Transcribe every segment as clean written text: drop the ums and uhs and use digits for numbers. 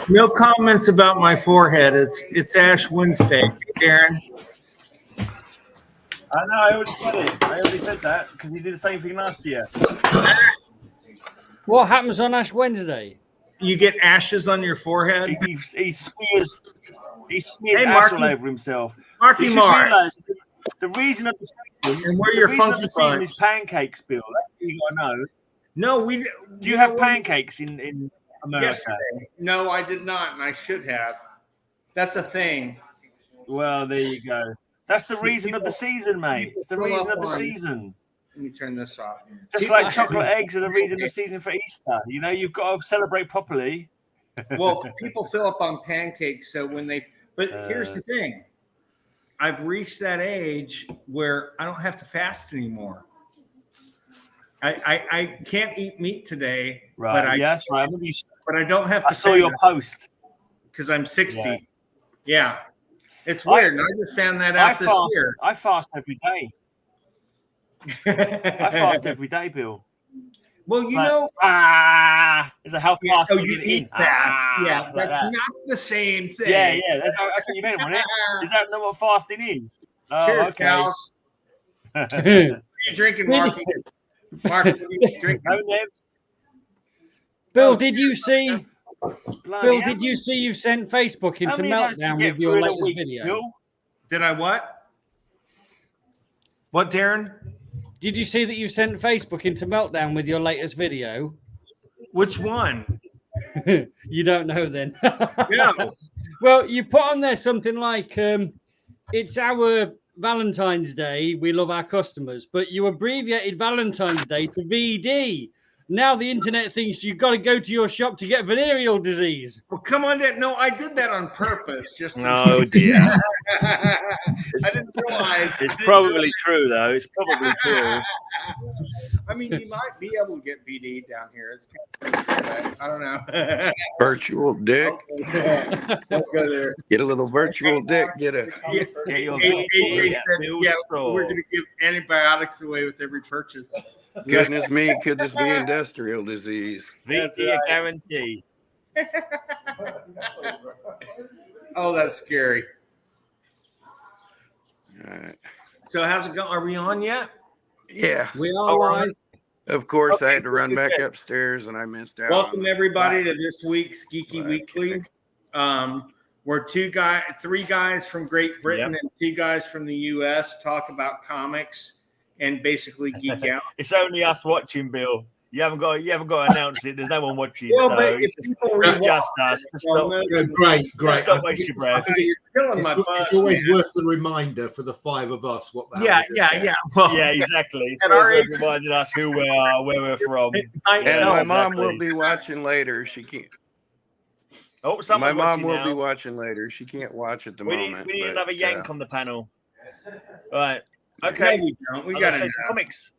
No comments about my forehead. It's Ash Wednesday, Darren. I know. I already said it. I already said that because he did the same thing last year. What happens on Ash Wednesday? You get ashes on your forehead. He smears Hey, ash Marky. all over himself. Marky You should Mark. realize the reason of the season, And where your funky season punch. is pancakes, Bill. That's what you gotta know. No, we. Do you have pancakes in America? Yesterday. No, I did not, and I should have. That's a thing. Well, there you go. That's the reason of the season, mate. It's the reason of the season. Let me turn this off. Just like chocolate eggs are the reason of the season for Easter. You know, you've got to celebrate properly. Well, people fill up on pancakes, so when they. But here's the thing. I've reached that age where I don't have to fast anymore. I can't eat meat today, Right. but right. But I don't have to. I saw your post because I'm 60. Yeah. It's weird. And I just found that out this year. I fast every day. I fast every day, Bill. Well, you know, is a health fast. Oh, you eat fast. Yeah, that's not the same thing. Yeah. That's what you meant, wasn't it? Is that not what fasting is? Oh, cheers, okay. cows. What are you drinking, Marky? Mark, what are you drinking? No, Nevs. Bill, did you see? Bloody Bill, hell. did you see you sent Facebook into meltdown with your latest video? Bill? Did I what? What, Darren? Did you see that you sent Facebook into meltdown with your latest video? Which one? You don't know then. No. Well, you put on there something like, it's our Valentine's Day. We love our customers, but you abbreviated Valentine's Day to VD. Now the internet thinks you've got to go to your shop to get venereal disease. Well, come on, Dad. No, I did that on purpose. Just Oh, dear. I didn't realize. It's probably true, though. It's probably true. I mean, you might be able to get VD down here. It's kind of, I don't know. Virtual dick. Don't go there. Get a little virtual dick. Get a. Get your AJ said, Bill yeah, Store. we're going to give antibiotics away with every purchase. Goodness me, could this be industrial disease? VT a guarantee. Oh, that's scary. All right. So how's it going? Are we on yet? Yeah, We are live. of course. Okay, I had to run back okay. upstairs and I missed out. Welcome on everybody to this week's Geeky Black Weekly. We're three guys from Great Britain and two guys from the U.S. talk about comics and basically geek out. It's only us watching, Bill. You haven't got to announce it. There's no one watching. Well, so but if it's people just rewatch, us. Great. Stop wasting your breath. you're killing my buzz, It's always man. worth the reminder for the five of us what that Yeah. Well, Yeah, exactly. At So our it's age- reminding us who we are, where we're from. I And Yeah, my mom exactly. will be watching later. She can't. Oh, My someone's mom watching will now. be watching later. She can't watch at the We moment. need but, another yank on the panel. Right. No, Okay. we don't. We I'm got gonna to say some comics.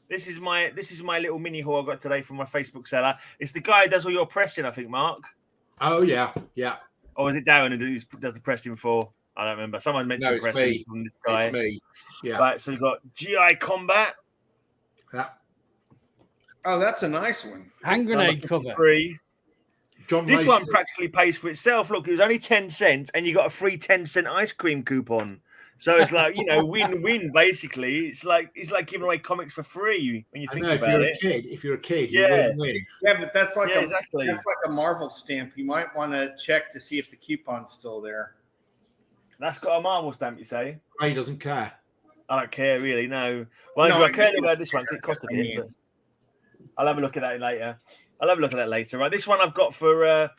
This is my little mini haul I got today from my Facebook seller. It's the guy who does all your pressing, I think, Mark. Oh yeah. Or is it Darren who does the pressing for? I don't remember. Someone mentioned No, it's pressing me. from this guy. It's me. Yeah. Right, so we've got GI Combat. Yeah. Oh, that's a nice one. Hand grenade number cover. 53. John This Lacey. one practically pays for itself. Look, it was only 10 cents and you got a free 10-cent ice cream coupon. So it's like, win-win basically. It's like giving away comics for free when you I think know, about it. if you're a kid, Yeah. you win. Yeah, but that's like exactly. that's like a Marvel stamp. You might want to check to see if the coupon's still there. That's got a Marvel stamp, you say? Ray doesn't care. I don't care really, no. Well, No, I care I about this one. It cost a I bit, mean- but I'll have a look at that later. Right, this one I've got for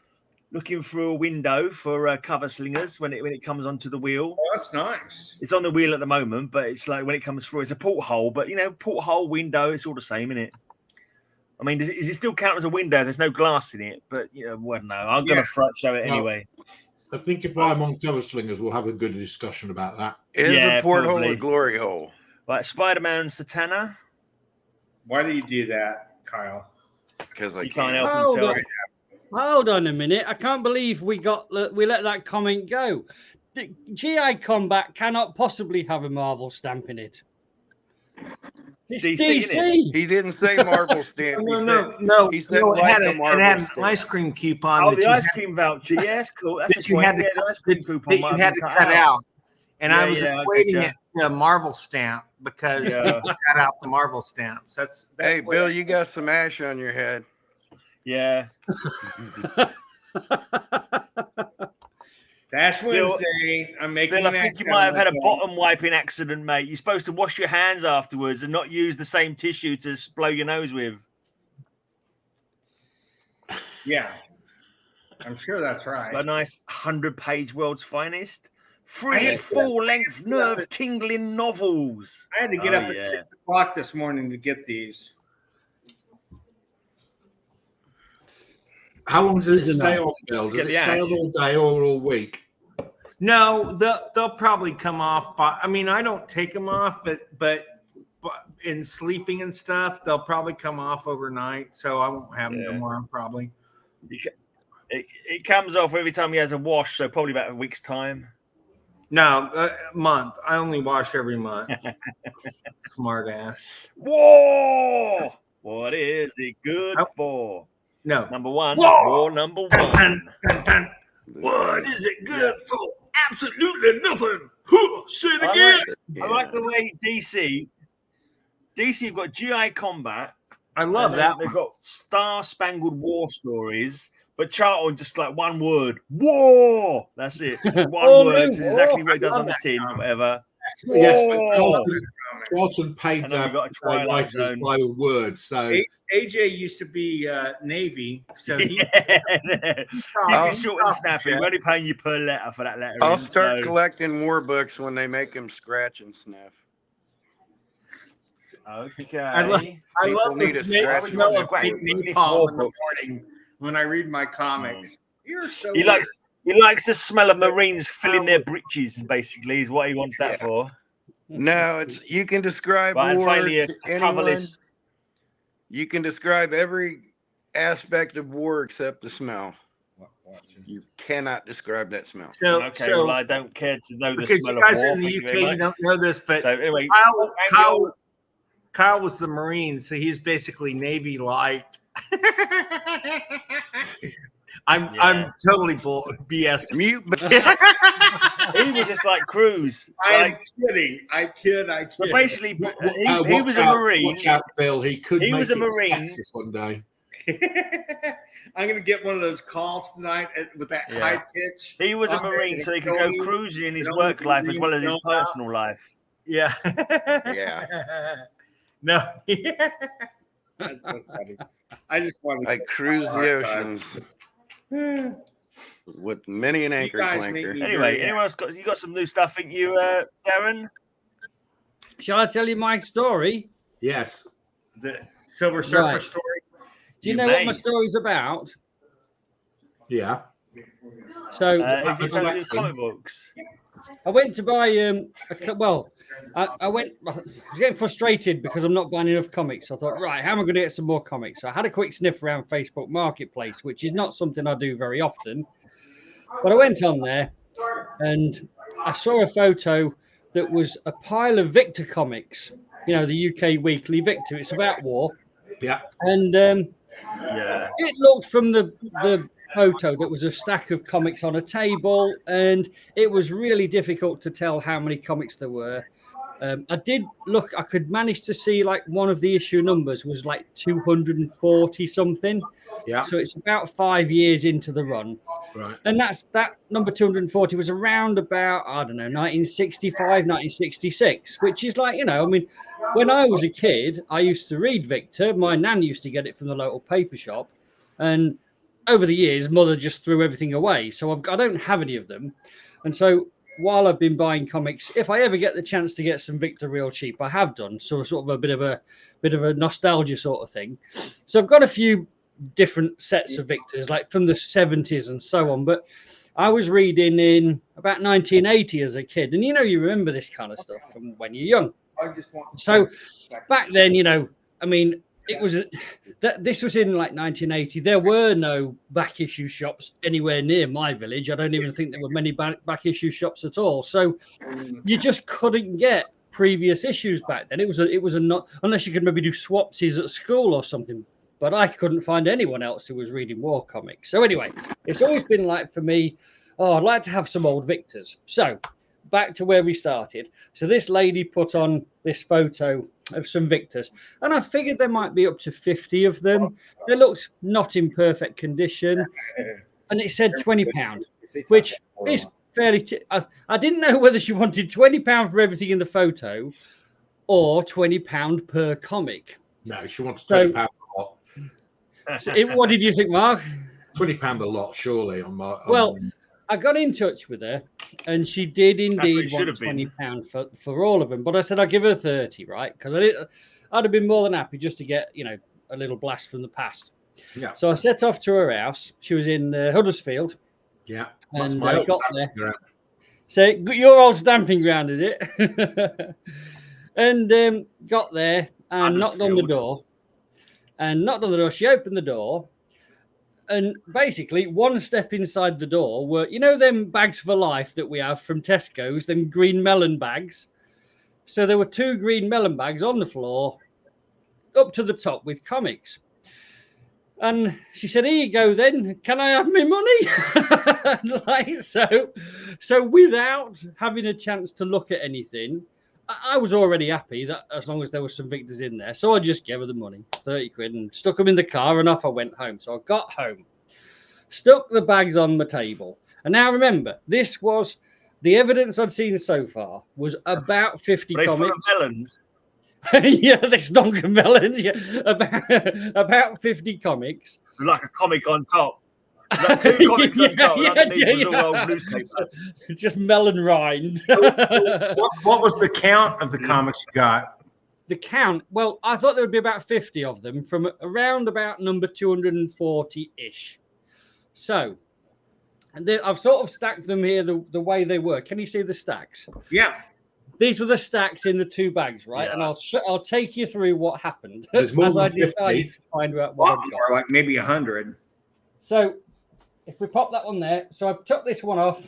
looking through a window for cover slingers when it comes onto the wheel. Oh, that's nice. It's on the wheel at the moment, but it's like when it comes through, it's a porthole. But porthole, window, it's all the same, isn't it? I mean, does it still count as a window? There's no glass in it, but well, no, I'm gonna show it anyway. I think if I'm on Cover Slingers, we'll have a good discussion about that. Is Yeah, a porthole probably. a glory hole? Right, Spider-Man Satana. Why do you do that, Kyle? Because I He can't can't. help himself. Hold on a minute. I can't believe we let that comment go. GI Combat cannot possibly have a Marvel stamp in it. It's It's DC, isn't it? He didn't say Marvel stamp. No. He said It like had, a it Marvel had an stamp. ice cream coupon Oh, that the you ice had, cream voucher. Yes, cool. That's that the you point. had to, Yeah, the ice cream coupon that might you have had been to cut out. And I was I equating gotcha. it to a Marvel stamp because Yeah. people cut out the Marvel stamps. That's Hey, what- Bill, you got some ash on your head. Yeah. It's Ash Bill- Wednesday. I'm making Bill, I an think you action might have had a myself. bottom wiping accident, mate. You're supposed to wash your hands afterwards and not use the same tissue to blow your nose with. Yeah. I'm sure that's right. A nice 100-page World's Finest. I 3 had- full-length nerve-tingling novels. I had to get Oh, up at yeah. 6 o'clock this morning to get these. How long does it Isn't stay that- on, Bill? get Does it the stay ash. on all day or all week? No, they'll probably come off. I mean, I don't take them off, but in sleeping and stuff, they'll probably come off overnight. So I won't have them Yeah. tomorrow, probably. It comes off every time he has a wash, so probably about a week's time. No, a month. I only wash every month. Smart ass. Whoa! What is it good Oh. for? No. Number one. Whoa! War number Dun, one. dun, dun. What is it good for? Absolutely nothing. Huh, say it again. I like the way DC have got GI Combat. I love and that They've one. got Star Spangled War Stories, but Charlton just like one word, war. That's it. Just one Oh, word. no, It's exactly war. what it does I on love the that tin, comic. whatever. Yes, Whoa! but Charlton paid And then we got a Twilight writers Zone. by words, so AJ used to be Navy, so he Yeah. You I'll- can short and snappy. We're only paying you per letter for that letter. I'll start collecting war books when they make them scratch and sniff. Okay. I love People the need a smell scratch. of fake napalm in the morning when I read my comics. You're so He likes the smell of Marines filling their breeches, basically, is what he wants that for. No, it's you can describe Right, and war finally, a to anyone. coverless. You can describe every aspect of war except the smell. You cannot describe that smell. So, Okay, well, I don't care to know the because smell you of guys war. are in the Thank you UK, very you much. don't know this, but So anyway, Kyle was the Marine, so he's basically Navy light. I'm totally BS. Mute, but he was just like Cruz. I'm Like, kidding. I kid. but basically, he watch was a out, Marine. Watch out, Bill. He could. He make was a it to Marine. Texas one day. I'm gonna get one of those calls tonight with that Yeah. high pitch. He was a on there, Marine, and so he tell could go you- cruising in his tell me work the life as well as his Marines know about- personal life. Yeah. Yeah. No. That's so funny. I just wanted. I cruise the oceans with many an anchor guys make clanker. me- Anyway, anyone else got some new stuff? Think you, Darren? Shall I tell you my story? Yes. The Silver Surfer Right. story. Do you You know may. what my story's about? Yeah. So Is it I've something to do with collected. comic books? I went to buy I was getting frustrated because I'm not buying enough comics. So I thought, right, how am I going to get some more comics? So I had a quick sniff around Facebook Marketplace, which is not something I do very often. But I went on there and I saw a photo that was a pile of Victor comics, you know, the UK weekly Victor. It's about war. Yeah. And Yeah. it looked from the photo that was a stack of comics on a table, and it was really difficult to tell how many comics there were. I did look, I could manage to see like one of the issue numbers was like 240 something. Yeah. So it's about 5 years into the run. Right. And that number 240 was around about, I don't know, 1965, 1966, which is like, you know, I mean, when I was a kid, I used to read Victor. My nan used to get it from the local paper shop. And over the years, mother just threw everything away. So I don't have any of them. And so while I've been buying comics, if I ever get the chance to get some Victor real cheap, I have done. So sort of a bit of a nostalgia sort of thing. So I've got a few different sets of Victors, like from the 70s and so on. But I was reading in about 1980 as a kid. And, you know, you remember this kind of stuff from when you're young. I just want. So back then, you know, I mean, it was this was in like 1980. There were no back issue shops anywhere near my village. I don't even think there were many back issue shops at all. So you just couldn't get previous issues back then. It was a not, unless you could maybe do swapsies at school or something. But I couldn't find anyone else who was reading war comics. So anyway, it's always been like for me, I'd like to have some old Victors. So back to where we started. So this lady put on this photo of some Victors, and I figured there might be up to 50 of them. They looked not in perfect condition, and it said £20, which is fairly. I didn't know whether she wanted £20 for everything in the photo, or £20 per comic. No, she wants £20 a lot. So what did you think, Mark? £20 a lot, surely. Well, I got in touch with her, and she did indeed want £20 for all of them. But I said I'd give her 30, right? Because I'd have been more than happy just to get a little blast from the past. Yeah. So I set off to her house. She was in Huddersfield. Yeah. That's and my old got stamping there. ground. So your old stamping ground, is it? And got there and knocked on the door. She opened the door, and basically one step inside the door were, them bags for life that we have from Tesco's, them green melon bags. So there were 2 green melon bags on the floor, up to the top with comics. And she said, "Here you go then. Can I have my money?" So without having a chance to look at anything, I was already happy that as long as there were some Victors in there. So I just gave her the money, 30 quid, and stuck them in the car, and off I went home. So I got home, stuck the bags on the table. And now remember, this was the evidence I'd seen so far was about 50 comics. Full of melons. Yeah, this donker melons. Yeah, about 50 comics. Like a comic on top. Like 2 comics on top. Underneath was all old newspaper. Just melon rind. What was the count of the comics you got? The count? Well, I thought there would be about 50 of them from around about number 240-ish. So, and I've sort of stacked them here the way they were. Can you see the stacks? Yeah. These were the stacks in the 2 bags, right? Yeah. And I'll take you through what happened. There's more than 50. To find out what I've got. Or like maybe 100. So, if we pop that one there, so I took this one off,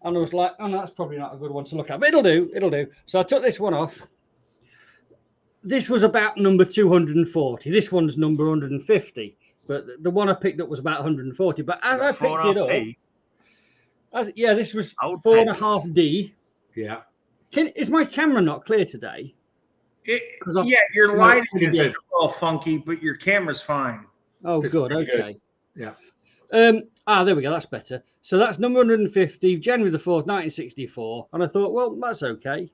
and I was like, "Oh, no, that's probably not a good one to look at, but it'll do." So I took this one off. This was about number 240. This one's number 150, but the one I picked up was about 140. But as I picked it up, this was 4.5D. Yeah. Is my camera not clear today? Your lighting is a little funky, but your camera's fine. Oh, good. Okay. Good. Yeah. There we go. That's better. So that's number 150, January the 4th, 1964. And I thought, well, that's okay.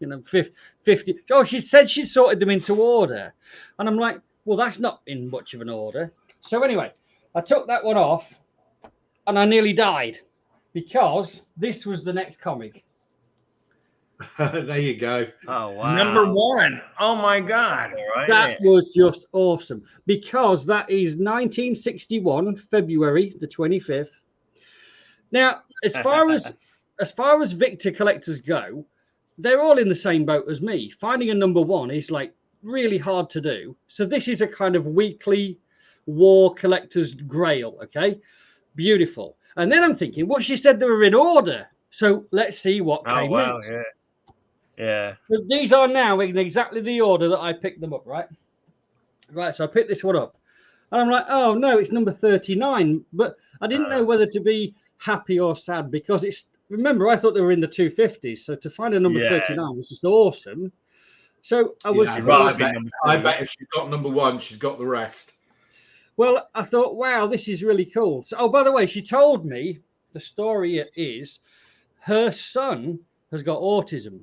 50. Oh, she said she sorted them into order. And I'm like, well, that's not in much of an order. So anyway, I took that one off, and I nearly died because this was the next comic. There you go. Oh, wow. Number 1. Oh, my God. Right, that was just awesome because that is 1961, February the 25th. Now, as far as Victor collectors go, they're all in the same boat as me. Finding a number 1 is like really hard to do. So this is a kind of weekly war collector's grail, okay? Beautiful. And then I'm thinking, well, she said they were in order. So let's see what came next. Yeah. Yeah. So these are now in exactly the order that I picked them up, right? Right, so I picked this one up. And I'm like, oh, no, it's number 39. But I didn't know whether to be happy or sad because remember, I thought they were in the 250s. So to find a number 39 was just awesome. So I was... I bet if she's got number 1, she's got the rest. Well, I thought, wow, this is really cool. So, by the way, she told me the story is her son has got autism.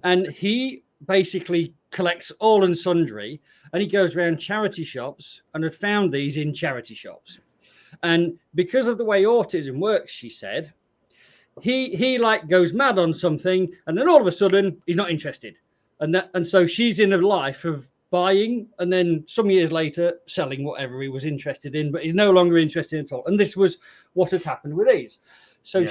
And he basically collects all and sundry, and he goes around charity shops and had found these in charity shops. And because of the way autism works, she said, he like goes mad on something, and then all of a sudden he's not interested. And so she's in a life of buying and then some years later selling whatever he was interested in, but he's no longer interested at all. And this was what had happened with these. So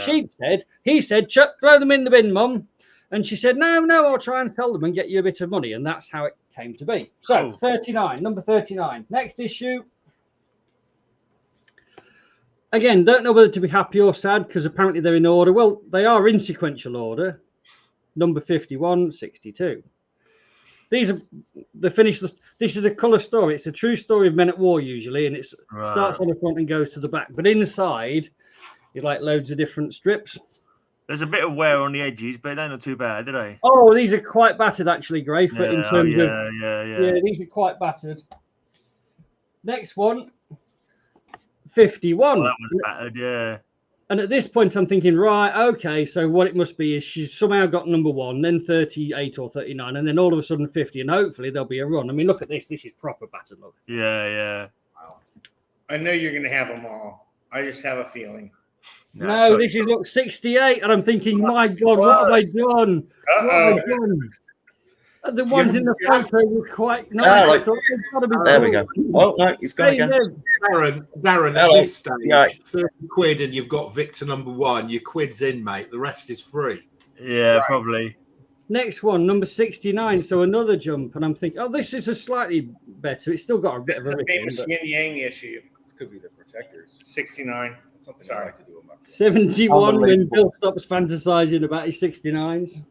he said, Chuck, throw them in the bin, Mum. And she said, no, I'll try and sell them and get you a bit of money. And that's how it came to be. So 39, number 39. Next issue. Again, don't know whether to be happy or sad because apparently they're in order. Well, they are in sequential order. Number 51, 62. These are the finished. This is a colour story. It's a true story of men at war usually, and it starts on the front and goes to the back. But inside, you like loads of different strips. There's a bit of wear on the edges, but they're not too bad, do they? Oh, these are quite battered actually, Gray. In terms of yeah, these are quite battered. Next one, 51. Oh, that one's battered, yeah. And at this point, I'm thinking, right, okay, so what it must be is she's somehow got number 1, then 38 or 39, and then all of a sudden 50, and hopefully there'll be a run. I mean, look at this. This is proper battered, look. Yeah. Wow. I know you're going to have them all. I just have a feeling. No, this is, look, 68, and I'm thinking, my God, what have I done? What have I done? The ones in the photo were quite nice. There we go. Oh, no, he's gone again. Darren, at this stage, 30 quid and you've got Victor number 1. Your quid's in, mate. The rest is free. Yeah, right. Probably. Next one, number 69. So another jump. And I'm thinking, oh, this is a slightly better. It's still got a bit of a famous yin-yang issue. This could be the Protectors. 69. That's something I like to do with my 71 when Bill stops fantasizing about his 69s.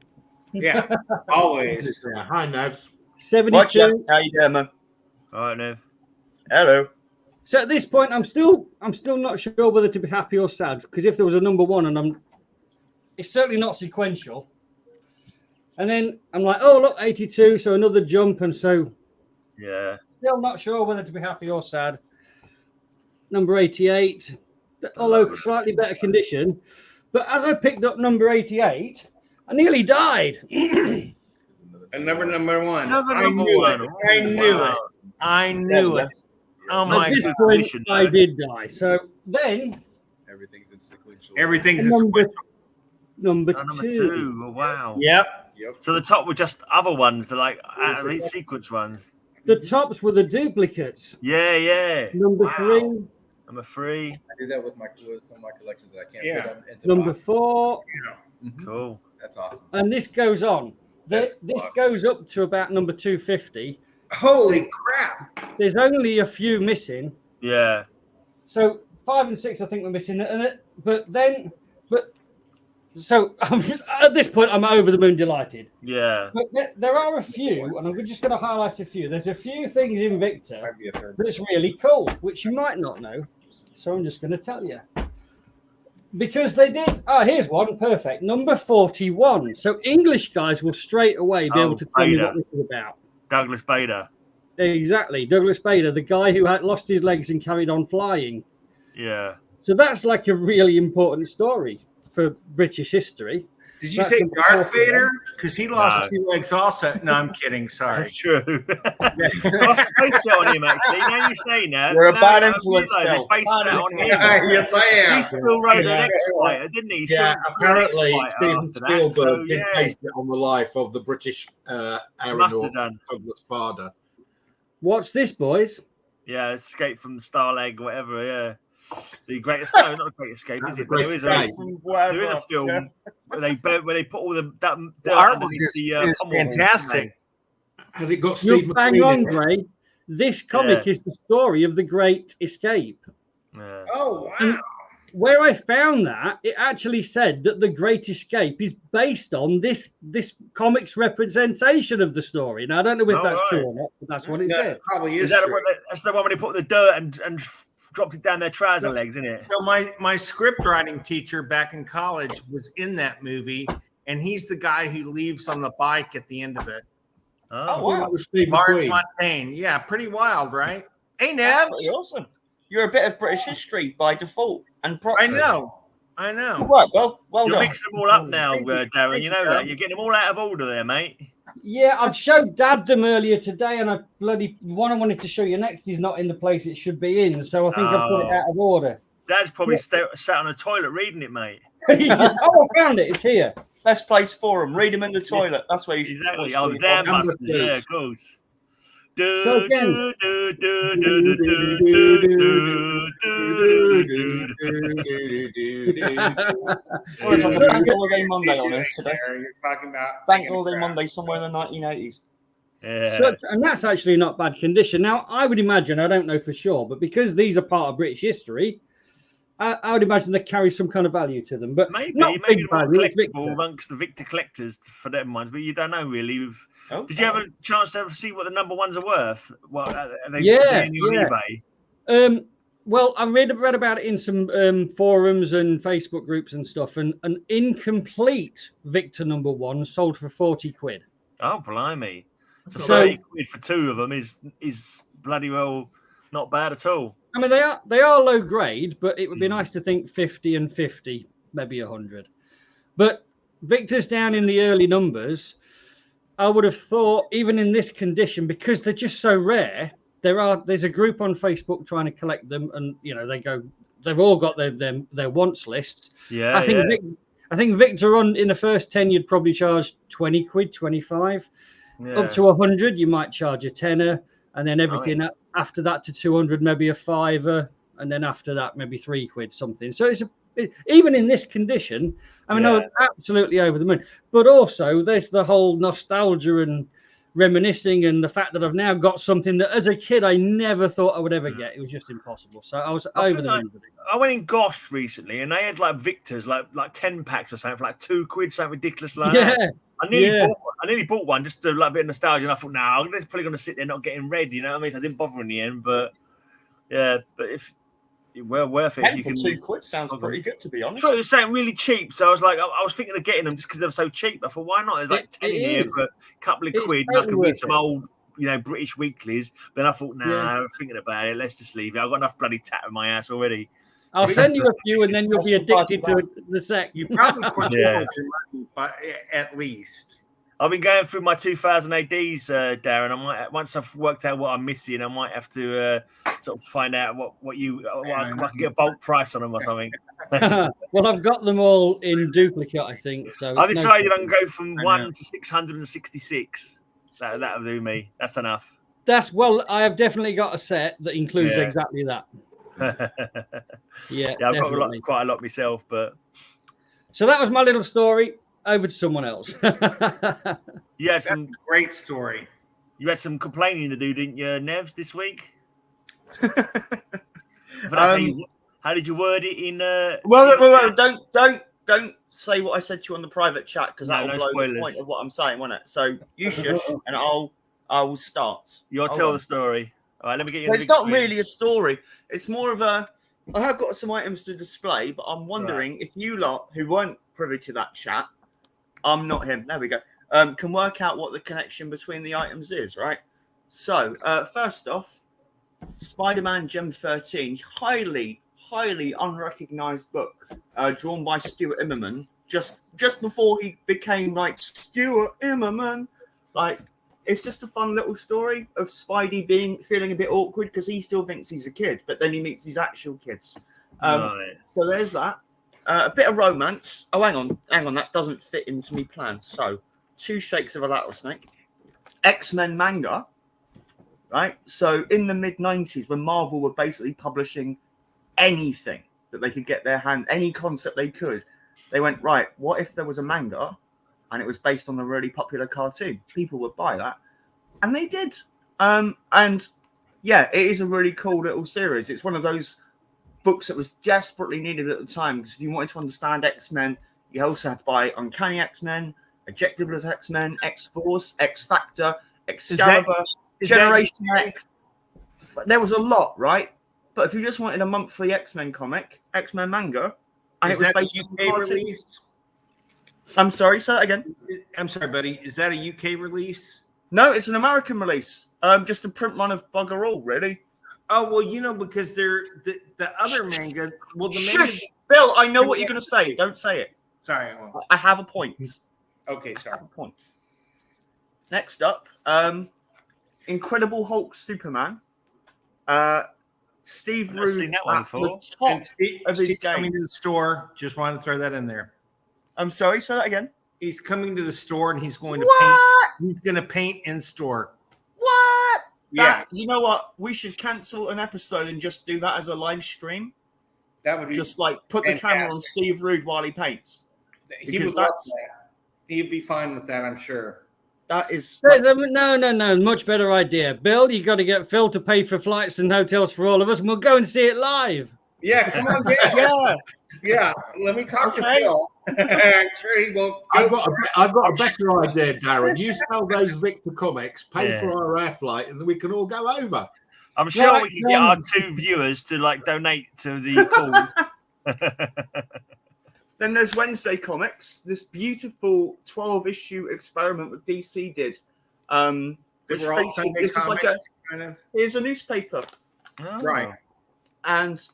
Yeah, always. Hi, Nevs. 72. How you doing, man? All right, Nev. Hello. So at this point, I'm still not sure whether to be happy or sad, because if there was a number 1 and it's certainly not sequential. And then I'm like, oh look, 82, so another jump, and so still not sure whether to be happy or sad. Number 88, although slightly better condition, but as I picked up number 88. I nearly died. And number 1. Another number 1. I knew it. Oh my God. At this point, I did die. So then everything's in sequential. Everything's in sequential. Number 2. Number 2. Oh, wow. Yep. So the top were just other ones, they're like these sequence ones. The tops were the duplicates. Yeah. Number 3. Number 3. I do that with some of my collections that I can't fit them into. Number 4. Cool. That's awesome. And this goes on. This goes up to about number 250. Holy crap! There's only a few missing. Yeah. So 5 and 6, I think we're missing. So at this point, I'm over the moon delighted. Yeah. But there are a few, and I'm just going to highlight a few. There's a few things in Victor that's really cool, which you might not know. So I'm just going to tell you. Because they did. Here's one. Perfect. Number 41. So English guys will straight away be able to tell me what this is about. Douglas Bader. Exactly. Douglas Bader, the guy who had lost his legs and carried on flying. Yeah. So that's like a really important story for British history. Did you say Darth Vader? Because he lost 2 legs also. No, I'm kidding. Sorry. That's true. I was based that on him, actually. Now you say that. You're a bad influence, They based that on him. Yes, I am. He still wrote the next fighter, didn't he? Apparently Steven Spielberg did base it on the life of the British aeronaut Douglas Bader. Watch this, boys. Yeah, Escape from the Stalag, whatever, yeah. The Great Escape, not the Great Escape, is it? There is a film where they put all the artwork is fantastic. Has it got You're Steve bang McQueen on, in it? Gray. This comic is the story of the Great Escape. Yeah. Oh, wow. And where I found that, it actually said that the Great Escape is based on this comic's representation of the story. Now, I don't know if that's true or not, but that's what it said. Probably is. That's the one where they put the dirt and dropped it down their trouser legs, isn't it? So my script writing teacher back in college was in that movie, and he's the guy who leaves on the bike at the end of it. Oh, wow. That was Steve Lawrence McQueen. Fontaine. Yeah, pretty wild, right? Hey, Nevs. Pretty awesome. You're a bit of British history by default and proxy. I know. Good work. Well You're done. mixing them all up now, Darren. You know that. You're getting them all out of order there, mate. Yeah, I've showed Dad them earlier today, and the one I wanted to show you next is not in the place it should be in, so I think I put it out of order. Dad's probably sat on the toilet reading it, mate. Oh, I found it. It's here. Best place for them. Read them in the toilet. That's where you should. Exactly. Oh, the damn busters. Yeah, of course. So again, Well, it's like a Bank Holiday Monday on it today. You're talking about Bank Holiday Monday somewhere in the 1980s. Yeah. and that's actually not bad condition. Now, I would imagine, I don't know for sure, but because these are part of British history, I would imagine they carry some kind of value to them, but maybe not big more value. It's collectible Victor. amongst the Victor collectors for them ones, but you don't know really. Oh, Did you have a chance to ever see what the number ones are worth? What are they, Yeah, are they on yeah. eBay? Well, I read about it in some forums and Facebook groups and stuff, and an incomplete Victor number 1 sold for 40 quid. Oh, blimey! So So- 30 quid for 2 of them is bloody well not bad at all. I mean, they are low grade, but it would be nice to think 50 and 50, maybe 100. But Victor's down in the early numbers. I would have thought, even in this condition, because they're just so rare, there's a group on Facebook trying to collect them, and they've all got their wants lists. Yeah, I think Victor in the first 10 you'd probably charge 20 quid, 25. Yeah. Up to 100 you might charge a tenner, and then everything Nice. after that to 200 maybe a fiver, and then after that maybe 3 quid something. So even in this condition, I mean, I was absolutely over the moon. But also there's the whole nostalgia and reminiscing, and the fact that I've now got something that as a kid I never thought I would ever get. It was just impossible. So I was over the moon with it. I went in Gosh recently, and they had like Victors, like 10 packs or something for like 2 quid, something ridiculous like that. I nearly bought one just to like a bit of nostalgia, and I thought, I'm probably going to sit there not getting read. You know what I mean? So I didn't bother in the end, but if worth it. If you can 2 quid sounds pretty good, to be honest. So it was saying really cheap, so I was like, I was thinking of getting them just because they're so cheap. I thought, why not? There's like 10 in here for a couple of quid. And I could read some old, British weeklies. But I thought, I was thinking about it. Let's just leave it. I've got enough bloody tat in my ass already. I'll send you a few, and then you'll be addicted to the sec. You probably quadrupled your money at least. I've been going through my 2000 ADs, Darren. I might, once I've worked out what I'm missing, I might have to sort of find out what I can get a bulk price on them or something. Well, I've got them all in duplicate, I think. So I decided I can go from 1 to 666. That'll do me. That's enough. I have definitely got a set that includes exactly that. I've got quite a lot myself, but so that was my little story. Over to someone else. You had some great story. You had some complaining to do, didn't you, Nevs, this week? How did you word it in? Well, don't say what I said to you on the private chat, because that will blow spoilers. the point of what I'm saying, won't it? So you shush, and I will start. You'll tell the story. All right, let me get you. It's not really a story. It's more of a. I have got some items to display, but I'm wondering if you lot who weren't privy to that chat, I'm not him. There we go. Can work out what the connection between the items is, right? So first off, Spider-Man Gem 13, highly unrecognized book, drawn by Stuart Immerman, just before he became like Stuart Immerman. Like, it's just a fun little story of Spidey feeling a bit awkward because he still thinks he's a kid, but then he meets his actual kids. Right. So there's that. A bit of romance. Oh, hang on. That doesn't fit into me plan. So 2 shakes of a rattlesnake. X-Men manga. Right. So in the mid-90s, when Marvel were basically publishing anything that they could get their hand, any concept they could, they went, right, what if there was a manga and it was based on a really popular cartoon? People would buy that. And they did. And yeah, it is a really cool little series. It's one of those books that was desperately needed at the time, because if you wanted to understand X-Men, you also had to buy Uncanny X-Men, Ejectable X-Men, X-Force, X-Factor, Excalibur, Generation X. There was a lot, right? But if you just wanted a monthly X-Men comic, X-Men manga, and it was based on UK release? I'm sorry, say that again. I'm sorry, buddy. Is that a UK release? No, it's an American release. Just a print run of bugger all, really. Oh, well, because they're the other manga. Well, the manga. Bill, I know what you're going to say. Don't say it. Sorry. I have a point. Okay, sorry. I have a point. Next up, Incredible Hulk Superman. Steve Rude. I've seen that one before. Steve's coming to the store. Just wanted to throw that in there. I'm sorry, say that again. He's coming to the store and he's going to paint. He's going to paint in store. What? Yeah. You know what? We should cancel an episode and just do that as a live stream. That would be just like put the camera on Steve Rude while he paints. He would love that. He'd be fine with that, I'm sure. That is no. Much better idea. Bill, you got to get Phil to pay for flights and hotels for all of us, and we'll go and see it live. Yeah, come on, Dan. Yeah. Yeah, let me talk to Okay. Phil. I'm sure he won't. I've got a better idea, Darren. You sell those Victor comics, pay Yeah. for our air flight, and then we can all go over. I'm sure Right, we can get our 2 viewers to like donate to the cause. Then there's Wednesday Comics, this beautiful 12-issue experiment that DC did. They Which were all featured- Sunday this is like comics, kind of. here's a newspaper. Oh. Right. And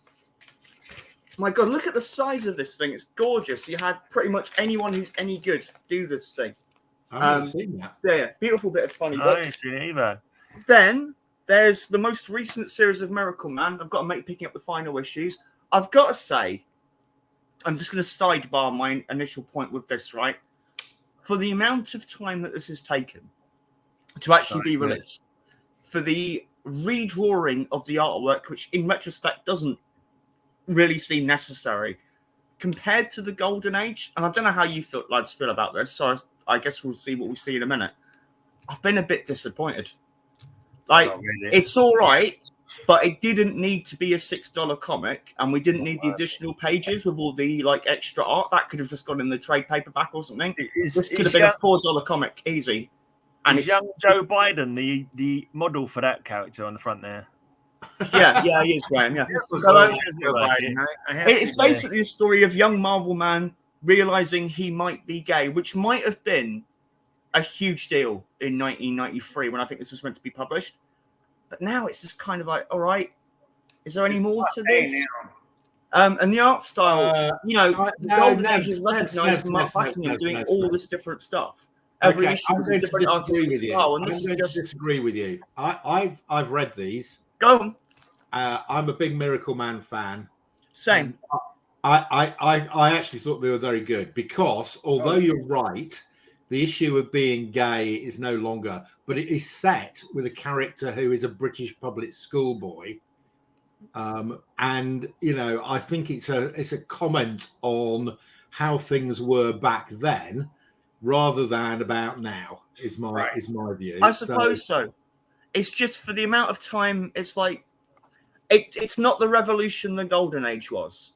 my God, look at the size of this thing. It's gorgeous. You had pretty much anyone who's any good do this thing. I haven't seen that. Yeah, beautiful bit of funny. I ain't seen it either. Then there's the most recent series of Miracle Man. I've got to make picking up the final issues. I've got to say, I'm just going to sidebar my initial point with this, right? For the amount of time that this has taken to actually be released, for the redrawing of the artwork, which in retrospect doesn't really seem necessary, compared to the Golden Age, and I don't know how you lads feel about this, so I guess we'll see what we see in a minute. I've been a bit disappointed. Like, Not really. it's all right, but it didn't need to be a $6 comic, and we didn't need the additional pages with all the like extra art. That could have just gone in the trade paperback or something. This could have been a $4 comic, easy. And is young Joe Biden the model for that character on the front there? yeah, he is, Graham. Yeah, This was So, Joe like Biden. I have it's to- basically a story of young Marvel man realizing he might be gay, which might have been a huge deal in 1993 when I think this was meant to be published. But now it's just kind of like, all right, is there any more to Hey, this? now. And the art style, the Golden Age is Nevs, recognized for Mark Nevs, Buckingham Nevs, doing Nevs, all Nevs. this different stuff. Every Okay, issue I'm is a going to different disagree artistic with you. style, I'm and this is going to just disagree with you. I've read these. go on. I'm a big Miracle Man fan. Same. I actually thought they were very good because although you're right, the issue of being gay is no longer, but it is set with a character who is a British public school boy. And you know, I think it's a comment on how things were back then rather than about now is my view. I suppose so. It's just for the amount of time, it's like it's not the revolution the Golden Age was.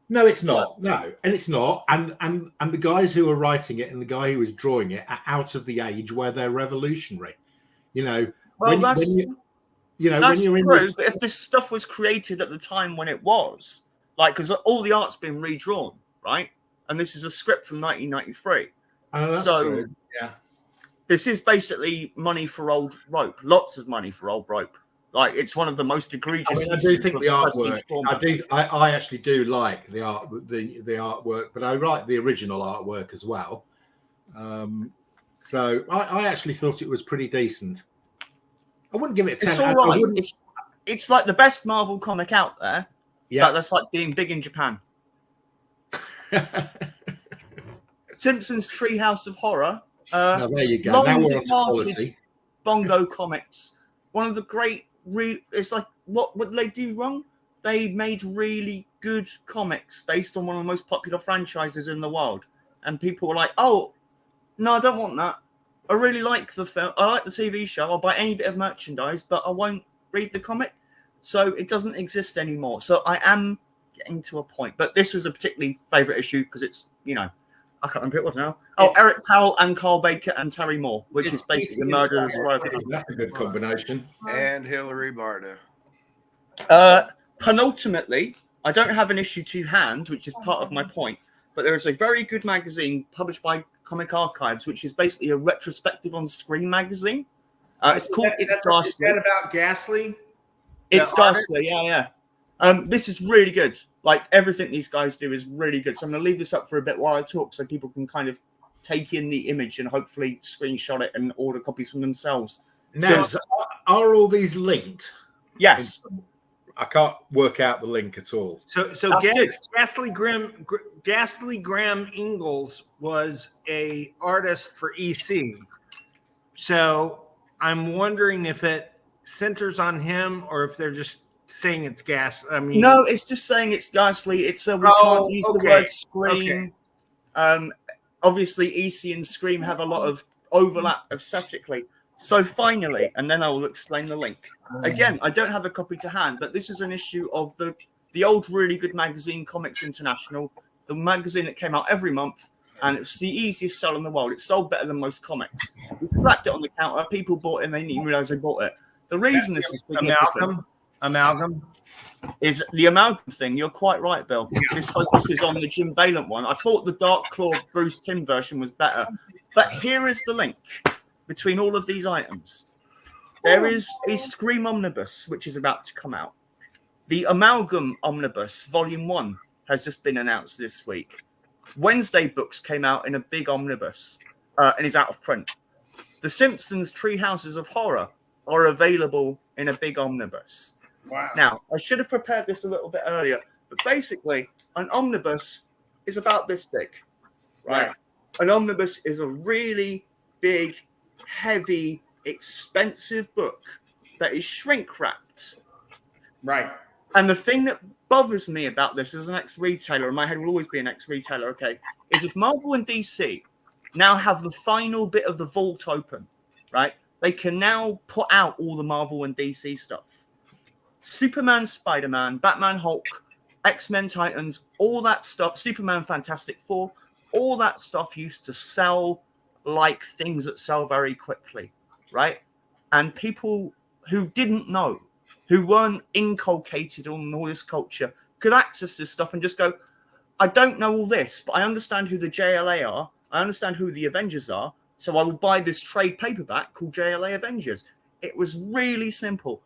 No, it's not. No, and it's not. And the guys who are writing it and the guy who is drawing it are out of the age where they're revolutionary. You know, Well, when that's you're in true. this, But if this stuff was created at the time when it was, like, because all the art's been redrawn, right? And this is a script from 1993. that's so true. Yeah. this is basically money for old rope. Lots of money for old rope. Like, it's one of the most egregious. I mean, I do think the artwork. prestige I actually do like the art, the artwork, but I like the original artwork as well. So I actually thought it was pretty decent. I wouldn't give it a 10. It's all right. It's like the best Marvel comic out there. Yeah, That's like being big in Japan. Simpsons Treehouse of Horror. now, there you go. Long Now we're on to departed quality. Bongo Comics. One of the great. It's like what did they do wrong? They made really good comics based on one of the most popular franchises in the world, and people were like, "Oh, no, I don't want that. I really like the film. I like the TV show. I'll buy any bit of merchandise, but I won't read the comic." So it doesn't exist anymore. So I am getting to a point, but this was a particularly favourite issue because it's, you know, I can't remember what it was now. Oh, Eric Powell and Carl Baker and Terry Moore, which is basically the murderers. That's a good combination. And Hillary Barda. Penultimately, I don't have an issue to hand, which is part of my point, but there is a very good magazine published by Comic Archives, which is basically a retrospective on Screen magazine. It's called It's Is Ghastly. that about Ghastly? It's the artist? Ghastly, yeah. This is really good. Like, everything these guys do is really good. So I'm going to leave this up for a bit while I talk so people can kind of take in the image and hopefully screenshot it and order copies from themselves. Now, are all these linked? Yes. I can't work out the link at all. So That's good. Ghastly Graham Ingalls was a artist for EC. So I'm wondering if it centers on him or if they're just saying it's gas. I mean, No, it's just saying it's Ghastly. It's we can't use the word Scream. Obviously, EC and Scream have a lot of overlap aesthetically. So finally, and then I will explain the link. Again, I don't have a copy to hand, but this is an issue of the the old really good magazine, Comics International, the magazine that came out every month, and it's the easiest sell in the world. It sold better than most comics. We slapped it on the counter. People bought it and they didn't even realize they bought it. The reason this is significant Amalgam. is the amalgam thing. You're quite right, Bill. This focuses on the Jim Valent one. I thought the Dark Claw Bruce Timm version was better. But here is the link between all of these items. There is a Scream Omnibus, which is about to come out. The Amalgam Omnibus, Volume 1, has just been announced this week. Wednesday books came out in a big omnibus and is out of print. The Simpsons Treehouses of Horror are available in a big omnibus. Wow. Now, I should have prepared this a little bit earlier, but basically, an omnibus is about this big, right? An omnibus is a really big, heavy, expensive book that is shrink wrapped. Right. And the thing that bothers me about this as an ex-retailer, and my head will always be an ex-retailer, okay, is if Marvel and DC now have the final bit of the vault open, right, they can now put out all the Marvel and DC stuff. Superman, Spider-Man, Batman, Hulk, X-Men, Titans, all that stuff, Superman, Fantastic Four, all that stuff used to sell like things that sell very quickly, right? And people who didn't know, who weren't inculcated on all this culture, could access this stuff and just go, I don't know all this, but I understand who the JLA are. I understand who the Avengers are. So I will buy this trade paperback called JLA Avengers. It was really simple.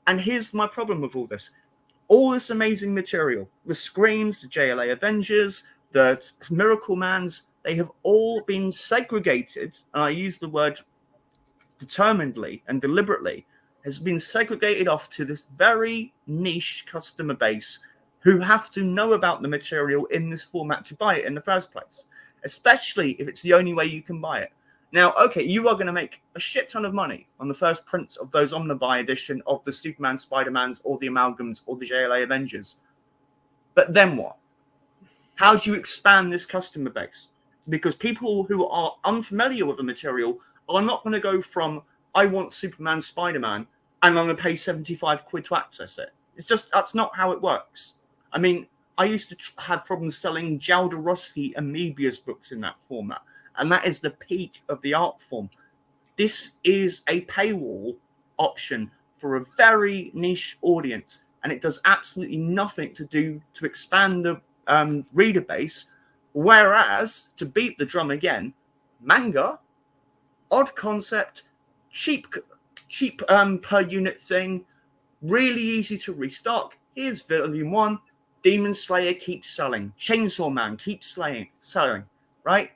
And here's my problem with all this. All this amazing material, the Screams, the JLA Avengers, the Miracle Mans, they have all been segregated. And I use the word determinedly and deliberately, has been segregated off to this very niche customer base who have to know about the material in this format to buy it in the first place, especially if it's the only way you can buy it. Now, okay, you are going to make a shit ton of money on the first prints of those Omnibuy edition of the Superman, Spider-Mans, or the Amalgams, or the JLA Avengers. But then what? How do you expand this customer base? Because people who are unfamiliar with the material are not going to go from, I want Superman, Spider-Man, and I'm going to pay 75 quid to access it. It's just, that's not how it works. I mean, I used to have problems selling Jodorowsky and Moebius books in that format. And that is the peak of the art form. This is a paywall option for a very niche audience. And it does absolutely nothing to do to expand the reader base. Whereas, to beat the drum again, manga, odd concept, cheap per unit thing, really easy to restock. Here's Volume 1. Demon Slayer keeps selling. Chainsaw Man keeps selling, right?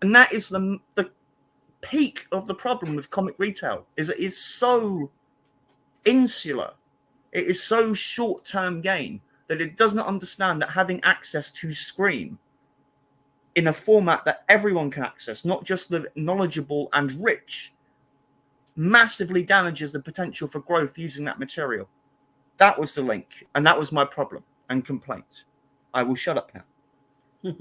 And that is the peak of the problem with comic retail, is it is so insular. It is so short-term gain that it does not understand that having access to Scream in a format that everyone can access, not just the knowledgeable and rich, massively damages the potential for growth using that material. That was the link, and that was my problem and complaint. I will shut up now.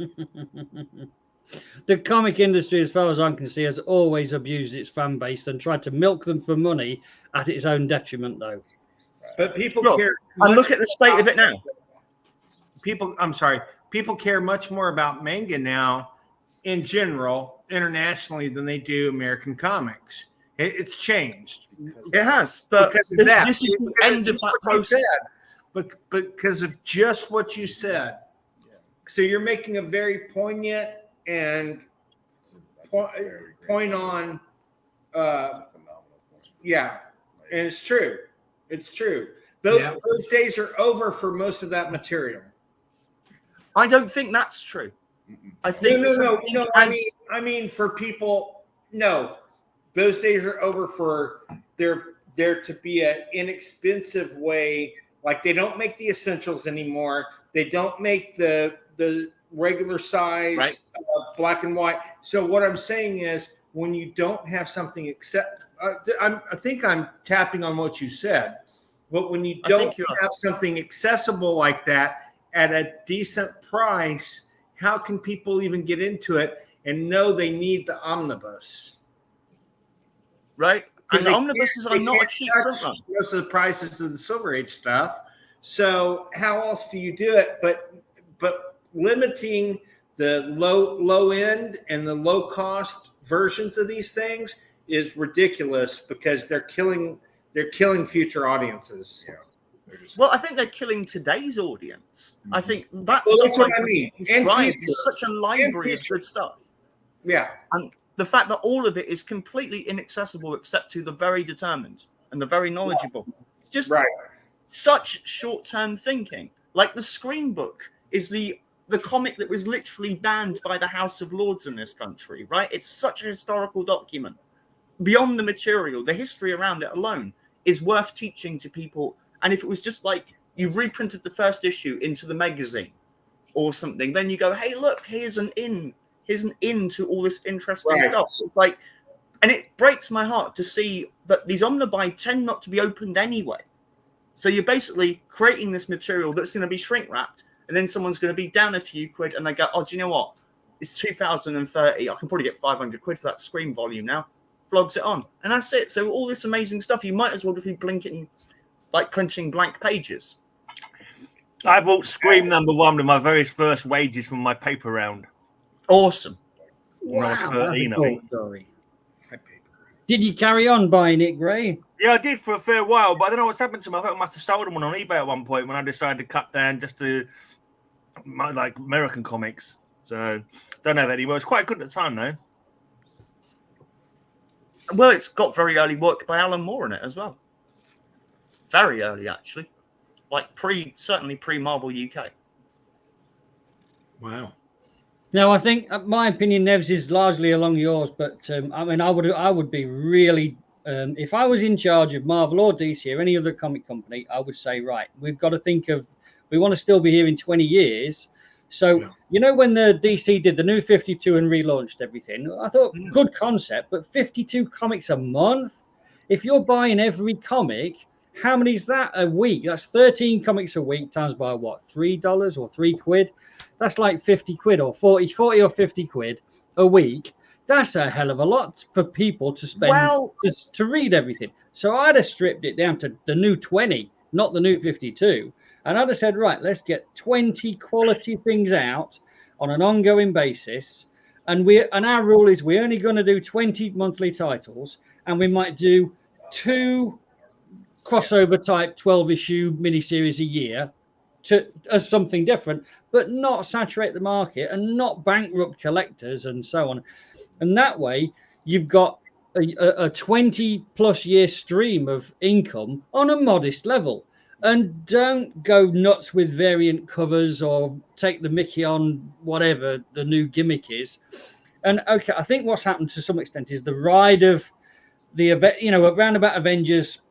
The comic industry, as far as I can see, has always abused its fan base and tried to milk them for money at its own detriment, though. But people Look, care. and look at the state of it now. People care much more about manga now in general, internationally, than they do American comics. It's changed. It has, but because of that. This is the end of that process. But because of just what you said. So you're making a very poignant and point on, yeah, and it's true. It's true. Those days are over for most of that material. I don't think that's true. I think no. I mean, for people, no, those days are over for there to be an inexpensive way. Like they don't make the essentials anymore. They don't make the regular size black and white. So what I'm saying is, when you don't have something except, I think I'm tapping on what you said, but when you don't have something accessible like that at a decent price, how can people even get into it and know they need the omnibus? Right. And the omnibuses are not a cheap print run. Most of the prices of the Silver Age stuff, So how else do you do it? But limiting the low end and the low cost versions of these things is ridiculous because they're killing future audiences. Yeah. Well, I think they're killing today's audience. I think that's what I mean. And Right. future. It's such a library of good stuff. Yeah. And the fact that all of it is completely inaccessible except to the very determined and the very knowledgeable. It's just such short-term thinking. Like the Scream book is the comic that was literally banned by the House of Lords in this country, right? It's such a historical document. Beyond the material, the history around it alone is worth teaching to people. And if it was just like you reprinted the first issue into the magazine or something, then you go, hey, look, here's an in to all this interesting stuff. It's like, and it breaks my heart to see that these omnibuy tend not to be opened anyway. So you're basically creating this material that's going to be shrink wrapped, and then someone's going to be down a few quid, and they go, oh, do you know what? It's 2030. I can probably get 500 quid for that Scream volume now. Flogs it on, and that's it. So all this amazing stuff, you might as well just be blinking, like printing blank pages. I bought Scream #1 with my very first wages from my paper round. Awesome. When I was 13, I think. Did you carry on buying it, Gray? Yeah, I did for a fair while, but I don't know what's happened to them. I thought I must have sold them on eBay at one point when I decided to cut down just to like American comics. So don't have any. Well, it's quite good at the time, though. Well, it's got very early work by Alan Moore in it as well. Very early, actually. Like certainly pre-Marvel UK. Wow. No, I think my opinion, Nevs, is largely along yours. But I mean, I would be really, if I was in charge of Marvel or DC or any other comic company, I would say, right, we've got to think of, we want to still be here in 20 years. So, you know, when the DC did the new 52 and relaunched everything, I thought, good concept, but 52 comics a month? If you're buying every comic, how many is that a week? That's 13 comics a week times by what, $3 or £3? That's like 50 quid or 40 or 50 quid a week. That's a hell of a lot for people to spend to read everything. So I'd have stripped it down to the new 20, not the new 52. And I'd have said, right, let's get 20 quality things out on an ongoing basis. And our rule is we're only going to do 20 monthly titles, and we might do 2 crossover type 12-issue miniseries a year as something different, but not saturate the market and not bankrupt collectors and so on. And that way, you've got a 20-plus year stream of income on a modest level. And don't go nuts with variant covers or take the mickey on whatever the new gimmick is. And okay, I think what's happened to some extent is the ride of the event, you know, around about Avengers,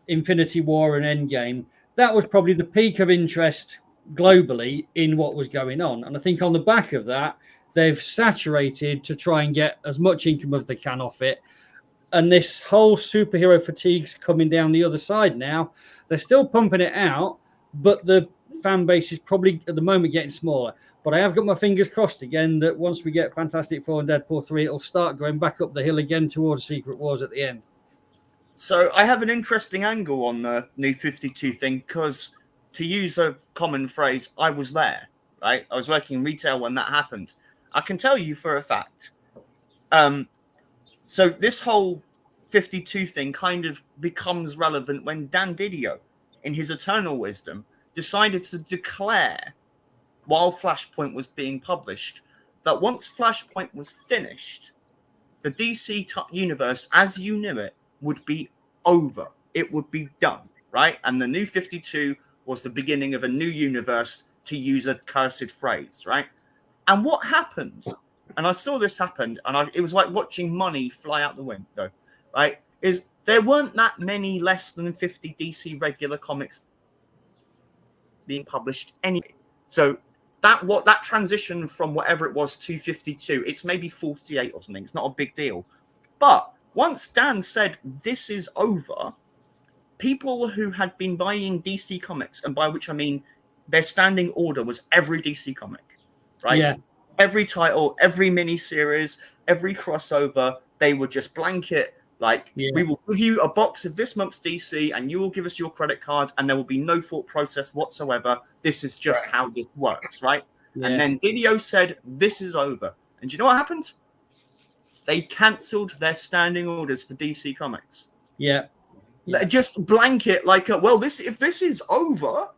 Infinity War and Endgame. That was probably the peak of interest globally in what was going on. And I think on the back of that, they've saturated to try and get as much income as they can off it. And this whole superhero fatigue's coming down the other side now. They're still pumping it out, but the fan base is probably at the moment getting smaller. But I have got my fingers crossed again that once we get Fantastic Four and Deadpool 3, it'll start going back up the hill again towards Secret Wars at the end. So I have an interesting angle on the new 52 thing because, to use a common phrase, I was there, right? I was working in retail when that happened. I can tell you for a fact. So this whole 52 thing kind of becomes relevant when Dan Didio, in his eternal wisdom, decided to declare, while Flashpoint was being published, that once Flashpoint was finished, the DC universe, as you knew it, would be over. It would be done, right? And the new 52 was the beginning of a new universe, to use a cursed phrase, right? And what happened? And I saw this happen, and it was like watching money fly out the window, right? Is there weren't that many less than 50 DC regular comics being published anyway. So that transition from whatever it was to 52, it's maybe 48 or something. It's not a big deal. But once Dan said this is over, people who had been buying DC comics, and by which I mean their standing order was every DC comic, right? Yeah. Every title, every miniseries, every crossover, they would just blanket Like, Yeah. we will give you a box of this month's DC, and you will give us your credit card, and there will be no thought process whatsoever. This is just how this works, right? Yeah. And then Video said, this is over. And do you know what happened? They cancelled their standing orders for DC Comics. Yeah. They just blanket like, well, if this is over,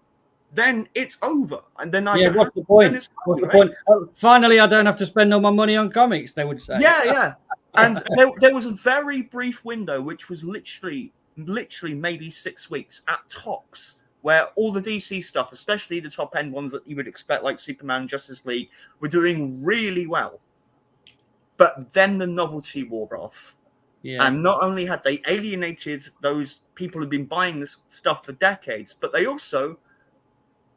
then it's over. And then Yeah, what's the point? What's the point? Finally, I don't have to spend all my money on comics, they would say. Yeah. And there was a very brief window, which was literally maybe 6 weeks at tops, where all the DC stuff, especially the top end ones that you would expect, like Superman, Justice League, were doing really well. But then the novelty wore off. Yeah. And not only had they alienated those people who've been buying this stuff for decades, but they also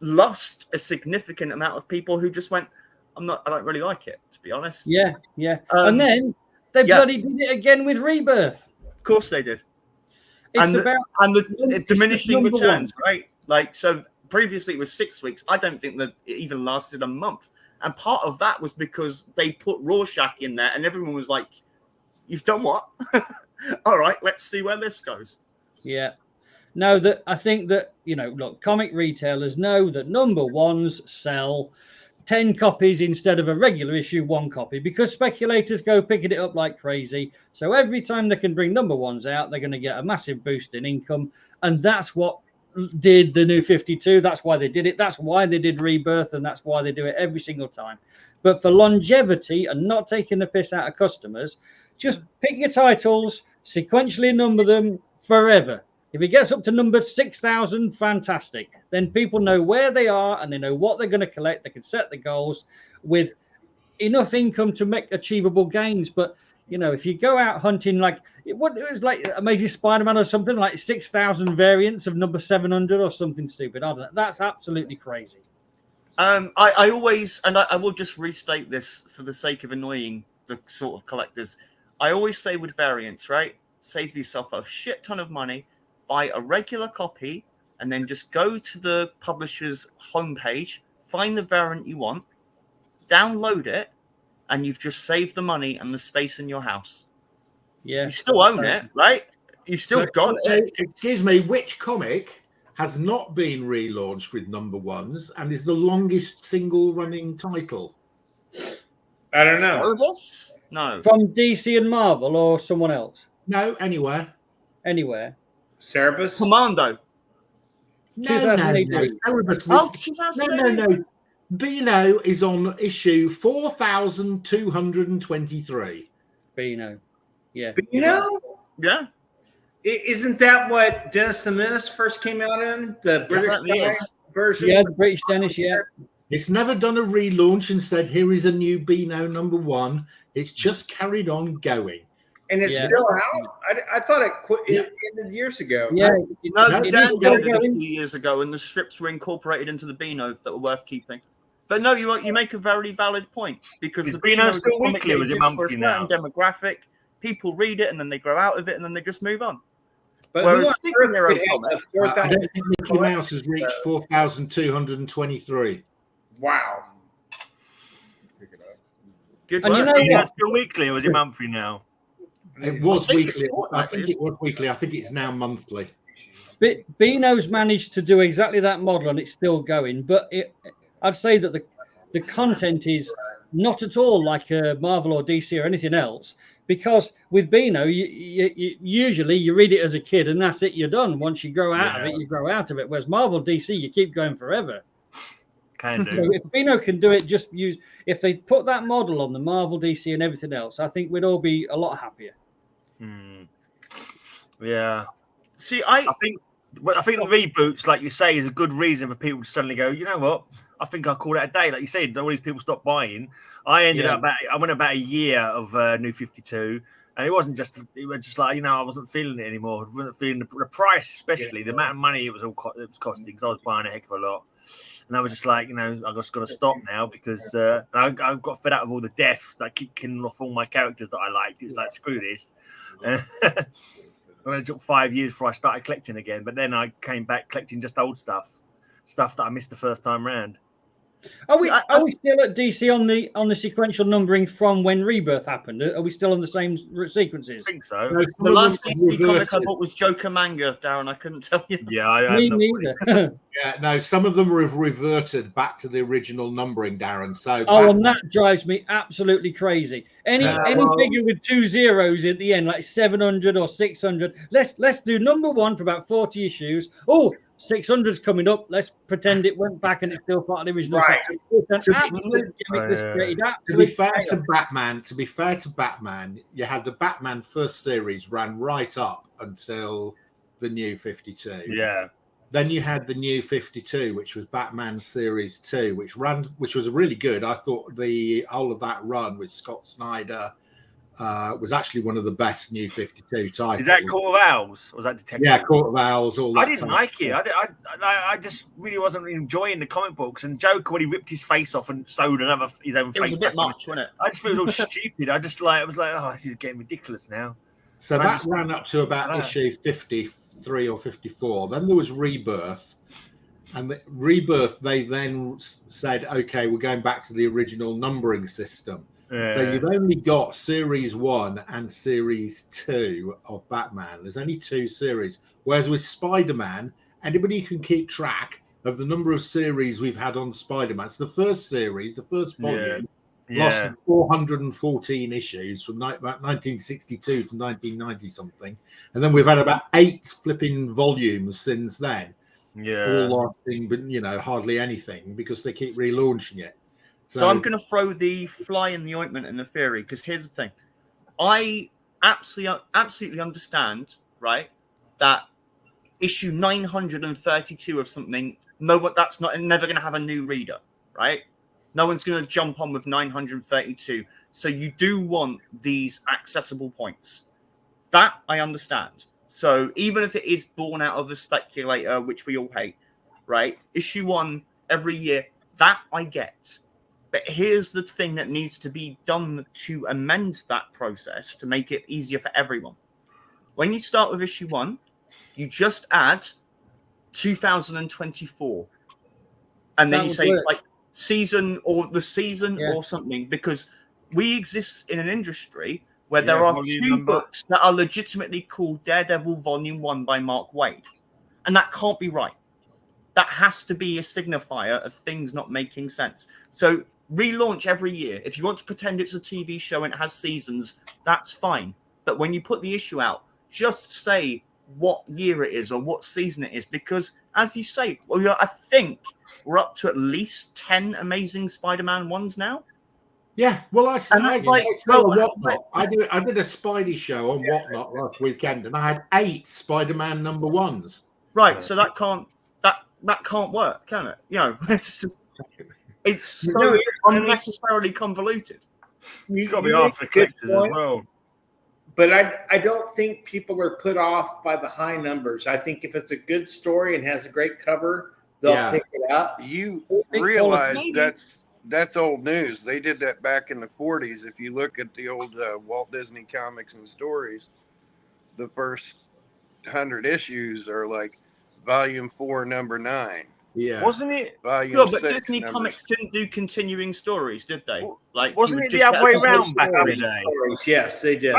lost a significant amount of people who just went, I don't really like it, to be honest. Yeah. And then they bloody did it again with Rebirth. Of course they did. It's And the diminishing number returns, right? Like, so previously it was 6 weeks. I don't think that it even lasted a month. And part of that was because they put Rorschach in there, and everyone was like, you've done what? All right, let's see where this goes. Yeah. No, I think that, look, comic retailers know that number ones sell 10 copies instead of a regular issue, 1 copy, because speculators go picking it up like crazy. So every time they can bring number ones out, they're going to get a massive boost in income. And that's what did the New 52. That's why they did it. That's why they did Rebirth. And that's why they do it every single time. But for longevity and not taking the piss out of customers, just pick your titles, sequentially number them forever. If it gets up to number 6,000, fantastic. Then people know where they are and they know what they're going to collect. They can set the goals with enough income to make achievable gains. But, if you go out hunting, like it was like Amazing Spider-Man or something, like 6,000 variants of number 700 or something stupid. I don't know. That's absolutely crazy. I always, and I will just restate this for the sake of annoying the sort of collectors. I always say with variants, right? Save yourself a shit ton of money. Buy a regular copy, and then just go to the publisher's homepage, find the variant you want, download it, and you've just saved the money and the space in your house. Yeah. You still own it, right? You've still got it. Excuse me, which comic has not been relaunched with number ones and is the longest single running title? I don't know. Cerebus? No. From DC and Marvel or someone else? No, anywhere. Anywhere. Cerebus? Commando. No. 2018. Cerebus Oh, was- 2008. No. Beano is on issue 4,223. Beano. Yeah. Yeah. Isn't that what Dennis the Menace first came out in? The British version? Yeah, the British Dennis, yeah. It's never done a relaunch and said, here is a new Beano number 1. It's just carried on going. And it's still out? I thought it ended years ago. Yeah. No, It Dan is did it a still few going. years ago, and the strips were incorporated into the Beano that were worth keeping. But no, you make a very valid point, because Is the Beano is a still comic weekly that or is it exists for a monthly now? certain demographic. People read it and then they grow out of it and then they just move on. But Whereas who on superhero earth could have comics- the I don't 4,000? think Mickey Mouse has reached 4,223. Wow. Good And work. you know Is what? that still weekly or is it monthly now? It was I think it's weekly. I fortnightly, think it was weekly. I think it's now monthly. Beano's managed to do exactly that model and it's still going. But I'd say that the content is not at all like Marvel or DC or anything else. Because with Beano, you usually you read it as a kid and that's it, you're done. Once you grow out of it, you grow out of it. Whereas Marvel, DC, you keep going forever. Can So do. if Beano can do it, if they put that model on the Marvel, DC, and everything else, I think we'd all be a lot happier. Yeah. See, I think the reboots, like you say, is a good reason for people to suddenly go, you know what? I think I'll call it a day. Like you said, all these people stopped buying. I went about a year of New 52, and it was just like, I wasn't feeling it anymore. I wasn't feeling the price, especially the amount of money it was costing, because I was buying a heck of a lot. And I was just like, I just got to stop now, because I got fed out of all the deaths that keep killing off all my characters that I liked. It was like, screw this. It took 5 years before I started collecting again, but then I came back collecting just old stuff that I missed the first time round. Are we still at DC on the sequential numbering from when Rebirth happened? Are we still on the same sequences? I think so. No, The last DC comic I reverted. bought was Joker manga, Darren. I couldn't tell you. Yeah, I Me have neither. Yeah, no, some of them have reverted back to the original numbering, Darren. So Oh, and that drives me absolutely crazy. Any figure with 2 zeros at the end, like 700 or 600. Let's do number 1 for about 40 issues. Oh, 600's coming up. Let's pretend it went back and it's still part of the original. Right. Set. It's an absolute gimmick that's created to be absolute fair chaos. to Batman, you had the Batman first series ran right up until the New 52. Yeah. Then you had the New 52, which was Batman Series 2, which was really good. I thought the whole of that run with Scott Snyder was actually one of the best New 52 titles. Is that Court of Owls? Or was that Detective? Yeah, Court of Owls. All that. I didn't like it. I just really wasn't enjoying the comic books. And Joker, when he ripped his face off and sewed his own face, It was a bit back much, wasn't it? I just feel it was all stupid. I was like, oh, this is getting ridiculous now. So that ran up to about issue 53 or 54. Then there was Rebirth. And the Rebirth, they then said, okay, we're going back to the original numbering system. Yeah. So you've only got Series 1 and Series 2 of Batman. There's only 2 series. Whereas with Spider-Man, anybody can keep track of the number of series we've had on Spider-Man. So the first series, the first volume, lost 414 issues from about 1962 to 1990 something. And then we've had about 8 flipping volumes since then. Yeah. All lasting, but hardly anything because they keep relaunching it. So I'm going to throw the fly in the ointment in the theory, because here's the thing. I absolutely understand, right, that issue 932 of something, that's never going to have a new reader, right? No one's going to jump on with 932. So you do want these accessible points. That I understand. So even if it is born out of the speculator, which we all hate, right? Issue 1 every year, that I get. But here's the thing that needs to be done to amend that process to make it easier for everyone. When you start with issue 1, you just add 2024. And then you say it's like season or something, because we exist in an industry where there are 2 books that are legitimately called Daredevil Volume 1 by Mark Waid. And that can't be right. That has to be a signifier of things not making sense. So relaunch every year. If you want to pretend it's a TV show and it has seasons, that's fine. But when you put the issue out, just say what year it is or what season it is. Because as you say, I think we're up to at least 10 Amazing Spider-Man ones now. Yeah, well, I did a Spidey show on Yeah. Whatnot last weekend, and I had 8 Spider-Man number 1s. Right, so that can't work, can it? It's so unnecessarily convoluted. It's got to be hard for collectors as well. But I don't think people are put off by the high numbers. I think if it's a good story and has a great cover, they'll pick it up. You realize that's old news. They did that back in the 40s. If you look at the old Walt Disney comics and stories, the first 100 issues are like Volume 4, number 9. Yeah, wasn't it? But Disney Comics didn't do continuing stories, did they? Like, wasn't it the other way around back in the day? Yes, they did.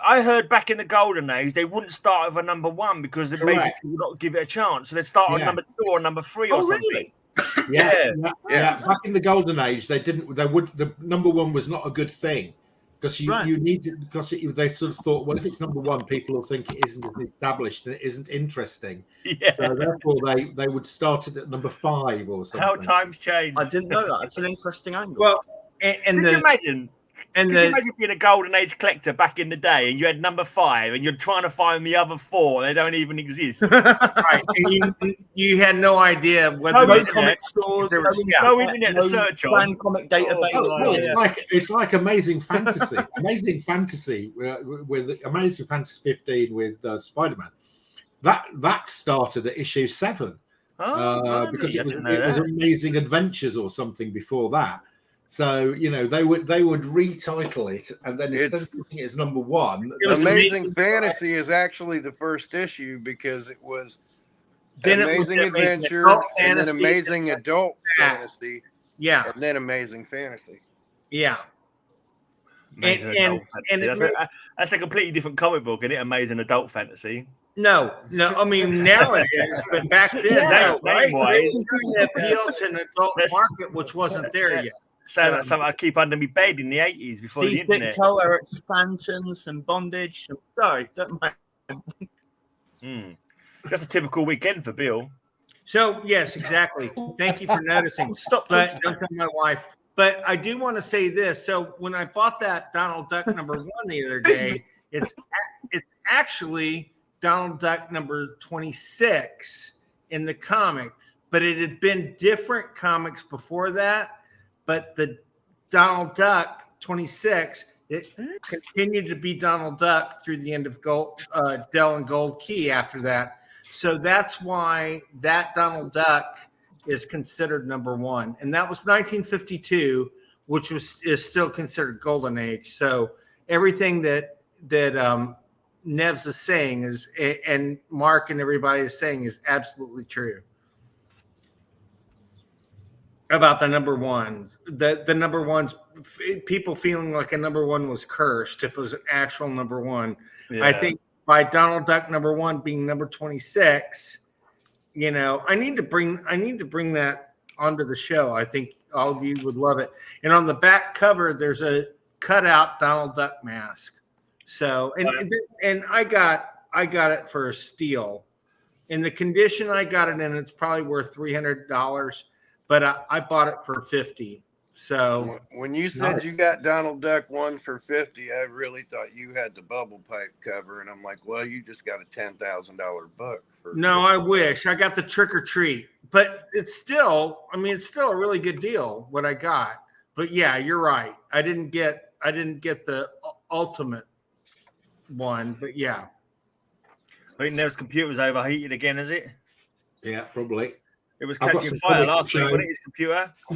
I heard back in the golden days they wouldn't start with a number 1 because maybe people would not give it a chance. So they'd start on number 2 or number 3 or something. Really? Yeah. Back in the golden age, the number 1 was not a good thing because they sort of thought, well, if it's number 1, people will think it isn't established and it isn't interesting. Yeah. So therefore, they would start it at number 5 or something. How times change. I didn't know that. It's an interesting angle. Well, Could you imagine being a golden age collector back in the day and you had number 5 and you're trying to find the other 4, they don't even exist. Right, and you had no idea whether no comic stores, no internet to search on. Comic database. It's like Amazing Fantasy. Amazing Fantasy with Amazing Fantasy 15 with Spider-Man. That started at issue 7 because it was Amazing Adventures or something before that. So they would retitle it, and then instead of putting it as number 1, Amazing Fantasy is actually the first issue because it was Amazing Adventure and then Amazing Adult Fantasy. Yeah. and then Amazing Fantasy. Yeah. Amazing Adult Fantasy. That's a completely different comic book, isn't it? Amazing Adult Fantasy. No. I mean, now it is, but back then, no, right? They were trying to appeal to an adult market, which wasn't there yet. So that's something I keep under my bed in the 80s before the internet. Color expansions and bondage. Sorry, don't mind. That's a typical weekend for Bill. So, yes, exactly. Thank you for noticing. But don't tell my wife. But I do want to say this. So when I bought that Donald Duck number 1 the other day, it's actually Donald Duck number 26 in the comic, but it had been different comics before that. But the Donald Duck 26, it continued to be Donald Duck through the end of Dell and Gold Key after that. So that's why that Donald Duck is considered number 1. And that was 1952, which is still considered Golden Age. So everything that Nevs is saying is, and Mark and everybody is saying, is absolutely true. About the number 1, the number 1's people feeling like a number 1 was cursed if it was an actual number 1. Yeah. I think by Donald Duck number 1 being number 26, I need to bring that onto the show. I think all of you would love it. And on the back cover, there's a cutout Donald Duck mask. So and I got it for a steal. In the condition I got it in, it's probably worth $300. But I bought it for $50. So when you said you got Donald Duck 1 for $50, I really thought you had the bubble pipe cover, and I'm like, well, you just got a $10,000 book. No, I wish I got the Trick or Treat, but it's still a really good deal what I got. But yeah, you're right. I didn't get the ultimate one, but yeah. I think Nev's computer was overheated again, is it? Yeah, probably. It was catching fire last week, wasn't it, his computer? I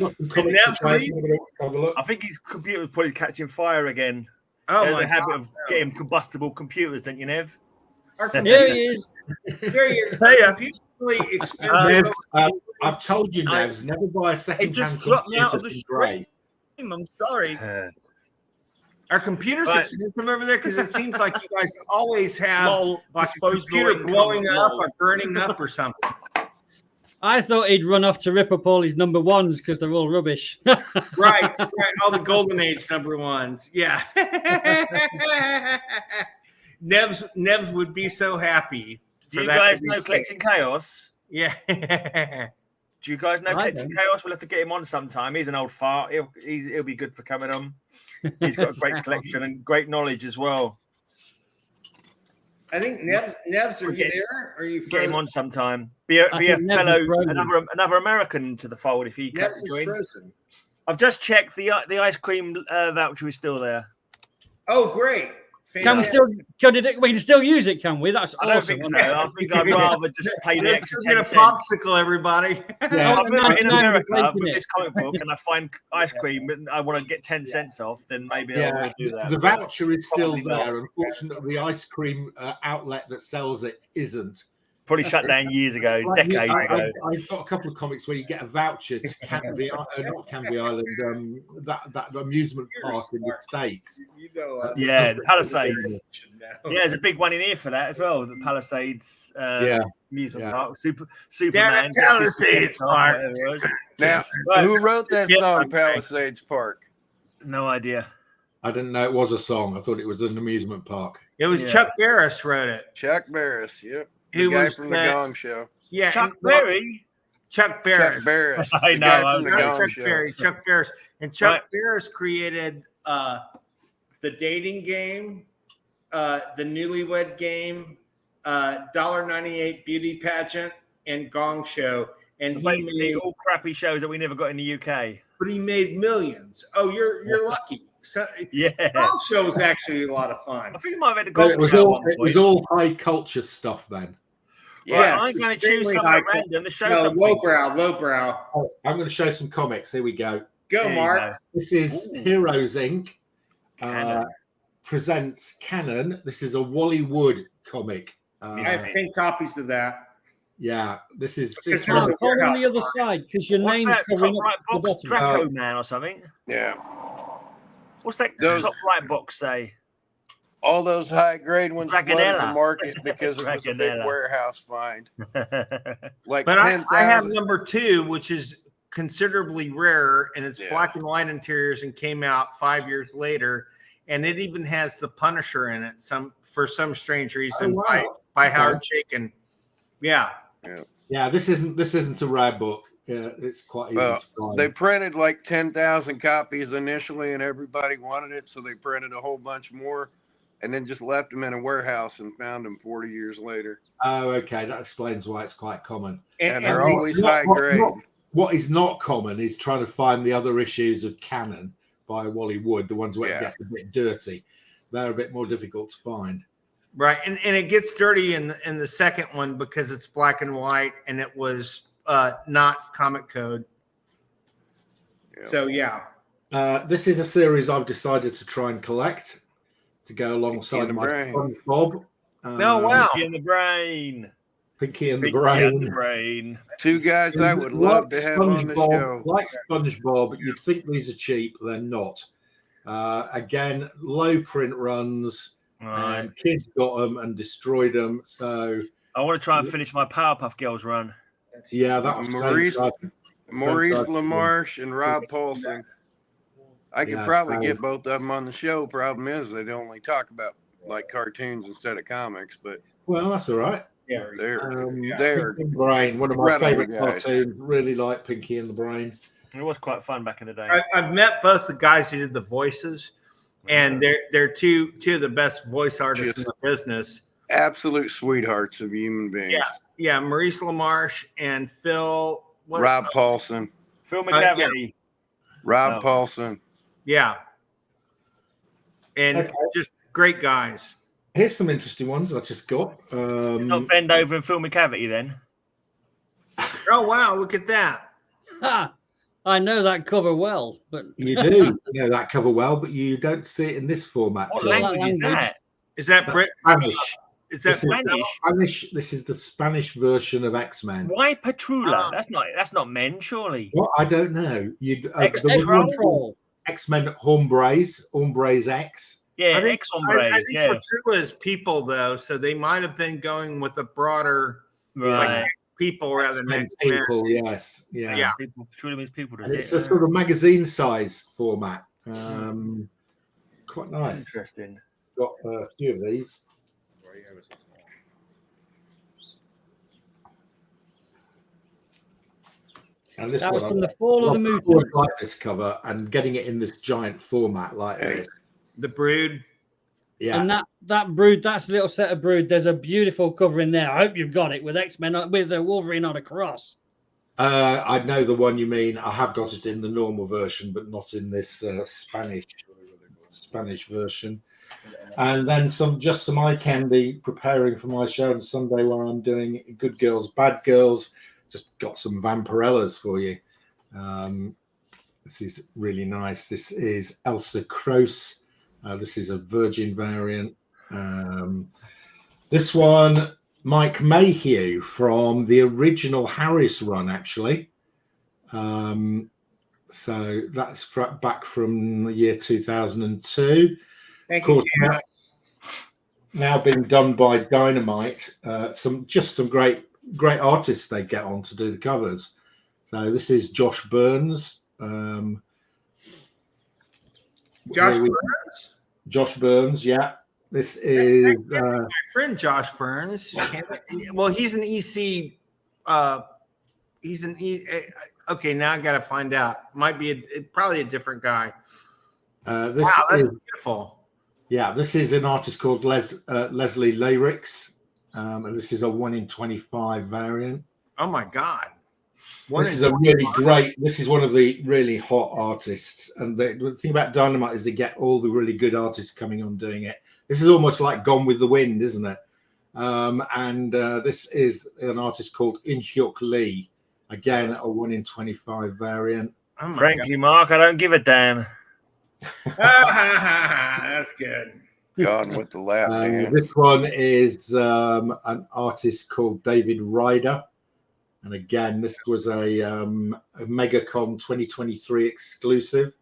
think his computer was probably catching fire again. Oh, there's a habit of getting combustible computers, don't you, Nev? There he is. There he is. Hey, really expensive. I've told you, Nevs, never buy a second-hand computer. It just dropped me out of the stream. I'm sorry. Are computers expensive over there? Because it seems like you guys always have like a computer blowing up or burning up or something. I thought he'd run off to rip up all his number 1s because they're all rubbish. Right. All the Golden Age number 1s. Yeah. Nevs would be so happy. Do you guys know Collecting Chaos? Yeah. Do you guys know Collecting Chaos? We'll have to get him on sometime. He's an old fart. He'll be good for coming on. He's got a great collection and great knowledge as well. I think Nevs, are you there? Are you frozen? Get him on sometime. Be a fellow, another American to the fold if he joins. I've just checked the ice cream voucher is still there. Oh, great! Fantastic. We can still use it, can we? That's awesome. I don't think so. I think I'd rather just pay the extra 10 cents. Popsicle, everybody. Yeah. I'm in America with this comic book and I find ice cream and I want to get 10 cents off, then maybe I'll do that. The voucher is still there. Unfortunately, the ice cream outlet that sells it isn't. Probably shut down years ago, decades ago. I've got a couple of comics where you get a voucher to Canby, not Canby Island, that amusement park in the States. The Palisades. Yeah, there's a big one in here for that as well. The Palisades amusement park. Superman. Palisades Park. Now, who wrote that song, Palisades Park? No idea. I didn't know it was a song. I thought it was an amusement park. It was Chuck Barris wrote it. Chuck Barris, yep. Who the guy was from the Gong Show. Yeah, Chuck Berry. Chuck Barris. Chuck Barris. I know. Chuck Barris. And Chuck Barris created the dating game, the newlywed game, $1.98 beauty pageant, and Gong Show. And he made all crappy shows that we never got in the UK. But he made millions. Oh, you're lucky. So, yeah, Gong Show was actually a lot of fun. I think you might have had a Gong Show. It was all high culture stuff then. Yeah, I'm going to choose something random to show something. Lowbrow. Oh, I'm going to show some comics. Here we go. Go, Mark. This is Heroes Inc. Presents Canon. This is a Wally Wood comic. I have 10 copies of that. Yeah, this is Because Now, the call on warehouse the other line. side because your What's name's that top covering right up the box? bottom. Draco Man or something? Yeah. What's that Those- top right box say? All those high grade ones flooded the Dragonella. market because it was a big Dragonella. warehouse find. Like But I 10,000. have number 2, which is considerably rarer, and it's Yeah. black and white interiors and came out 5 years later. And it even has the Punisher in it for some strange reason by Howard Chaykin. Yeah. Yeah, this isn't a rare book. Yeah, it's quite easy Well, to find. they printed like 10,000 copies initially, and everybody wanted it, so they printed a whole bunch more, and then just left them in a warehouse and found them 40 years later. Oh, okay, that explains why it's quite common. And And they're they- always high grade. What is not common is trying to find the other issues of Canon by Wally Wood, the ones where it gets a bit dirty. They're a bit more difficult to find. Right. And it gets dirty in the second one because it's black and white and it was not comic code. Yeah. So, yeah. This is a series I've decided to try and collect to go alongside my SpongeBob. No, wow. Pinky in the brain. Pinky and the Pinky Brain. and the brain. Two guys I would love to have on the show. Like SpongeBob, you'd think these are cheap. They're not. Again, low print runs, and kids got them and destroyed them. So I want to try and finish my Powerpuff Girls run. Yeah, that was Maurice LaMarche and Rob Paulson. I could probably get both of them on the show. Problem is, they only talk about like cartoons instead of comics. But well, that's all right. Yeah, they're Pinky and the Brain, one of my favorite cartoons. Really like Pinky and the Brain. It was quite fun back in the day. I've met both the guys who did the voices, and they're two of the best voice artists in the business. Absolute sweethearts of human beings. Yeah, Maurice LaMarche and Phil. Rob Paulson. Phil McCavity. Rob Paulson. Yeah. And just great guys. Here's some interesting ones I just got. It's not Bend Over and Phil McCavity then. Oh, wow. Look at that. Ha! I know that cover well, but You do know that cover well, but you don't see it in this format. What language is that? Is that Brit? Spanish. Is that Spanish? This is the Spanish version of X-Men. Why Patrula? That's not men, surely. Well, I don't know. X-Men Hombres X. Yeah, I think yeah. Patrula is people, though, so they might have been going with a broader like, people rather than X-Men. People. Yes, yeah. People, Patrula means people. And it's a sort of magazine-sized format. Quite nice. Interesting. Got a few of these. And this that was one, from the Fall of the Moon. I like this cover and getting it in this giant format like this. The Brood. Yeah. And that Brood, that's a little set of Brood. There's a beautiful cover in there. I hope you've got it with X-Men, with a Wolverine on a cross. I know the one you mean. I have got it in the normal version, but not in this Spanish version. And then some eye candy preparing for my show on Sunday where I'm doing Good Girls, Bad Girls. Just got some Vampirellas for you. This is really nice. This is Elsa Kroos. This is a Virgin variant. This one, Mike Mayhew from the original Harris run, actually. So that's back from the year 2002. Thank you, now being done by Dynamite. Some great artists they get on to do the covers. So this is Josh Burns. Josh Burns, yeah. This is my friend Josh Burns. Well, he's an EC. He's an E. Okay, now I got to find out. Might be probably a different guy. This wow, that's is beautiful. Yeah, this is an artist called Leslie Lyrics, and this is a 1 in 25 variant. Oh my God! This is one of the really hot artists, and the thing about Dynamite is they get all the really good artists coming on doing it. This is almost like Gone with the Wind, isn't it? This is an artist called In-hyuk Lee, again a 1 in 25 variant. Oh Frankly, God. Mark, I don't give a damn. That's good. Gone with the lap dance. This one is an artist called David Ryder. And again, this was a MegaCon 2023 exclusive.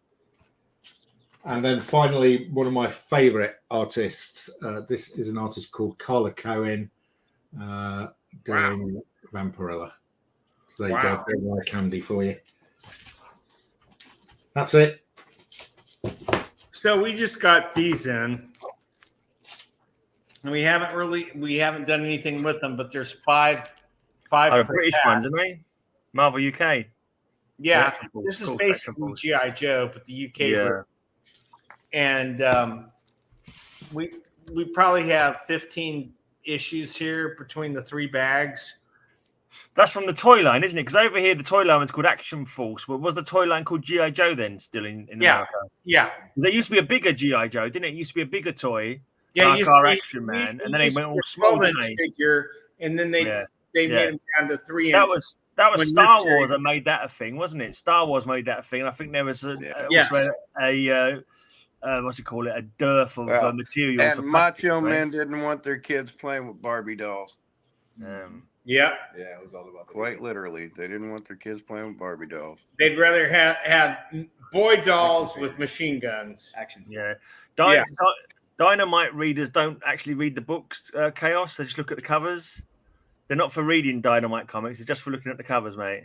And then finally, one of my favorite artists. This is an artist called Carla Cohen doing Vampirella. So there you go, bit more candy for you. That's it. So we just got these in. And we haven't done anything with them, but there's five British ones, aren't they? Marvel UK. Yeah, this is basically G.I. Joe, but the UK. Yeah. And we probably have 15 issues here between the 3 bags. That's from the toy line, isn't it? Because over here, the toy line was called Action Force. But was the toy line called G.I. Joe then still in America? Yeah. There used to be a bigger G.I. Joe, didn't it? It used to be a bigger toy. Yeah, our Action Man. And then they went all small, didn't they? Figure, and then they made him down to 3 inches. That was Star Wars that made that a thing, wasn't it? Star Wars made that a thing. I think there was also what's it called? A dearth of material. And macho men didn't want their kids playing with Barbie dolls. Yeah, it was all about quite literally. They didn't want their kids playing with Barbie dolls. They'd rather have boy dolls with machine guns. Action. Yeah. Dynamite readers don't actually read the books, Chaos. They just look at the covers. They're not for reading Dynamite comics. They're just for looking at the covers, mate.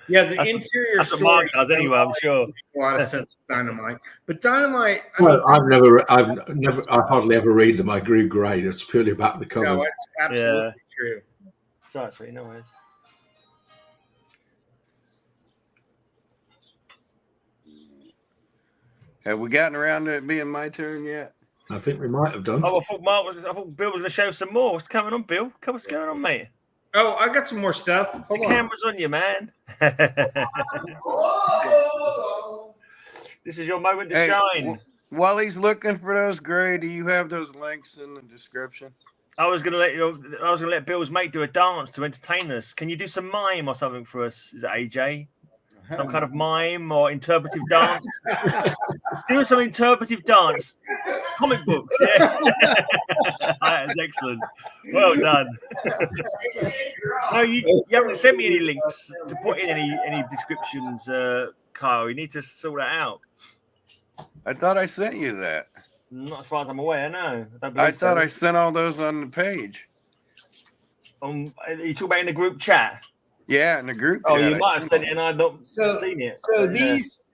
Yeah, the interior. That's what Mark does anyway, I'm sure. A lot of sense with Dynamite, but Dynamite. I've hardly ever read them. I grew grey. It's purely about the covers. No, it's absolutely true. Sorry, sweet, no worries. Have we gotten around to it being my turn yet? I think we might have done. Oh, I thought Bill was going to show some more. What's going on, Bill? What's going on, mate? Oh, I got some more stuff. The camera's on you, man. This is your moment to shine. While he's looking for those, Gray, do you have those links in the description? I was going to let Bill's mate do a dance to entertain us. Can you do some mime or something for us? Is it AJ? Some kind of mime or interpretive dance? Do some interpretive dance. Comic books, yeah. That is excellent. Well done. No, you haven't sent me any links to put in any descriptions, Kyle. You need to sort that out. I thought I sent you that. Not as far as I'm aware, no. I thought I sent all those on the page. You talk about in the group chat? Yeah, in the group chat. Oh, you might have sent it and I've not seen it. So these,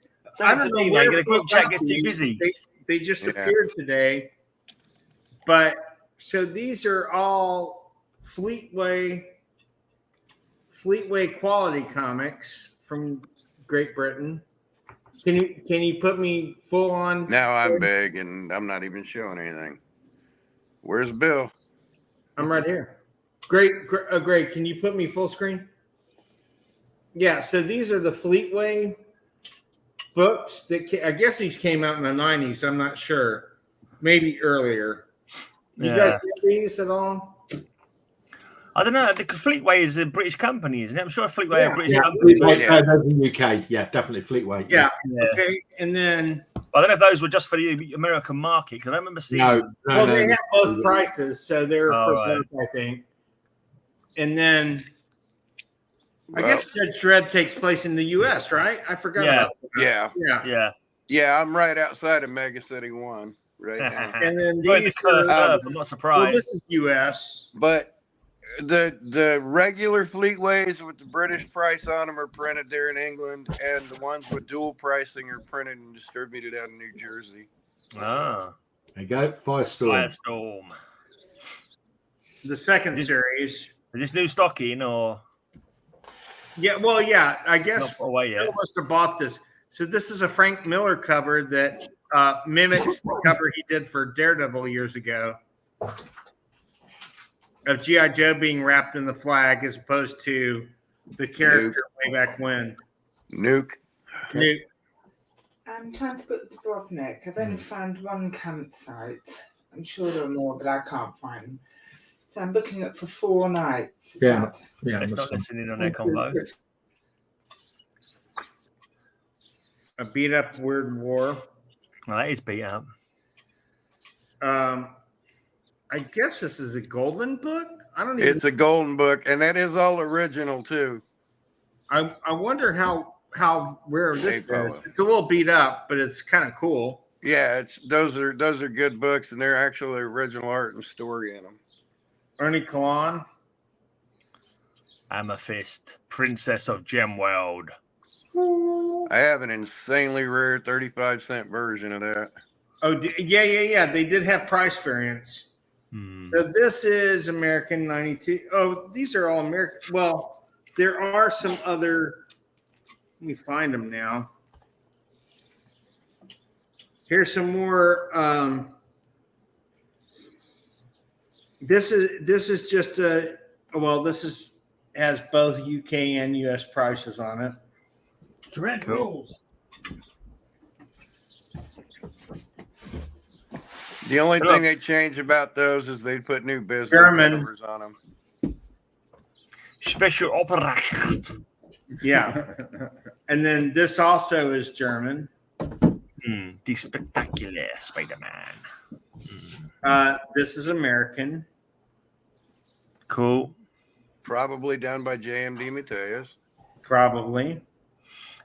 I don't know where the group chat gets too busy. They just appeared today. But so these are all Fleetway quality comics from Great Britain. Can you put me full on? Now I'm big and I'm not even showing anything. Where's Bill? I'm right here. Great. Can you put me full screen? Yeah. So these are the Fleetway books that I guess these came out in the 90s. I'm not sure. Maybe earlier. You guys get these at all? I don't know. The Fleetway is a British company, isn't it? I'm sure Fleetway is a British company. The UK, yeah, definitely Fleetway. Yeah. Okay. And then I don't know if those were just for the American market because I remember seeing. No, they have both prices, so they're for both, I think. And then I guess Judge Dredd takes place in the U.S., right? I forgot about that. Yeah. I'm right outside of Mega City 1 right now. And then these I'm not surprised. Well, this is U.S., but the regular Fleetways with the British price on them are printed there in England, and the ones with dual pricing are printed and distributed out in New Jersey. Ah, there you go. Firestorm. The second series. Is this new stock in or? Yeah, well, yeah. I guess Bill must have bought this. So this is a Frank Miller cover that mimics the cover he did for Daredevil years ago. Of G.I. Joe being wrapped in the flag as opposed to the character way back when. Nuke. I'm trying to put Dubrovnik. I've only found one campsite. I'm sure there are more, but I can't find them. So I'm booking it for 4 nights. It's not listening on their convo. A beat up Weird War. Well, that is beat up. I guess this is a golden book. I don't even. It's a golden book, and that is all original too. I wonder how rare this Hey, is. It's a little beat up, but it's kind of cool. Yeah, those are good books, and they're actually original art and story in them. Ernie Kalon. Amethyst, Princess of Gemworld. I have an insanely rare 35-cent version of that. Oh, yeah. They did have price variants. So this is American 92. Oh, these are all American. Well, there are some other. Let me find them now. Here's some more. This is just a. Well, this has both UK and US prices on it. Dread rules. The only thing they change about those is they put new business numbers on them. Special Operacht. Yeah. And then this also is German. The Spectacular Spider-Man. This is American. Cool. Probably done by JMD Mateus. Probably.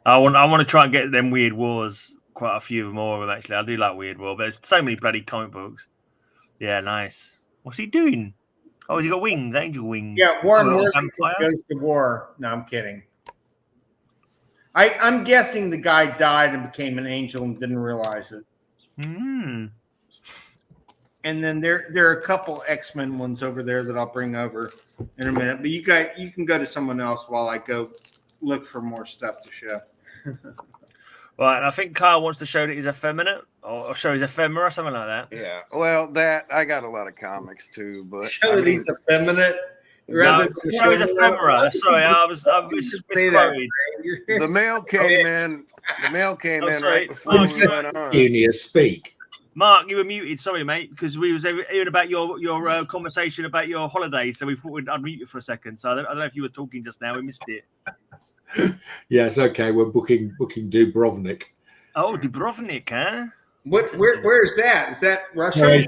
I want to try and get them Weird Wars. Quite a few more of them, actually. I do like Weird War, but there's so many bloody comic books. Yeah, nice. What's he doing? Oh, has he got wings? Angel wings. Yeah, Warren Worthington goes to war. No, I'm kidding. I'm guessing the guy died and became an angel and didn't realize it. And then there are a couple X-Men ones over there that I'll bring over in a minute. But you can go to someone else while I go look for more stuff to show. Right, I think Kyle wants to show that he's effeminate or show his ephemera or something like that. Yeah, well, that I got a lot of comics too, but show that he's effeminate. No, show his ephemera. Sorry, I was misquoted. The mail came in. The mail came in right before we went on. Junior, speak. Mark, you were muted. Sorry, mate, because we was hearing about your conversation about your holiday, so we thought I'd mute you for a second. So I don't know if you were talking just now. We missed it. Yeah, it's okay. We're booking Dubrovnik. Oh, Dubrovnik, huh? Where is that? Is that Russia?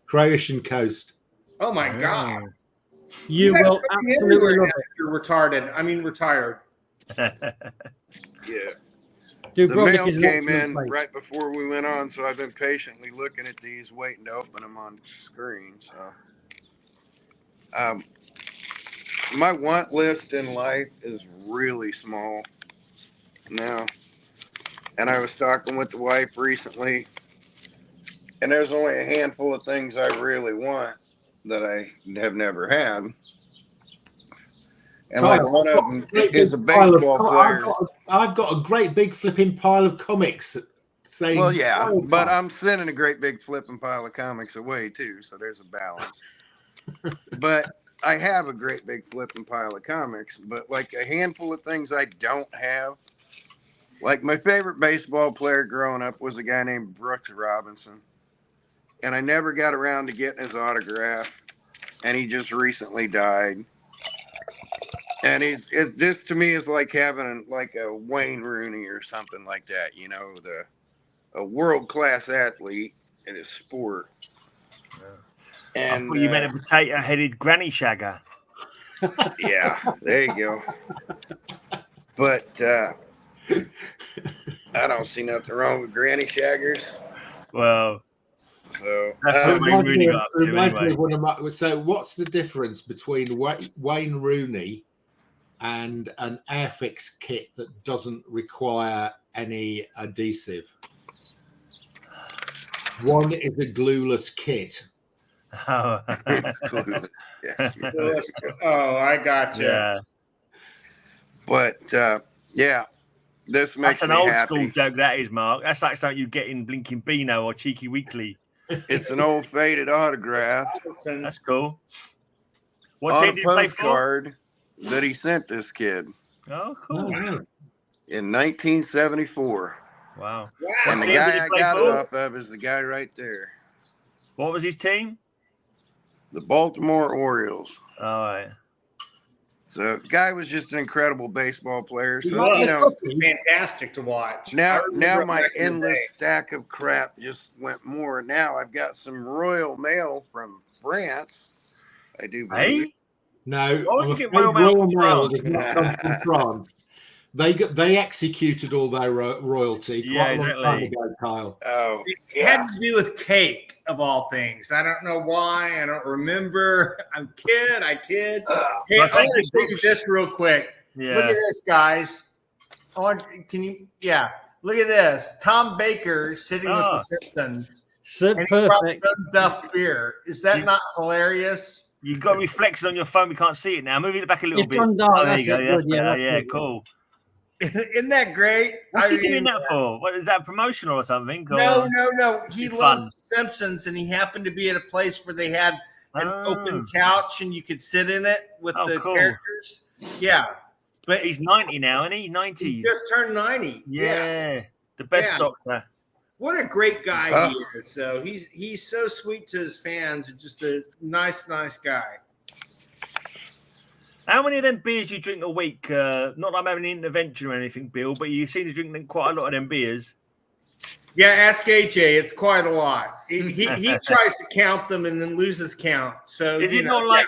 Croatian coast. Oh my God! You will absolutely love it. You're retarded. I mean, retired. Yeah. The mail came in right before we went on, so I've been patiently looking at these, waiting to open them on screen. So, my want list in life is really small now, and I was talking with the wife recently, and there's only a handful of things I really want that I have never had. And like one of them is a baseball player. I've got a great big flipping pile of comics saying. Well, yeah, but I'm sending a great big flipping pile of comics away too, so there's a balance. But I have a great big flipping pile of comics, but like a handful of things I don't have. Like my favorite baseball player growing up was a guy named Brooks Robinson, and I never got around to getting his autograph, and he just recently died. And this to me is like having like a Wayne Rooney or something like that, you know, a world-class athlete in his sport. And I thought you meant a potato-headed granny shagger. Yeah, there you go. But I don't see nothing wrong with granny shaggers. Well, so that's what Wayne Rooney got up to anyway. So what's the difference between Wayne Rooney and an Airfix kit that doesn't require any adhesive? One is a glueless kit. Oh, oh, I got you. Yeah. But yeah, this makes that's an me old happy. school joke. That is, Mark. That's like something you get in Blinking Beano or Cheeky Weekly. It's an old faded autograph. That's cool. What on team a did you play for? postcard that he sent this kid. Oh, cool. In 1974. Wow. And the guy I got it off of is the guy right there. What was his team? The Baltimore Orioles. All right. So, guy was just an incredible baseball player. He So, was fantastic to watch. Now remember my back in the endless day. stack of crap just went more. Now I've got some Royal Mail from France. I do believe. Hey? No, Why would I'm you get afraid Royal Mail Royal from Mail France? does not come from France. They executed all their royalty quite a long time ago, Kyle. Oh, It had to do with cake, of all things. I don't know why. I don't remember. I kid. Hey, I want to show you this real quick. Yeah. Look at this, guys. Can you? Yeah. Look at this. Tom Baker sitting with the Simpsons. And he brought some Duff beer. Is that not hilarious? You've got a reflection on your phone. We can't see it now. Move it back a little bit. Gone dark. Oh, there you go. That's That's good. Yeah, better. that's Yeah, good. cool. Isn't that great? What's he doing that for? What is that, promotional or something? Or No. He it's loves fun? Simpsons, and he happened to be at a place where they had an Oh. open couch, and you could sit in it with Oh, the cool. characters. Yeah, but He's 90 now, isn't he? 90. he just turned 90. Yeah. The best Yeah. doctor. What a great guy he is. So he's so sweet to his fans, and just a nice guy. How many of them beers you drink a week? Not that I'm having an intervention or anything, Bill, but you seem to drink quite a lot of them beers. Yeah, ask AJ. It's quite a lot. He tries to count them and then loses count. So Is it not like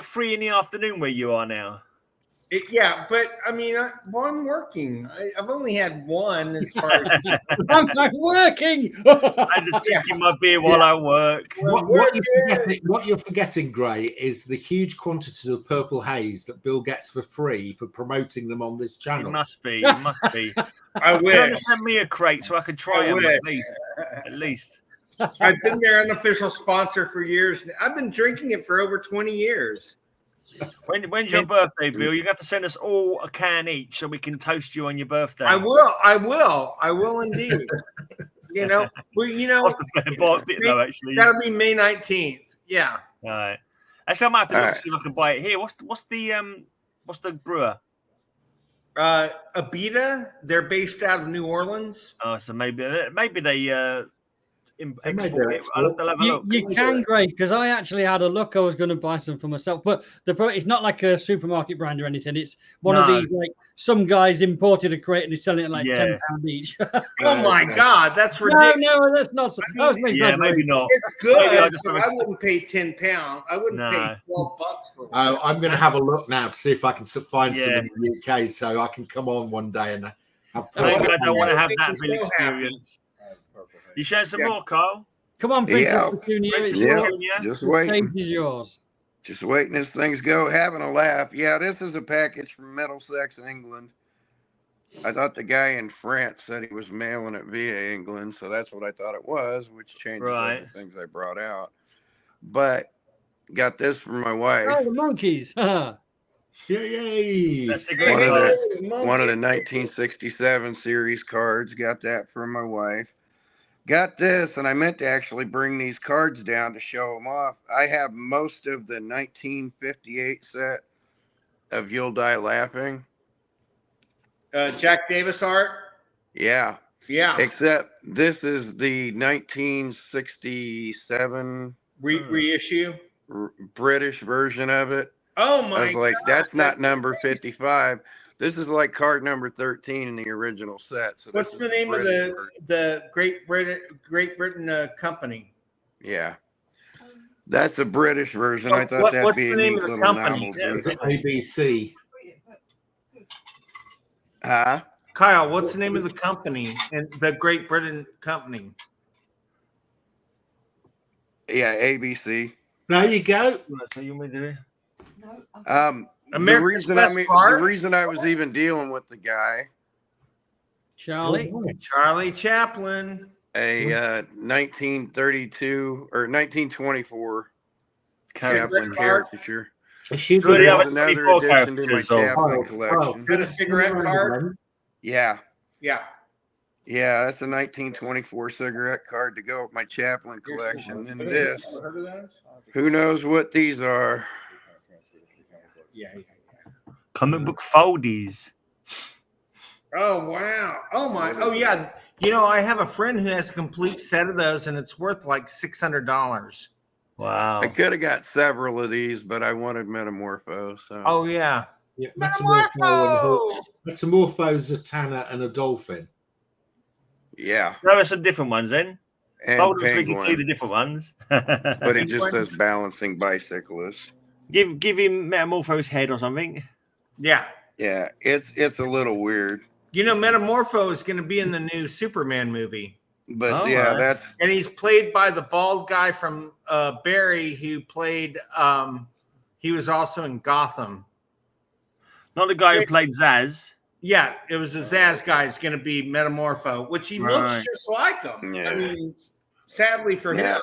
3 in the afternoon where you are now? Yeah, but I mean, I'm working. I've only had one as far as I'm not working. I'm just drinking my beer while I work. What you're forgetting, Gray, is the huge quantities of purple haze that Bill gets for free for promoting them on this channel. It must be. It must be. I wish. Trying to send me a crate so I can try them at least. I've been their unofficial sponsor for years. I've been drinking it for over 20 years. When's your birthday, Bill? You have to send us all a can each so we can toast you on your birthday. I will indeed. Well, What's the fair bit though? Actually, that'll be May 19th. Yeah. All right. Actually, I might have to look see if I can buy it here. What's the brewer? Abita. They're based out of New Orleans. Oh, so maybe they export it. I'll have a look. You can, Greg, because I actually had a look. I was going to buy some for myself, but it's not like a supermarket brand or anything. It's one of these, like some guys imported a crate and he's selling it like £10 each. Oh my God, that's ridiculous. No, that's not. Maybe not. It's good. Maybe But I wouldn't pay £10. I wouldn't pay $12 for it. I'm going to have a look now to see if I can find some in the UK, so I can come on one day and have. Maybe I don't want to have that Bill experience. You share some more, Carl? Come on, Princess Petunia. Just waiting. The stage is yours. Just waiting as things go, having a laugh. Yeah, this is a package from Middlesex, England. I thought the guy in France said he was mailing it via England, so that's what I thought it was, which changes other things I brought out. But got this from my wife. Oh, the monkeys. Yay! That's a great one of the 1967 series cards. Got that from my wife. Got this, and I meant to actually bring these cards down to show them off. I have most of the 1958 set of You'll Die Laughing. Jack Davis art? Yeah. Yeah. Except this is the 1967 reissue? British version of it. Oh, my God. I was like, that's not number 55. This is like card number 13 in the original set. So what's the name of the Great Britain company? Yeah, that's the British version. I thought that'd be a neat little novelty. ABC. Huh? Kyle, what's the name of the company and the Great Britain company? Yeah, ABC. There you go. The reason I was even dealing with the guy, Charlie Chaplin, a 1932 or 1924 Chaplin caricature. Good, another addition to my Chaplin collection. Got a cigarette card? Yeah. Yeah. Yeah, that's a 1924 cigarette card to go with my Chaplin collection. And this, who knows what these are? Yeah. Comic book foldies. Oh wow! Oh my! Oh yeah! I have a friend who has a complete set of those, and it's worth like $600. Wow! I could have got several of these, but I wanted Metamorpho. So. Oh yeah. Yeah, Metamorpho, Zatanna, and a dolphin. Yeah. There are some different ones then. And Fold them so we can penguin. see the different ones. But it just says balancing bicyclist. Give him Metamorpho's head or something. Yeah. Yeah, it's a little weird. You know, Metamorpho is going to be in the new Superman movie. But that's and he's played by the bald guy from Barry who played he was also in Gotham. Not the guy who played Zaz. Yeah, it was the Zaz guy is going to be Metamorpho, which he looks just like him. Yeah. I mean, sadly for him.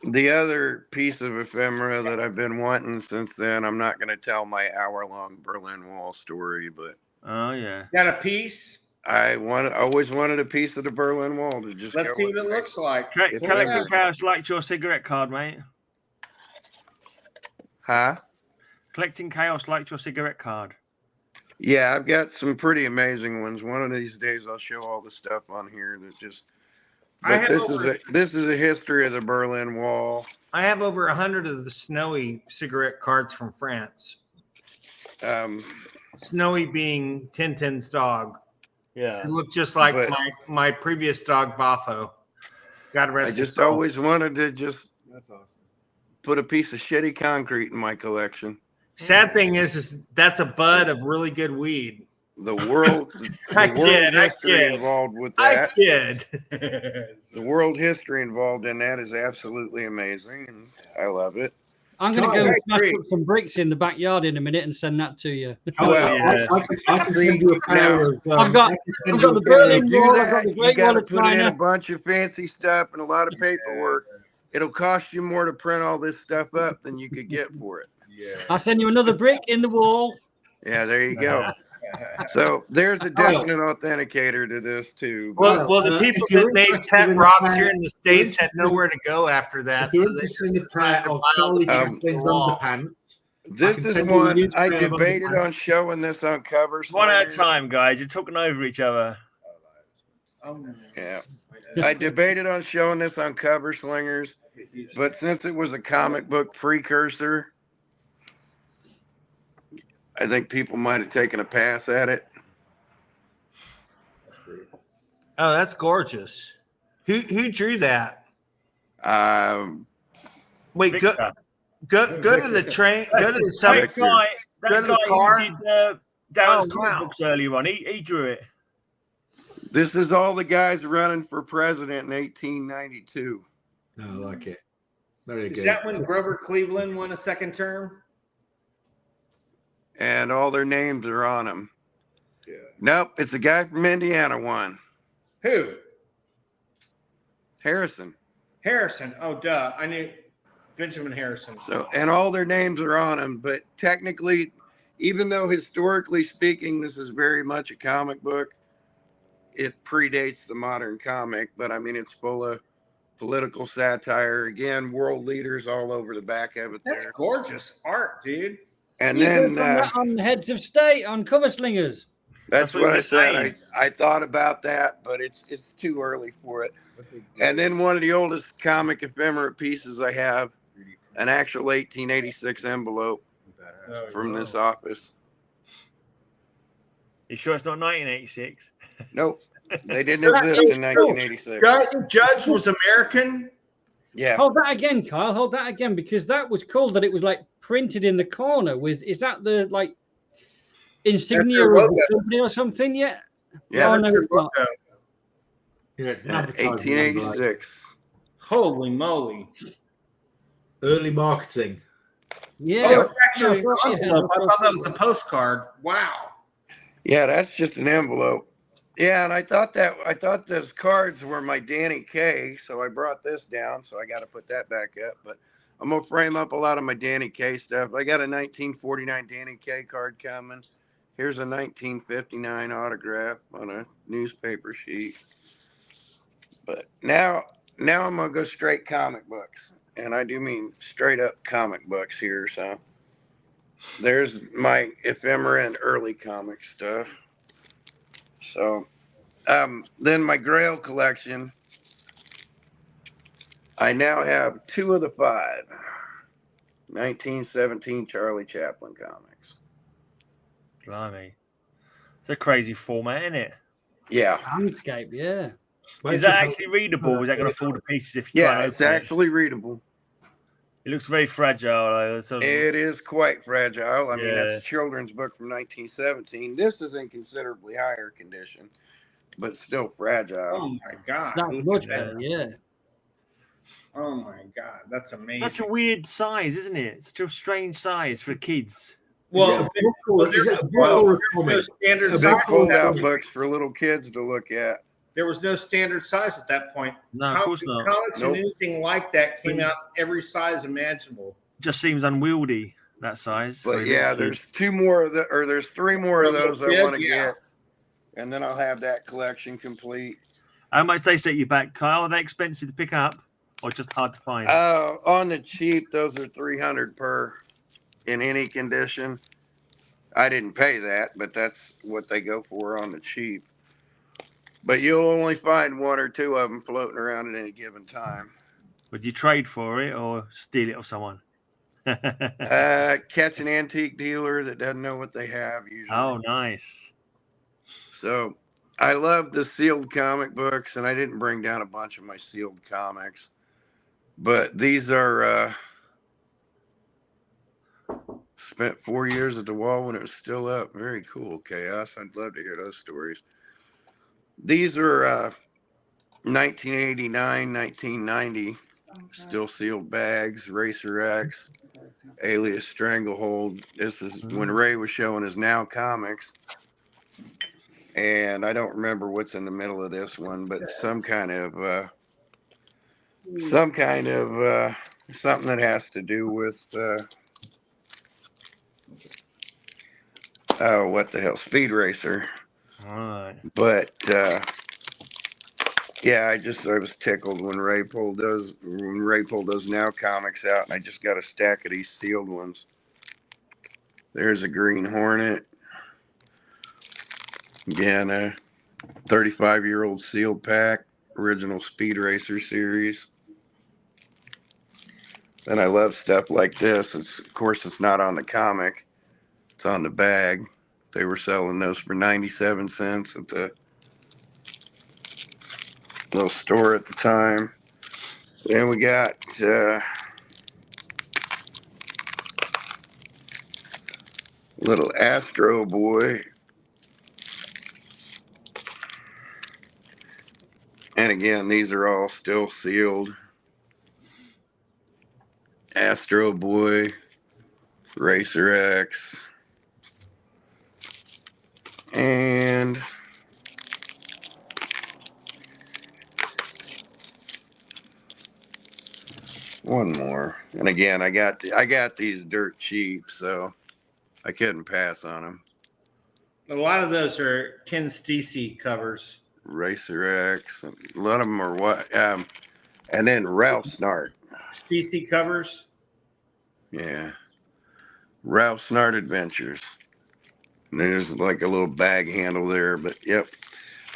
The other piece of ephemera that I've been wanting since then, I'm not going to tell my hour-long Berlin Wall story, but oh yeah, got a piece. I always wanted a piece of the Berlin Wall to just. Let's see what it looks like. Collecting Chaos liked your cigarette card, mate. Huh? Collecting Chaos liked your cigarette card. Yeah, I've got some pretty amazing ones. One of these days, I'll show all the stuff on here that just. But this is a history of the Berlin Wall. I have over 100 of the Snowy cigarette cards from France. Snowy being Tintin's dog. Yeah, it looked just like my previous dog Boffo. God rest his soul. Always wanted to just. That's awesome. Put a piece of shitty concrete in my collection. Sad thing is that's a bud of really good weed. The world, history involved with that. The world history involved in that is absolutely amazing, and I love it. I'm going to go smash up some bricks in the backyard in a minute and send that to you. I can send you a pair of. I've got the Berlin Wall. I've got the Great You got Wall to of put in a China. bunch of fancy stuff and a lot of paperwork. It'll cost you more to print all this stuff up than you could get for it. Yeah. I'll send you another brick in the wall. Yeah, there you go. So there's a definite authenticator to this too. Well, the people that made pet rocks here in the States had nowhere to go after that. If you're interested in a pair of Charlie Chaplin underpants, this is one I debated on showing this on cover. One at a time, guys. You're talking over each other. Yeah. I debated on showing this on Cover Slingers, but since it was a comic book precursor, I think people might have taken a pass at it. Oh, that's gorgeous. Who drew that? Wait, go to the train. Go to the subject. Go to the car. Who did Darren's comic books earlier on. He drew it. This is all the guys running for president in 1892. I like it. Very good. Is that when Grover Cleveland won a second term? And all their names are on them. Yeah. Nope, it's a guy from Indiana won. Who? Harrison. Harrison. Oh, duh. I knew Benjamin Harrison. So, and all their names are on them, but technically, even though historically speaking, this is very much a comic book, it predates the modern comic, but I mean, it's full of political satire. Again, world leaders all over the back of it. That's gorgeous art, dude. And You then that on Heads of State on Cover Slingers. that's what I said. I thought about that, but it's too early for it. And then one of the oldest comic ephemera pieces I have, an actual 1886 envelope from this office. You sure it's not 1986? Nope. They didn't exist in 1986. Judge was American. Yeah. Hold that again, Kyle. Hold that again, because that was cool that it was like printed in the corner with. Is that the like insignia of the company or something? Yeah. Yeah. Oh, no, it's not. Yeah, it's an advertising 1886. Holy moly! Early marketing. Yeah. Oh, it's actually an envelope. I thought that was a postcard. Wow. Yeah, that's just an envelope. Yeah, and I thought those cards were my Danny Kaye, so I brought this down, so I got to put that back up. But I'm gonna frame up a lot of my Danny Kaye stuff. I got a 1949 Danny Kaye card coming. Here's a 1959 autograph on a newspaper sheet. But now I'm gonna go straight comic books, and I do mean straight up comic books here. So there's my ephemera and early comic stuff. So then my Grail collection, I now have 2 of the 5 1917 Charlie Chaplin comics. Blimey. It's a crazy format, isn't it? Yeah. Landscape, yeah. Is that actually readable? Or is that going to fall to pieces if you try Yeah, and it's open actually readable. it? It looks very fragile. It is quite fragile. I mean, that's Yeah. a children's book from 1917. This is in considerably higher condition, but still fragile. Oh my God. That's Look much at that. better, yeah. Oh my God. That's amazing. Such a weird size, isn't it? Such a strange size for kids. Well, Is it a book or- is it a book or a no comic? standard A They size. pulled at that out point. books for little kids to look at. There was no standard size at that point. No, of course not. Comics Nope. and anything like that came out every size imaginable. Just seems unwieldy, that size. But for a yeah, little there's kid. 2 more of the, or there's 3 more of For a little those I kid, want to yeah. get, and then I'll have that collection complete. How much they set you back, Kyle? Are they expensive to pick up or just hard to find? On the cheap, those are $300 per in any condition. I didn't pay that, but that's what they go for on the cheap. But you'll only find 1 or 2 of them floating around at any given time. Would you trade for it or steal it off someone? Catch an antique dealer that doesn't know what they have usually. Oh, nice. So I love the sealed comic books, and I didn't bring down a bunch of my sealed comics, but these are spent 4 years at the wall when it was still up. Very cool, Chaos. I'd love to hear those stories. These are 1989, 1990 still sealed bags, Racer X, Alias Stranglehold. This is when Ray was showing his Now comics. And I don't remember what's in the middle of this one, but some kind of something that has to do with what the hell, Speed Racer. All right. But yeah, I was tickled when Ray pulled those Now comics out, and I just got a stack of these sealed ones. There's a Green Hornet. Again, a 35-year-old sealed pack, original Speed Racer series. And I love stuff like this. Of course, it's not on the comic. It's on the bag. They were selling those for 97 cents at the little store at the time. Then we got little Astro Boy. And again, these are all still sealed. Astro Boy, Racer X, and one more. And again, I got these dirt cheap, so I couldn't pass on them. A lot of those are Ken Steacy covers. Racer X, a lot of them are what, and then Ralph Snart. Steacy covers. Yeah, Ralph Snart Adventures. And there's like a little bag handle there, but yep.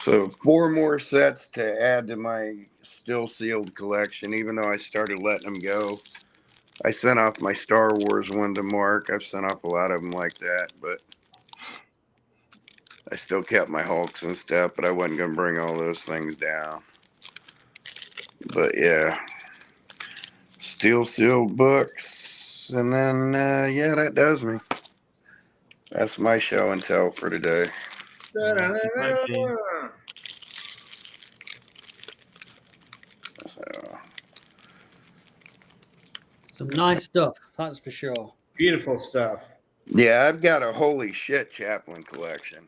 So 4 more sets to add to my still sealed collection, even though I started letting them go. I sent off my Star Wars one to Mark. I've sent off a lot of them like that, but I still kept my Hulks and stuff, but I wasn't going to bring all those things down. But yeah, still sealed books. And then, yeah, that does me. That's my show and tell for today. So, Some nice stuff, that's for sure. Beautiful stuff. yeah, I've got a holy shit Chaplin collection.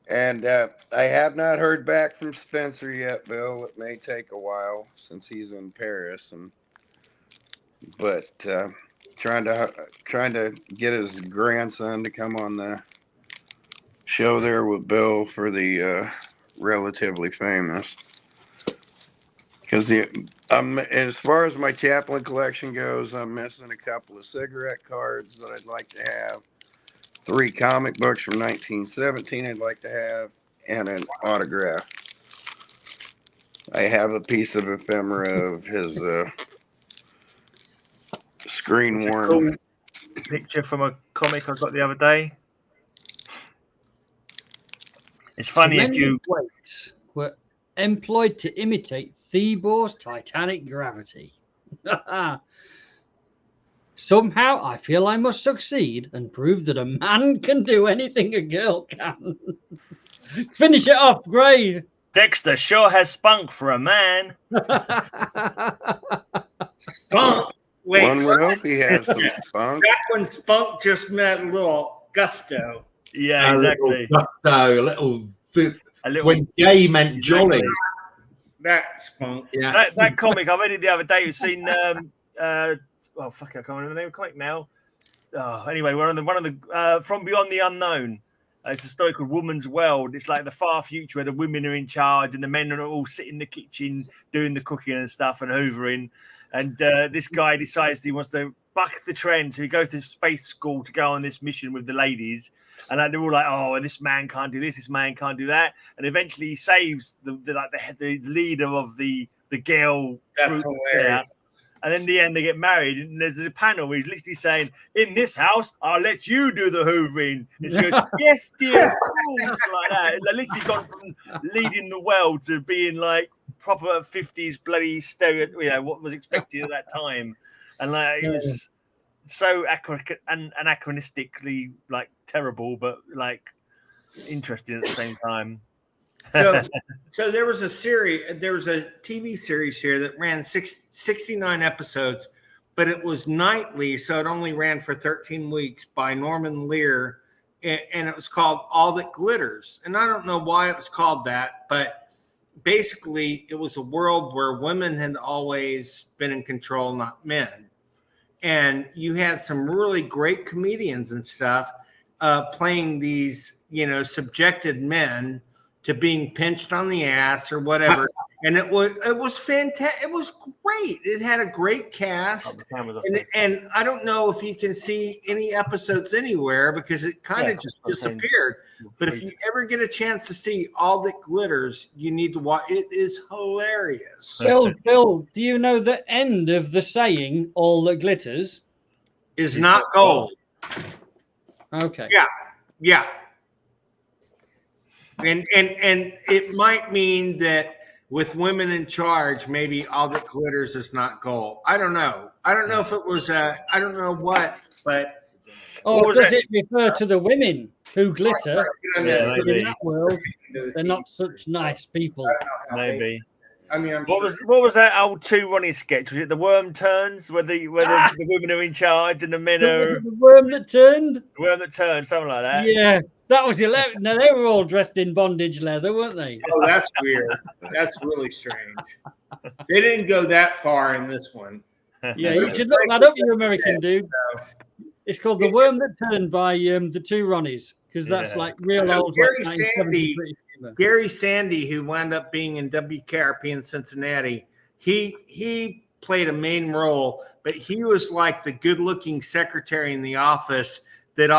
And I have not heard back from Spencer yet, Bill. It may take a while since he's in Paris, but trying to get his grandson to come on the show there with Bill for the Relatively Famous. Because as far as my Chaplin collection goes, I'm missing a couple of cigarette cards that I'd like to have. 3 comic books from 1917 I'd like to have, and an autograph. I have a piece of ephemera of his screen worn picture from a comic I got the other day. It's funny if you weights were employed to imitate Thebor's titanic gravity. Somehow I feel I must succeed and prove that a man can do anything a girl can. Finish it off, Gray. Dexter sure has spunk for a man. Spunk. Wait, One would hope he has some spunk. Back when spunk just meant a little gusto. Yeah, exactly. A little when gay meant jolly. That spunk. Yeah. That comic, I read it the other day. You've seen oh fuck, I can't remember the name of the comic now. Oh, anyway, one of the From Beyond the Unknown. It's a story called Woman's World. It's like the far future where the women are in charge and the men are all sitting in the kitchen doing the cooking and stuff and hoovering. And this guy decides he wants to buck the trend, so he goes to space school to go on this mission with the ladies. And they're all like, "Oh, this man can't do this. This man can't do that." And eventually, he saves the leader of the girl. That's hilarious. And then in the end, they get married. And there's a panel where he's literally saying, "In this house, I'll let you do the hoovering." And she goes, "Yes, dear," of course, like that. They're literally gone from leading the world to being like proper 50s bloody stereo, what was expected at that time. And like it was so anachronistically like terrible, but like interesting at the same time. So there was a TV series here that ran 69 episodes, but it was nightly, so it only ran for 13 weeks by Norman Lear, and it was called All That Glitters. And I don't know why it was called that, but basically it was a world where women had always been in control, not men. And you had some really great comedians and stuff playing these, subjected men to being pinched on the ass or whatever. And it was fantastic. It was great. It had a great cast. And I don't know if you can see any episodes anywhere because it kind of just disappeared. But if you ever get a chance to see All That Glitters, you need to watch. It is hilarious. Phil, do you know the end of the saying, "All that glitters is not gold"? Okay. Yeah. And it might mean that with women in charge, maybe all that glitters is not gold. I don't know. I don't know if it was I don't know what, but does it refer to the women who glitter? Yeah, in that world, they're not such nice people. Maybe. I mean, what was that old Two Ronnie sketch? Was it the worm turns, where the women are in charge and the men are the worm that turned? The worm that turned, something like that. Yeah, that was 11. No, they were all dressed in bondage leather, weren't they? Oh, that's weird. That's really strange. They didn't go that far in this one. Yeah, you should look that up, you American dude. It's called The Worm That Turned by the Two Ronnies, because that's like real old. Gary Sandy, who wound up being in WKRP in Cincinnati, he played a main role, but he was like the good-looking secretary in the office that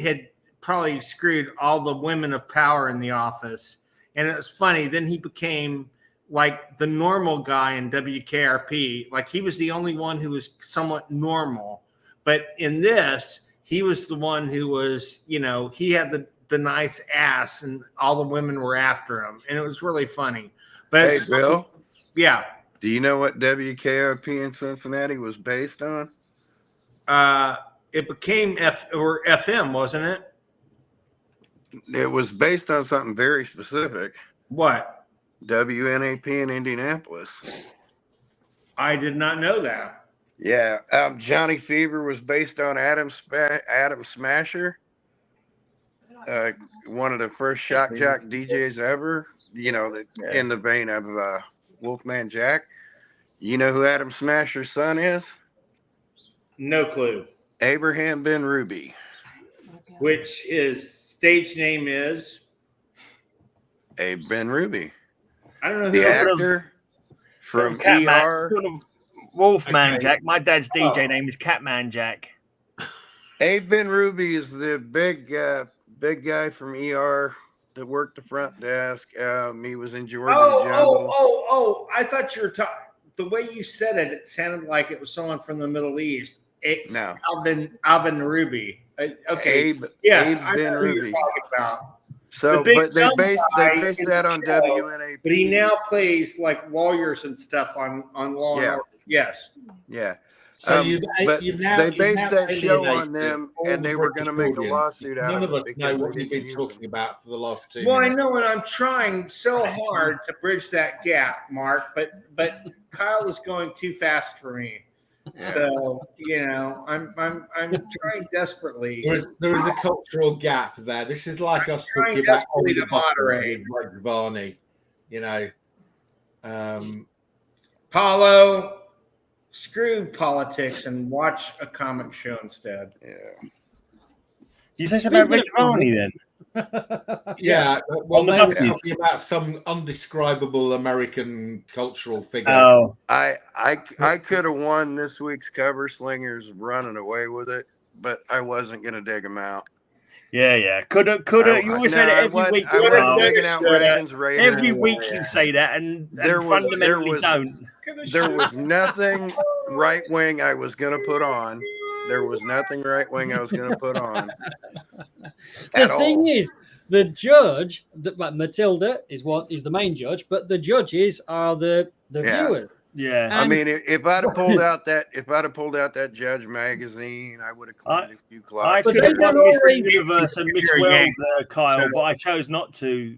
had probably screwed all the women of power in the office. And it was funny. Then he became like the normal guy in WKRP. Like he was the only one who was somewhat normal. But in this, he was the one who was, he had the nice ass and all the women were after him. And it was really funny. But hey, Bill. Yeah. Do you know what WKRP in Cincinnati was based on? It became FM, wasn't it? It was based on something very specific. What? WNAP in Indianapolis. I did not know that. Yeah. Johnny Fever was based on Adam Smasher. One of the first shock jock DJs ever, in the vein of Wolfman Jack. You know who Adam Smasher's son is? No clue. Abraham Ben Ruby. Which his stage name is? Abe Ben Ruby. I don't know who the actor from ER. Wolfman Jack. My dad's DJ name is Catman Jack. Abe Ben Ruby is the big guy from ER that worked the front desk. He was in Georgia Jungle. Oh! I thought you were talking. The way you said it, it sounded like it was someone from the Middle East. No. Alvin Ruby. Okay. Abe, Yes, Abe I Ben know who you're Ruby. talking about. So, The big but they dumb based guy in that the on show, WNAP. But he now plays like lawyers and stuff on Law and Yeah. Order. Yes. Yeah. So But they based that show on them, all and the they were British going to make a audience. lawsuit out None of of us it know because what they you've didn't been use talking them. about for the last 2 Well, I minutes. know, and I'm trying so hard to bridge that gap, Mark, but Kyle is going too fast for me. So I'm trying desperately. There is a cultural gap there. This is like us trying talking about desperately to Oliver Buffett moderate. with Greg Varney, Paulo, screw politics and watch a comic show instead. Yeah. You say something about Rich Varney then? Yeah, well, On the they were buses. talking about some undescribable American cultural figure. Oh, I could have won this week's Cover Slingers running away with it, but I wasn't going to dig them out. yeah. Coulda. You always say that every week. I wasn't Carl. digging out Reagan's Raiders. Every week you say that, and fundamentally don't. There was nothing right wing I was going to put on. There was nothing right wing I was going to put on. The thing is, the judge, Matilda is the main judge, but the judges are the viewers. Yeah. I mean, if I'd have pulled out that Judge magazine, I would have cleaned a few clocks. I could have done Mr. Universe and Miss World, Kyle, but I chose not to.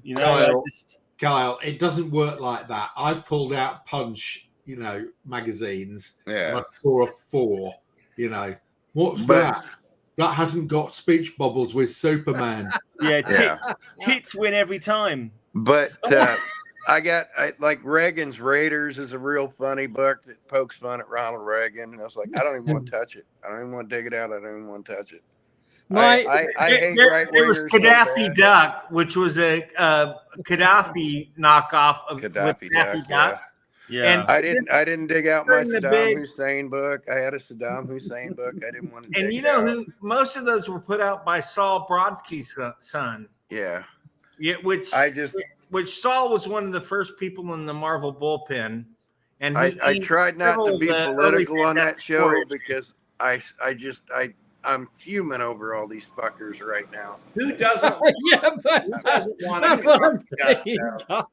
Kyle, it doesn't work like that. I've pulled out Punch, magazines. Yeah. And I score a 4. What's that? That hasn't got speech bubbles with Superman. Tits win every time. But I like Reagan's Raiders is a real funny book that pokes fun at Ronald Reagan, and I was like, I don't even want to touch it. I don't even want to dig it out. I don't even want to touch it. I hate right wingers. There was Gaddafi Duck, which was a Gaddafi knockoff of Gaddafi Duck. Yeah, and I didn't dig out my Saddam Hussein book. I had a Saddam Hussein book. I didn't want to. And who? Most of those were put out by Saul Brodsky's son. Yeah. Yeah, which Saul was one of the first people in the Marvel bullpen, and I tried not to be political on that show because I'm fuming over all these fuckers right now. Who doesn't? That's what I'm saying, Kyle.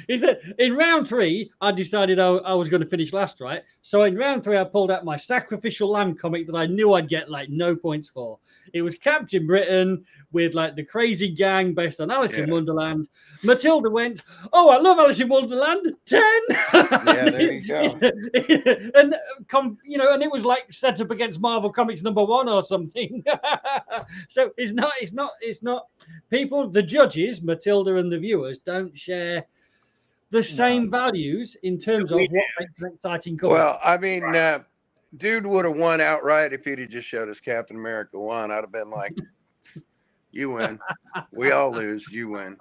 Is that in round 3, I decided I was going to finish last, right? So in round 3, I pulled out my Sacrificial Lamb comic that I knew I'd get no points for. It was Captain Britain with the crazy gang based on Alice in Wonderland. Matilda went, "Oh, I love Alice in Wonderland, 10." Yeah, there you go. and and it was set up against Marvel Comics #1 or something. So it's not. People, the judges, Matilda and the viewers, don't share the same values in terms of what makes an exciting comic. Well, I mean, dude would have won outright if he'd have just showed us Captain America 1. I'd have been like, you win. We all lose. You win.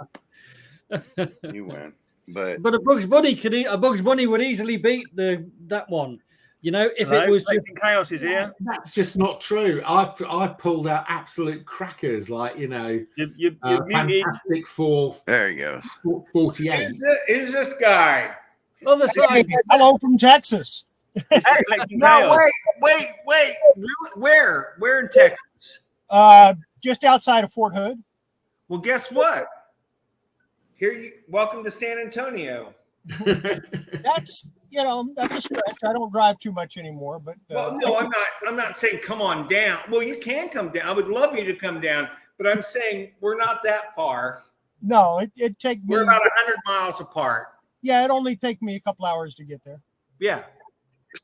You win. But a Bugs Bunny would easily beat that one. If it was just Chaos is here. That's just not true. I pulled out absolute crackers, Fantastic Four. There he goes. 48. Who's this guy? Other side. Hello from Texas. No, wait. Where in Texas? Just outside of Fort Hood. Well, guess what? Welcome to San Antonio. That's a stretch. I don't drive too much anymore, but well, no, I'm not saying come on down. Well, you can come down. I would love you to come down, but I'm saying we're not that far. No, it'd take me. We're about 100 miles apart. Yeah, it'd only take me a couple hours to get there. Yeah.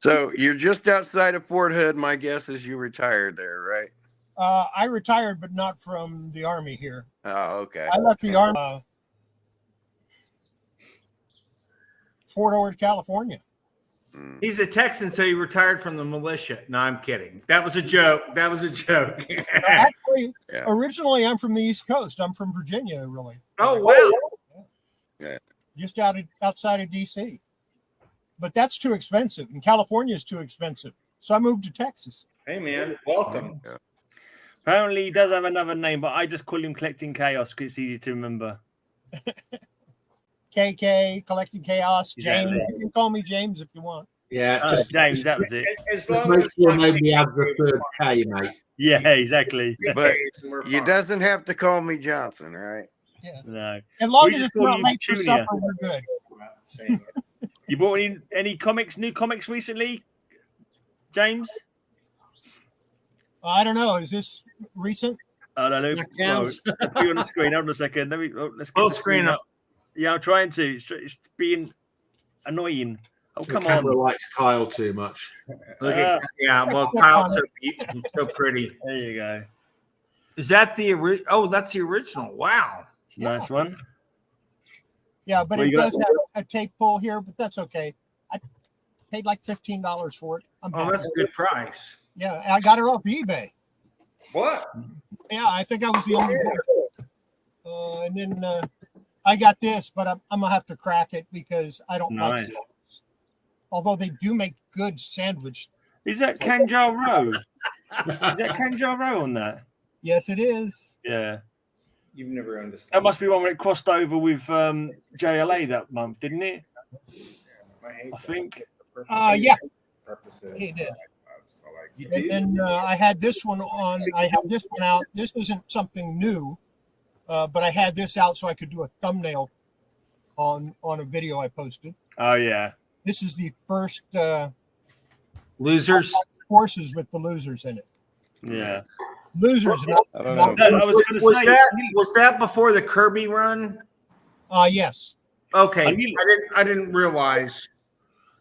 So you're just outside of Fort Hood. My guess is you retired there, right? I retired, but not from the Army here. Oh, okay. I left the Army. Fort Ord, California. He's a Texan, so he retired from the militia. No, I'm kidding. That was a joke. Actually, originally, I'm from the East Coast. I'm from Virginia, really. Oh, wow. Yeah. Just outside of D.C. But that's too expensive, and California is too expensive. So I moved to Texas. Hey, man. Welcome. Yeah. Apparently, he does have another name, but I just call him Collecting Chaos because it's easy to remember. KK, Collecting Chaos, James. You can call me James if you want. Yeah, James, that was it. As just long make as sure it's nobody not has the third K, mate. Yeah, exactly. But we're you fine. doesn't have to call me Johnson, right? Yeah. No. As long We as just it's call not you late for Junior. supper, we're good. You bought any comics, new comics recently, James? I don't know. Is this recent? I don't know. That Well, counts. I'll put you on the screen. Hold on a second. Let's get Full the screen up. Yeah, I'm trying to. It's being annoying. Oh, The come camera on. likes Kyle too much. Look at well, Kyle's so pretty. There you go. Is that the oh, that's the original. Wow. It's a nice one. Yeah, but What it you got? does have a tape pull here, but that's okay. I paid like $15 for it. I'm Oh, happy. that's a good price. Yeah, I got it off eBay. What? Yeah, I think I was the only one. And then I got this, but I'm gonna have to crack it because I don't like Nice. sandwiches. Although they do make good sandwich. Is that Kanjar Row? Is that Kanjar Row on that? Yes, it is. Yeah. You've never understood. That must be one where it crossed over with JLA that month, didn't it? I think. Yeah, Purposes. he did. So like, And then I had this one on. I had this one out. This isn't something new, but I had this out so I could do a thumbnail on a video I posted. Oh yeah. This is the first Losers. horses with the losers in it. Yeah. Losers. Not, I don't not- know. No, I was going to Was say. that before the Kirby run? yes. Okay, I I didn't realize.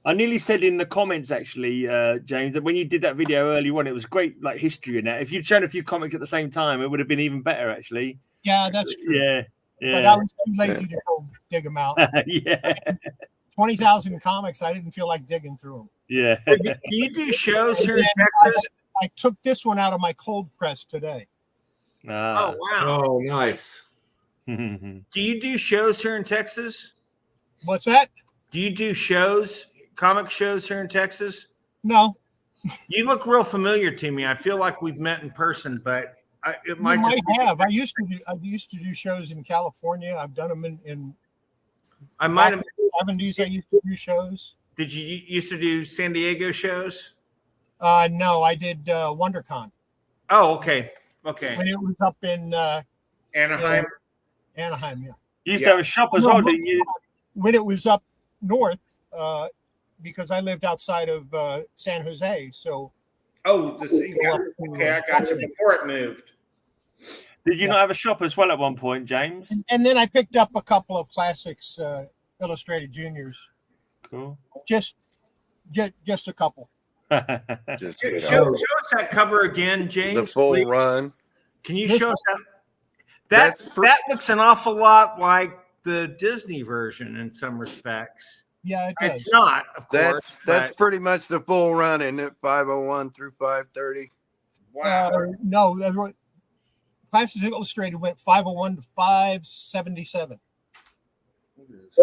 I nearly said in the comments, actually, James, that when you did that video earlier on, it was great, like history in that. If you'd shown a few comics at the same time, it would have been even better, actually. Yeah, that's true. Yeah. But I was too lazy to go dig them out. Yeah. 20,000 comics. I didn't feel like digging through them. Yeah. Do you do shows here in And Texas? I took this one out of my cold press today. Ah. Oh wow! Oh, nice. Do you do shows here in Texas? What's that? Do you do shows, comic shows here in Texas? No, You look real familiar to me. I feel like we've met in person, but it you might might just have. I used to do shows in California. I've done them in I might have. 70s. I used to do shows. Did you used to do San Diego shows? No, I did WonderCon Oh, okay, okay. when it was up in Anaheim. Anaheim. Yeah, You used to have a shop as well, didn't you? when it was up north, because I lived outside of San Jose. So Oh, okay, I got you. Before it moved. Did you not have a shop as well at one point, James? and then I picked up a couple of classics, Illustrated Juniors. Cool. Just a couple. Just Show us that cover again, James. the full please. run. Can you This show us That's that looks an awful lot like the Disney version in some respects. Yeah, it does. It's not, of course. That's but- pretty much the full run, isn't it? 501 through 530. wow. No, Classes Illustrated went 501 to 577,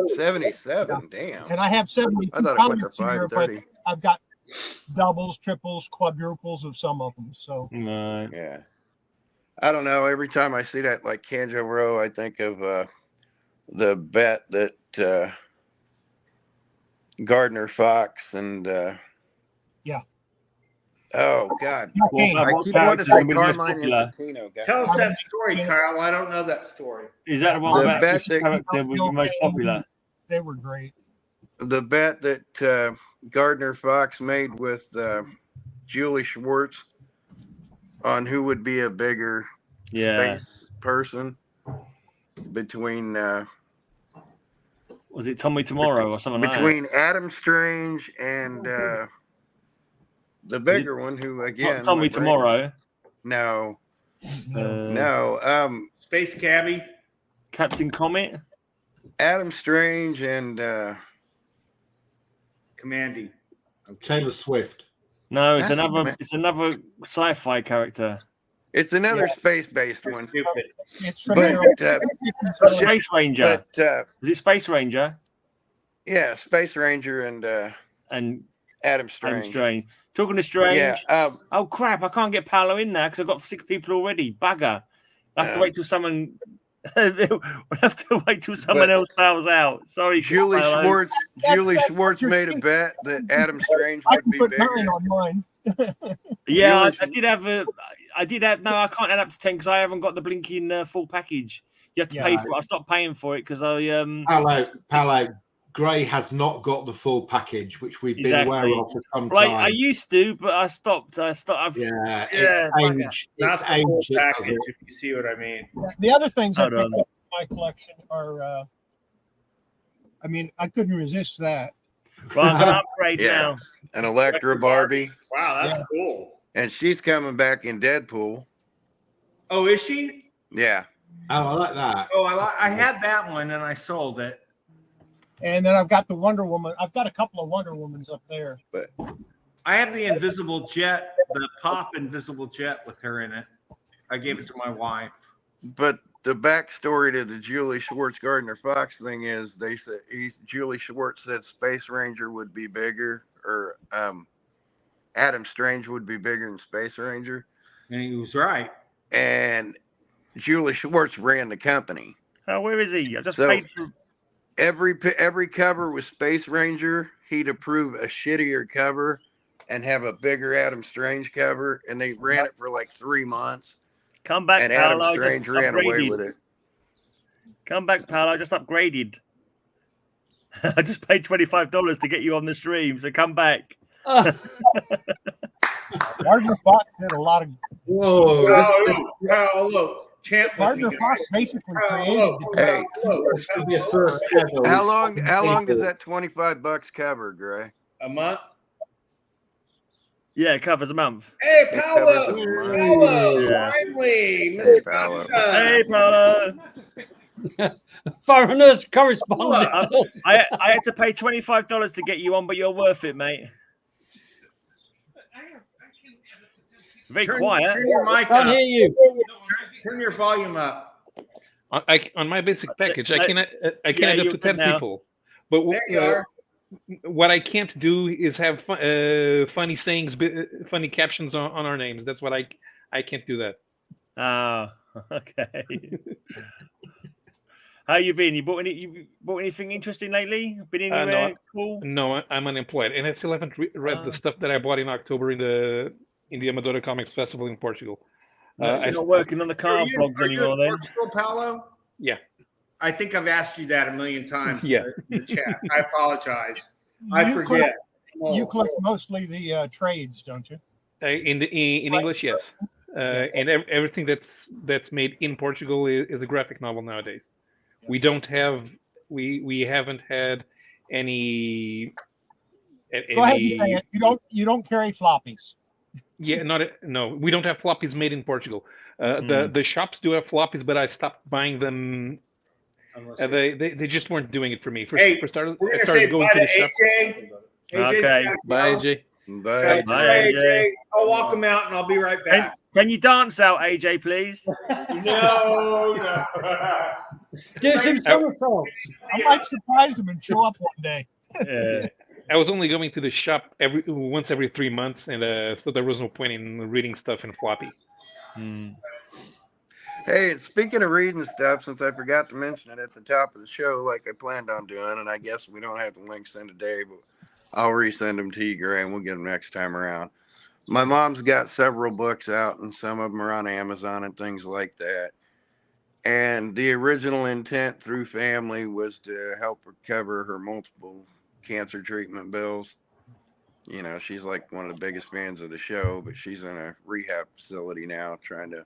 77. Damn. and I have 72 I thought it went to comics here, but 530. I've got doubles, triples, quadruples of some of them. So Right. Yeah. I don't know. Every time I see that, like Kanjo Row, I think of the bet that Gardner Fox and Yeah. Oh God. Okay. I What keep wanting to character say would be most Carmine popular? Infantino. God. Tell us that story, Kyle. I don't know that story. Is that the one The about bet which that- character was the most popular? they were great. The bet that Gardner Fox made with Julie Schwartz on who would be a bigger Yeah. space person between Was it Tommy Tomorrow or something like that? between Adam Strange and the bigger one, who again Not Tommy my brain- Tomorrow. No, Uh, no. Space Cabbie. Captain Comet. Adam Strange and Commandy. Taylor Swift. No, it's Captain another. Comet. It's another sci-fi character. it's another Yeah. space-based one. Stupid. It's from But Space Ranger. but Is it Space Ranger yeah, Space Ranger and and Adam Strange. and Strange? Talking to Strange. Yeah, Oh crap! I can't get Paolo in there because I've got 6 people already. Bugger! I have to wait till someone We'll have to wait till someone else bows out. Sorry, Julie Kal-El. Schwartz. Julie Schwartz made a bet that Adam Strange I would can be put bigger. 9 on mine. Yeah, Julie- I did have a. I did have. No, I can't add up to 10 because I haven't got the blinking full package. You have to pay for it. I stopped paying for it because I Palo, Gray has not got the full package, which we've been aware of for some Well, time. I used to, but I stopped. Yeah, Yeah, it's age. not It's the whole age. that does package, it. if you see what I mean. The other things I Hold picked on. up in my collection are, I mean, I couldn't resist that. Well, I'm gonna upgrade Yeah. now. An Electra Barbie, Wow, that's cool. and she's coming back in Deadpool. Oh, is she? Yeah. Oh, I like that. Oh, I had that one and I sold it. And then I've got the Wonder Woman. I've got a couple of Wonder Womans up there. But I have the invisible jet, the pop invisible jet with her in it. I gave it to my wife. But the backstory to the Julie Schwartz Gardner Fox thing is they said Julie Schwartz said Space Ranger would be bigger, or Adam Strange would be bigger than Space Ranger, And he was right. and Julie Schwartz ran the company. Oh, where is he? I just So- paid for. Every cover with Space Ranger, he'd approve a shittier cover and have a bigger Adam Strange cover, and they ran it for like 3 months. Come back, And pal. Adam I Strange just ran away upgraded. with it. Come back, pal. I just upgraded. I just paid $25 to get you on the stream, so come back. Gardner Fox did a lot of. Whoa. Oh, look. Champ. Gardner Fox basically created the. Hey, It's going to be a first ever. how long does that $25 cover, Gray? A month? Yeah, it covers a month. Hey, It Paolo! covers a month. Paolo! Yeah. Finally! Hey, Mr. Paolo. Costa. Hey, Paolo. Foreigners correspondent. I had to pay $25 to get you on, but you're worth it, mate. Very quiet. Turn your mic Can't up. hear you. Turn your volume up. On my basic package, I can add up you're to 10 good now. people. But There you are. what I can't do is have funny sayings, funny captions on our names. That's what I can't do that. Oh, okay. How you been? You bought anything interesting lately? Been anywhere cool? No, I'm unemployed, and I still haven't read the stuff that I bought in October in the Amadora Comics Festival in Portugal. You're not working on the car blogs Are you anymore, in then? Portugal, Paolo? Yeah. I think I've asked you that a million times. Yeah. In the chat. I apologize. I You forget. You collect mostly the trades, don't you? In English, yes. And everything that's made in Portugal is a graphic novel nowadays. We don't have we haven't had any. Go ahead and say it. You don't carry floppies. Yeah, no. We don't have floppies made in Portugal. The shops do have floppies, but I stopped buying them. They just weren't doing it for me. We're started gonna say going bye to the to shops. AJ. Okay. Bye, AJ. Bye. Bye, AJ. I'll walk him out and I'll be right back. Can you dance out, AJ, please? No. Do some somersaults. I might surprise them and show up one day. Yeah. I was only going to the shop once every 3 months, and so there was no point in reading stuff in floppy. Hey, speaking of reading stuff, since I forgot to mention it at the top of the show, like I planned on doing, and I guess we don't have the links in today, but I'll resend them to you, Gray, and we'll get them next time around. My mom's got several books out, and some of them are on Amazon and things like that. And the original intent through family was to help her cover her multiple cancer treatment bills. You know, she's like one of the biggest fans of the show, but she's in a rehab facility now trying to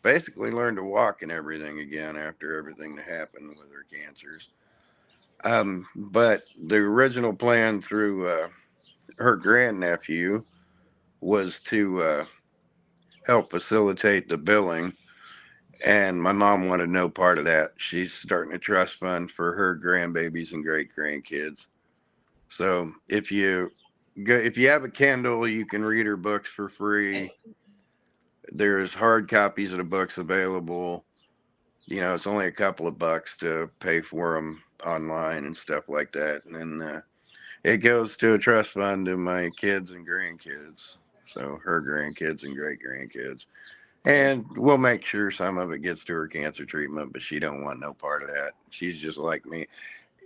basically learn to walk and everything again after everything that happened with her cancers. But the original plan through her grandnephew was to help facilitate the billing. And my mom wanted no part of that. She's starting a trust fund for her grandbabies and great grandkids. So if you have a Kindle, you can read her books for free. There's hard copies of the books available. You know, it's only a couple of bucks to pay for them online and stuff like that. And then it goes to a trust fund to my kids and grandkids. So her grandkids and great grandkids. And we'll make sure some of it gets to her cancer treatment, but she don't want no part of that. She's just like me.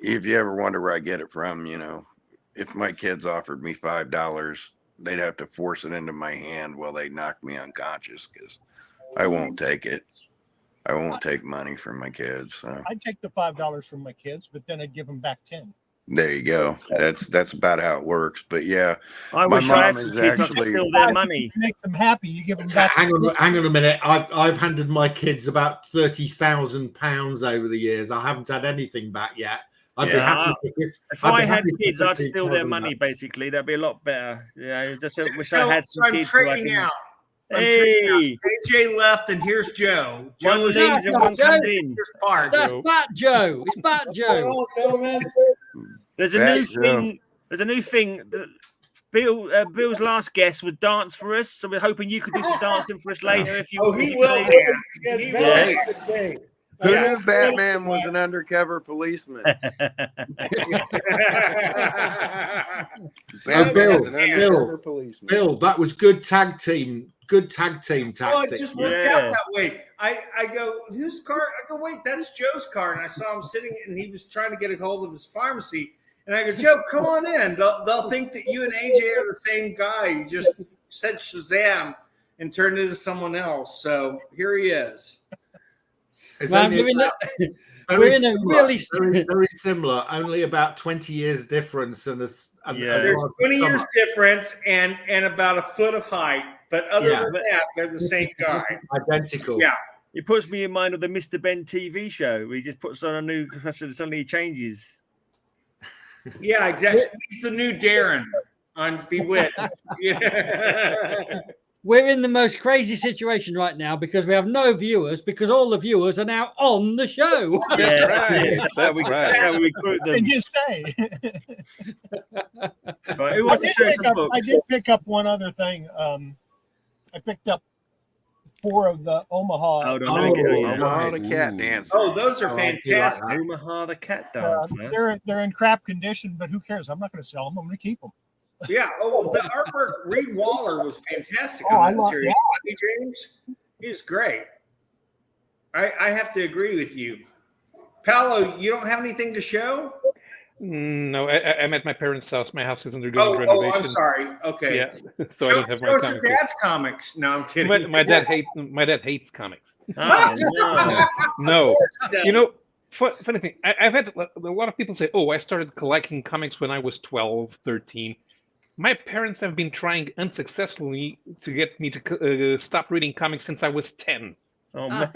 If you ever wonder where I get it from, if my kids offered me $5, they'd have to force it into my hand while they knock me unconscious, because I won't take it. I won't take money from my kids. So. I'd take the $5 from my kids, but then I'd give them back 10. There you go. That's about how it works. But yeah, I wish I had some kids I'd steal their money. Make them happy. You give them back. Hang on a minute. I've handed my kids about £30,000 over the years. I haven't had anything back yet. I'd be happy if I had kids, I'd steal their money. Basically, that'd be a lot better. Yeah, just wish I had some kids. I'm trading out. Hey, AJ left, and here's Joe. One leaves and one comes in. That's Bat Joe. It's Bat Joe. There's a new thing. There's a new thing. Bill's last guest was dance for us, so we're hoping you could do some dancing for us later. If you, he will. Who knew Batman was an undercover policeman? Bill, that was good tag team tactics. Oh, it just worked out that way. I go, whose car? I go, wait, that's Joe's car. And I saw him sitting, and he was trying to get a hold of his pharmacy. And I go, Joe, come on in. They'll think that you and AJ are the same guy. You just said Shazam and turned into someone else. So here he is. Well, we're in a really very similar, only about 20 years difference, there's 20 years difference and about a foot of height, but other than that, they're the same guy, identical. Yeah, it puts me in mind of the Mr. Ben TV show. He just puts on a new, suddenly he changes. Yeah, exactly. He's the new Darren on Bewitched. Yeah. We're in the most crazy situation right now because we have no viewers, because all the viewers are now on the show. Yeah, that's it. That's how we recruit them. And just say. Right, who wants to share some books? I did pick up one other thing. I picked up 4 of the Omaha. Omaha the cat dance. Oh, those are fantastic. Omaha the cat dance. They're in crap condition, but who cares? I'm not going to sell them. I'm going to keep them. Yeah. Oh, well, the artwork, Reed Waller was fantastic on that series. James, he was great. I have to agree with you. Paolo, you don't have anything to show? No, I'm at my parents' house. My house is undergoing renovation. Oh, I'm sorry. Okay. Yeah, so I don't have my comics. Your dad's comics. No, I'm kidding. My dad hates comics. Oh, no. Funny thing, I've had a lot of people say, "Oh, I started collecting comics when I was 12, 13." My parents have been trying unsuccessfully to get me to stop reading comics since I was 10. Oh, man.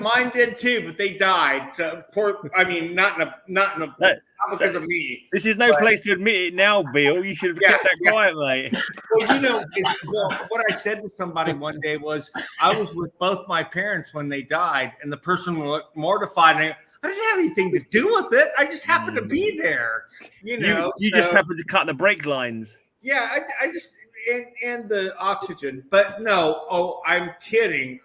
Mine did too, but they died. So poor. I mean, not because of me. This is no place to admit it now, Bill. You should have kept that quiet, mate. Well, what I said to somebody one day was, I was with both my parents when they died, and the person looked mortified. And I didn't have anything to do with it. I just happened to be there. You just happened to cut the brake lines. Yeah, I just and the oxygen. But no, I'm kidding,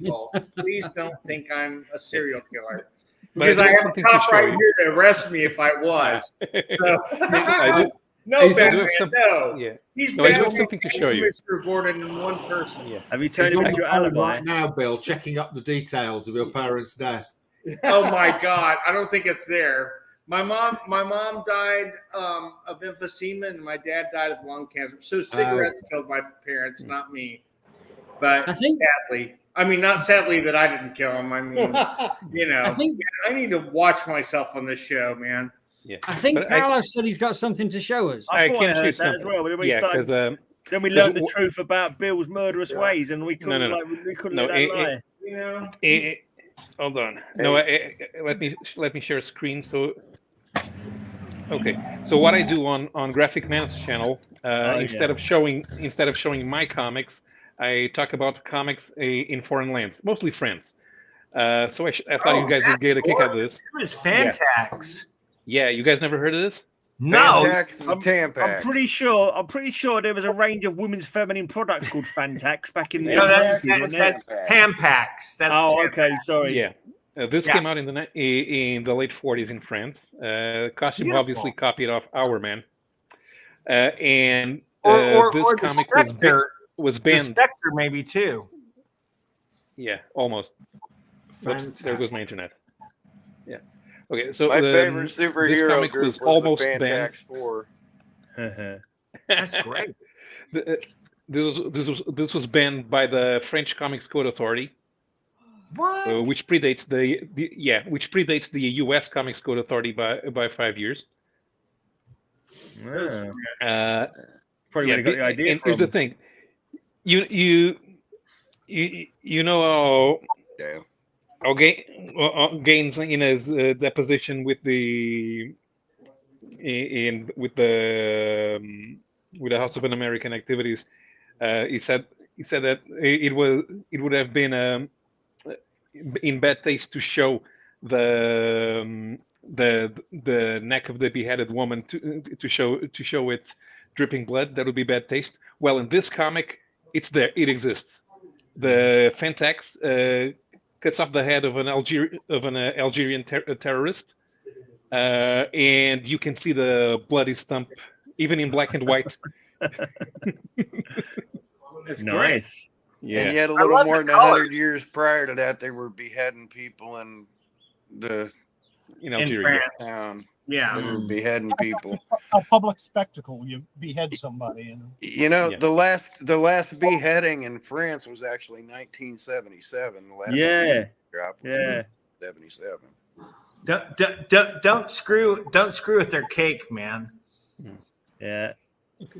folks. Please don't think I'm a serial killer. Because I have a cop right here to arrest me if I was. No, Batman, no. Yeah. He's I have something to show you. Mr. Gordon in one person. Yeah. Have you turned him into your alibi? Right now, Bill, checking up the details of your parents' death. Oh my God, I don't think it's there. My mom died of emphysema, and my dad died of lung cancer. So cigarettes killed my parents, not me. But sadly, not sadly that I didn't kill him. I mean, I need to watch myself on this show, man. Yeah, I think Carlos said he's got something to show us. I can show that as well. But then we learned the truth about Bill's murderous ways, and we couldn't let that lie. Hold on. No, let me share a screen. So, okay. So what I do on Graphic Man's channel, instead of showing my comics, I talk about comics in foreign lands, mostly France. So I thought you guys would get a kick out of this. It was Fantax. Yeah, you guys never heard of this? No, I'm pretty sure there was a range of women's feminine products called Fantax back in the 90s. That's Tampax. Okay, sorry. Yeah, this came out in the late 40s in France. Costume obviously copied off Our Man, and this comic was big. was The banned. Spectre maybe too. Yeah, almost. Oops, there goes my internet. Yeah. Okay, so My favorite this superhero comic group was was almost the banned. Fantax Four. That's great. This was banned by the French Comics Code Authority, What? which predates the U.S. Comics Code Authority by 5 years. Probably where they got the idea and from. here's the thing, you know how Gaines in his deposition with the House of Un-American Activities, he said that it would have been in bad taste to show the neck of the beheaded woman to show it dripping blood. That would be bad taste. Well, in this comic, it's there. It exists. The Fantax cuts off the head of an Algerian terrorist, and you can see the bloody stump even in black and white. It's Nice. Yeah. And yet, a I little love more the than 100 colors. years prior to that, they were beheading people in the In In Algeria. France. town. Yeah. They were beheading people. A public spectacle. You behead somebody. You know, Yeah. the last beheading in France was actually 1977. The last Yeah. drop was Yeah. 77. Don't screw with their cake, man. Yeah.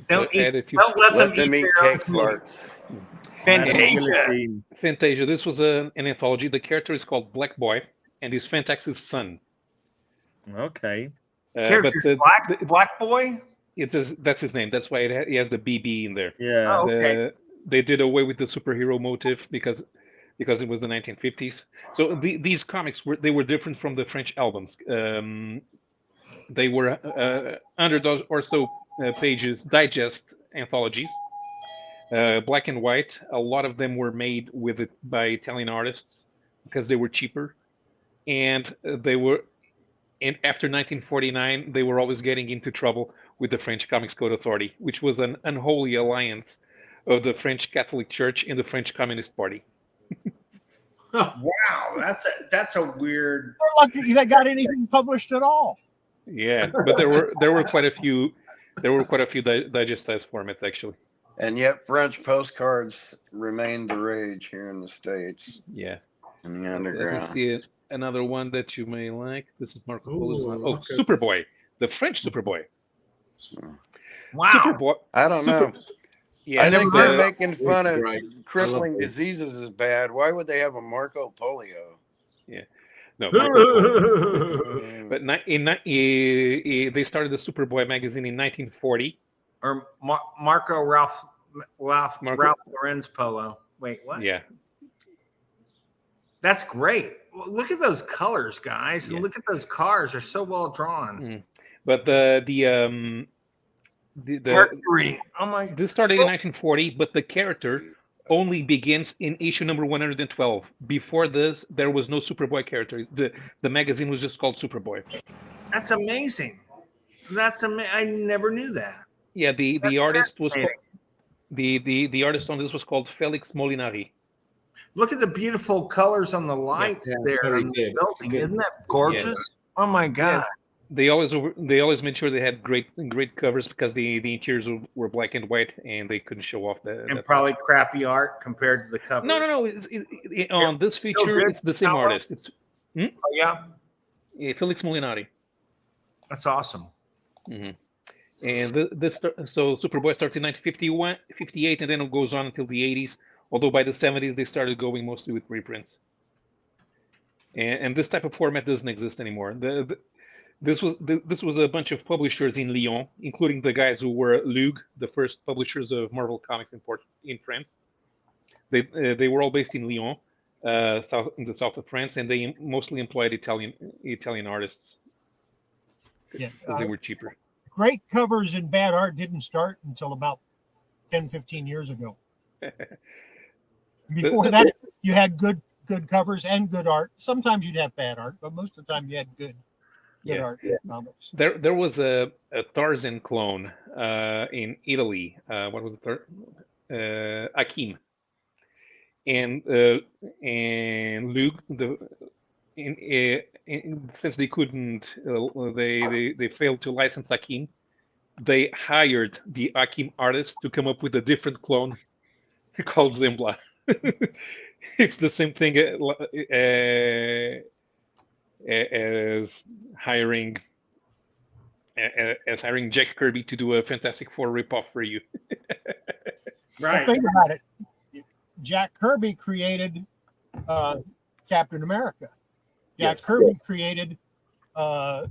Don't Add a few- let Let them them eat their own cake food. farts. Fantasia. Fantasia. This was an anthology. The character is called Black Boy, and he's Fantax's son. Okay. Character's Black Boy. That's his name. That's why he has the BB in there. Yeah. Oh, okay. They did away with the superhero motive because it was the 1950s. So these comics were different from the French albums. They were 100 or so pages digest anthologies, black and white. A lot of them were made by Italian artists because they were cheaper, and and after 1949, they were always getting into trouble with the French Comics Code Authority, which was an unholy alliance of the French Catholic Church and the French Communist Party. Wow, that's a weird. They're lucky they got anything published at all. Yeah, but there were quite a few digestized formats actually. And yet, French postcards remain the rage here in the States. Yeah. In the Let me underground. see another one that you may like. This is Marco Polo's one. Oh, okay. Superboy, the French Superboy. Wow. Superboy. I don't know. Yeah, I think the- they're making fun of Right. crippling I love it. diseases is bad. Why would they have a Marco Polio? no. Marco Polo. But they started the Superboy magazine in 1940. Or Marco Ralph Lorenz Polo. Wait, what? Yeah, That's great. Well, look at those colors, guys, and Yeah. look at those cars. They're so well drawn. but the Mercury. Oh my. this started in 1940, but the character only begins in issue number 112. Before this, there was no Superboy character. The magazine was just called Superboy. That's amazing. I never knew that. Yeah, the artist was fascinating. the artist on this was called Felix Molinari. Look at the beautiful colors on the lights Yeah, there very on the good. building. Good. Isn't that gorgeous? Oh my god. They always made sure they had great covers because the interiors were black and white and they couldn't show off And probably crappy art compared to the covers. No. On this feature, good. it's the same How- artist. It's Oh, yeah, Felix Molinari. that's awesome. Hmm. And so Superboy starts in 1951, 58, and then it goes on until the 80s. Although by the 70s they started going mostly with reprints. And this type of format doesn't exist anymore. This was a bunch of publishers in Lyon, including the guys who were Lug, the first publishers of Marvel Comics in France. They were all based in Lyon, in the south of France, and they mostly employed Italian artists Yeah. because they were cheaper. Great covers and bad art didn't start until about 10, 15 years ago. Before that, you had good covers and good art. Sometimes you'd have bad art, but most of the time you had good art comics. There was a Tarzan clone in Italy. What was it? Akim, and Luke. Since they couldn't, they failed to license Akim. They hired the Akim artist to come up with a different clone called Zembla. It's the same thing as hiring Jack Kirby to do a Fantastic Four ripoff for you. Well, think about it. Jack Kirby created Captain America. Jack Kirby created the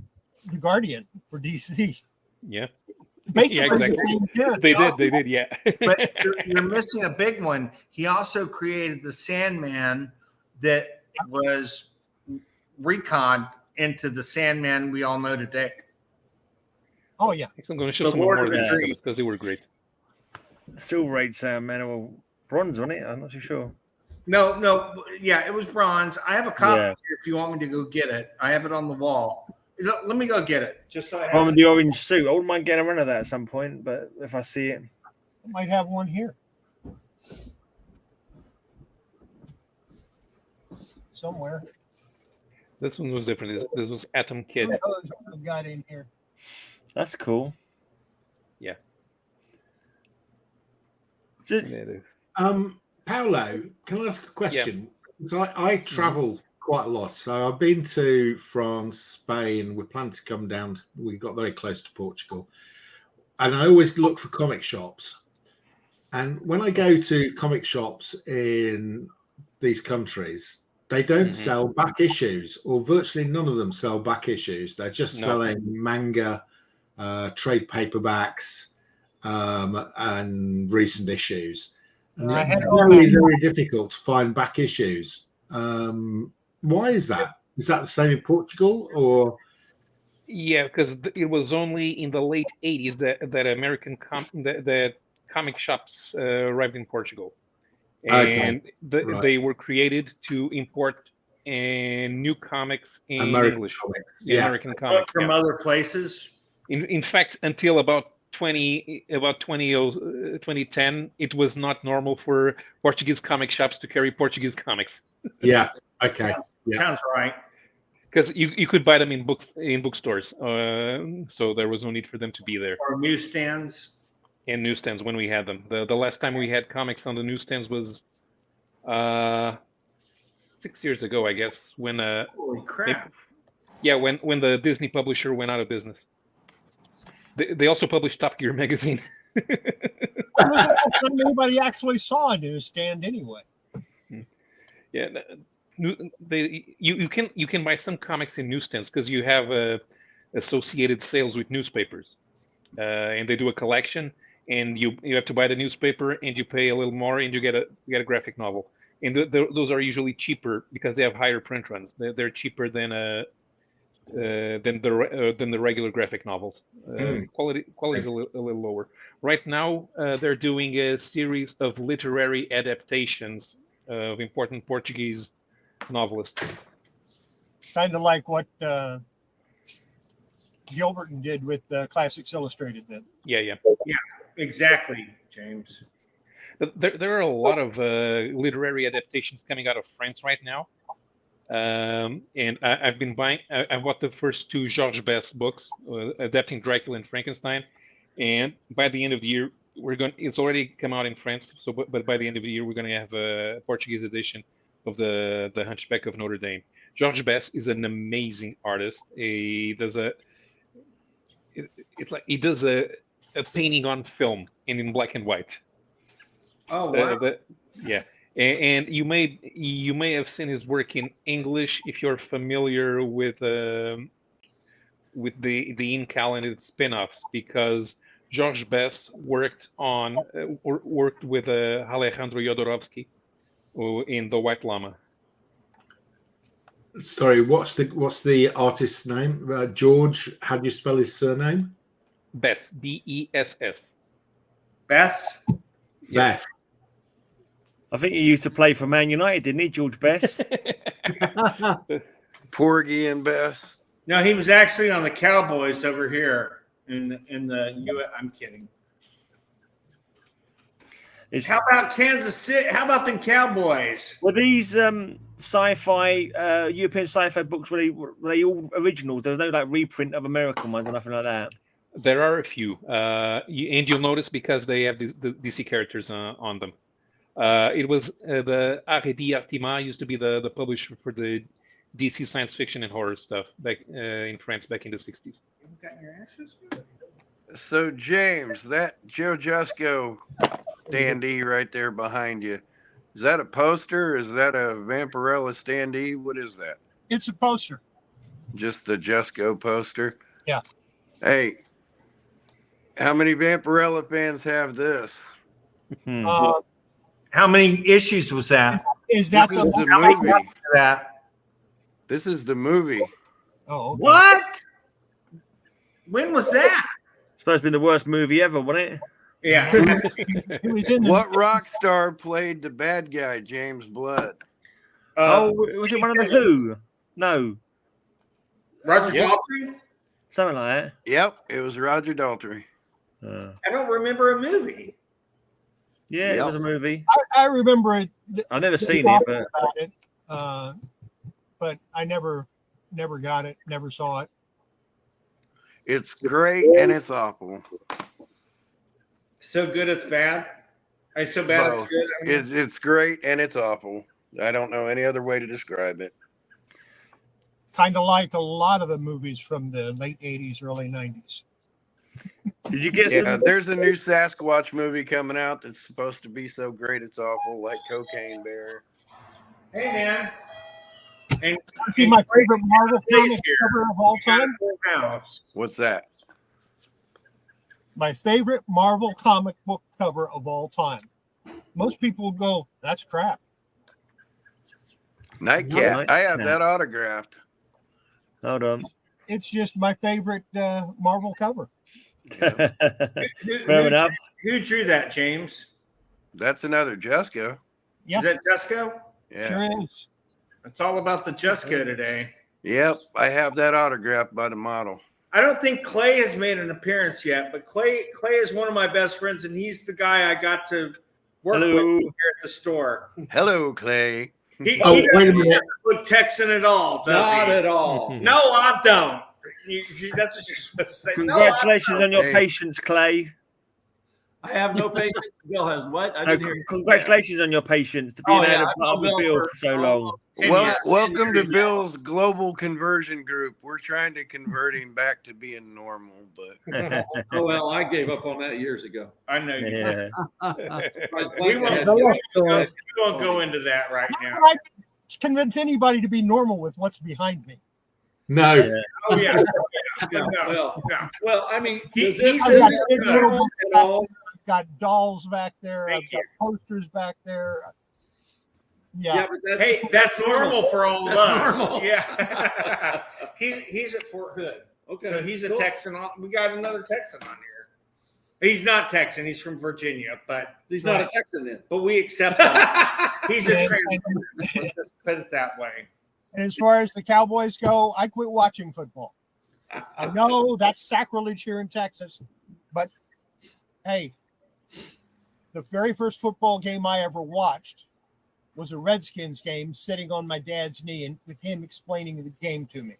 Guardian for DC. Yeah. Basically, exactly. They did, yeah. But you're missing a big one. He also created the Sandman that was reconned into the Sandman we all know today. Oh, yeah. I'm going to show some more of these because they were great. Silver Age Sandman or bronze, wasn't it? I'm not too sure. No, yeah, it was bronze. I have a copy here if you want me to go get it. I have it on the wall. Let me go get it. Just so I have One with the orange suit. I wouldn't mind getting rid of that at some point, but if I see it. I might have one here. Somewhere. This one was different. This was Atom Kid. I've got in here. That's cool. Yeah. Paolo, can I ask a question? So I travel quite a lot. So I've been to France, Spain. We plan to come down. We got very close to Portugal. And I always look for comic shops. And when I go to comic shops in these countries, they don't sell back issues, or virtually none of them sell back issues. They're just selling manga, trade paperbacks, and recent issues. And it's very, very difficult to find back issues. Why is that? Is that the same in Portugal, or? Yeah, because it was only in the late 80s that American that comic shops arrived in Portugal. And they were created to import new comics in American English. Comics. American comics. from other places. In fact, until about 2010, it was not normal for Portuguese comic shops to carry Portuguese comics. Yeah. Okay. Sounds right. Because you could buy them in bookstores, so there was no need for them to be there. Or newsstands. In newsstands when we had them. The last time we had comics on the newsstands was 6 years ago, I guess. When holy crap! When the Disney publisher went out of business. They also published Top Gear magazine. Nobody actually saw a newsstand anyway. Yeah, you can buy some comics in newsstands because you have associated sales with newspapers, and they do a collection, and you have to buy the newspaper, and you pay a little more, and you get a graphic novel, and those are usually cheaper because they have higher print runs. They're cheaper than the regular graphic novels. Quality is a little lower. Right now, they're doing a series of literary adaptations of important Portuguese novelists. Kind of like what Gilberton did with Classics Illustrated then. Yeah, exactly, James. There are a lot of literary adaptations coming out of France right now. And I've been buying. I bought the first two Georges Best books, adapting Dracula and Frankenstein, and by the end of the year, it's already come out in France. So, but by the end of the year, we're going to have a Portuguese edition of the Hunchback of Notre Dame. Georges Best is an amazing artist. He does a painting on film and in black and white. Oh wow! Yeah. And you may have seen his work in English if you're familiar with the Incal and its spin-offs, because Georges Best worked with Alejandro Jodorowsky in The White Llama. Sorry, what's the artist's name? George, how do you spell his surname? Bess, B-E-S-S. Bess? Beth. I think he used to play for Man United, didn't he, George Best? Porgy and Bess. No, he was actually on the Cowboys over here in the U.S. I'm kidding. How about Kansas City? How about them Cowboys? Were these sci-fi European sci-fi books? Were they all originals? There was no like reprint of American ones or nothing like that. There are a few, and you'll notice because they have the DC characters on them. It was the R.D. Artima used to be the publisher for the DC science fiction and horror stuff back in France back in the 60s. You got your ashes? So James, that Joe Jusko standee right there behind you, is that a poster? Is that a Vampirella standee? What is that? It's a poster. Just the Jusko poster? Yeah. Hey, how many Vampirella fans have this? How many issues was that? Is that This the is the movie. That. This is the movie. Oh, okay. What? When was that? Supposed to be the worst movie ever, wasn't it? Yeah. It was in the What rock star played the bad guy, James Blood? Was it one of the Who? No, Roger Yep. Daltrey? something like that. Yep, it was Roger Daltrey. I don't remember a movie. Yeah, it Yep. was a movie. I remember it. I've never they seen it, talked but about it, but I never got it. Never saw it. It's great and it's awful. So good it's bad? It's so bad Both. it's good? I mean, It's great and it's awful. I don't know any other way to describe it. Kind of like a lot of the movies from the late '80s, early '90s. did you get Yeah, some? there's a new Sasquatch movie coming out that's supposed to be so great it's awful, like Cocaine Bear. hey, man. And See, my favorite Marvel comic here. cover of all time. House. What's that? My favorite Marvel comic book cover of all time. Most people go, "That's crap." Nightcat. I have that autographed. Hold on. It's just my favorite Marvel cover. Fair enough. Who drew that, James? That's another Jusko. Yeah, Is that Jusko? Yeah. sure is. It's all about the Jusko today. Yep, I have that autographed by the model. I don't think Clay has made an appearance yet, but Clay is one of my best friends, and he's the guy I got to work with Hello. here at the store. Hello, Clay. He Oh, doesn't wait a minute. look Texan at all, does Not he? at all. No, I don't. That's what you're supposed to say. Congratulations on your Hey. patience, Clay. I have no patience. Bill has what? I No, didn't hear. congratulations on your patience to be able to I've put known up with Bill Bill for for so long. 10 Well, years. welcome to 10 years now. Bill's global conversion group. We're trying to convert him back to being normal, but Oh well, I gave up on that years ago. I know you. Yeah. We won't go into that right now. I convince anybody to be normal with what's behind me. No. Yeah. Oh yeah. Well, I mean, He's does this I've got is big this little at books back all? there. I've got dolls back there. Thank I've got posters back there. Yeah. but that's, Hey, that's normal for all of That's us. normal. Yeah. he's at Fort Hood. okay. So he's a cool. Texan. We got another Texan on here. He's not Texan. He's from Virginia, but He's not a Texan then. we accept him. He's a And- transfer. Let's just put it that way. And as far as the Cowboys go, I quit watching football. I know that's sacrilege here in Texas, but hey, the very first football game I ever watched was a Redskins game sitting on my dad's knee and with him explaining the game to me.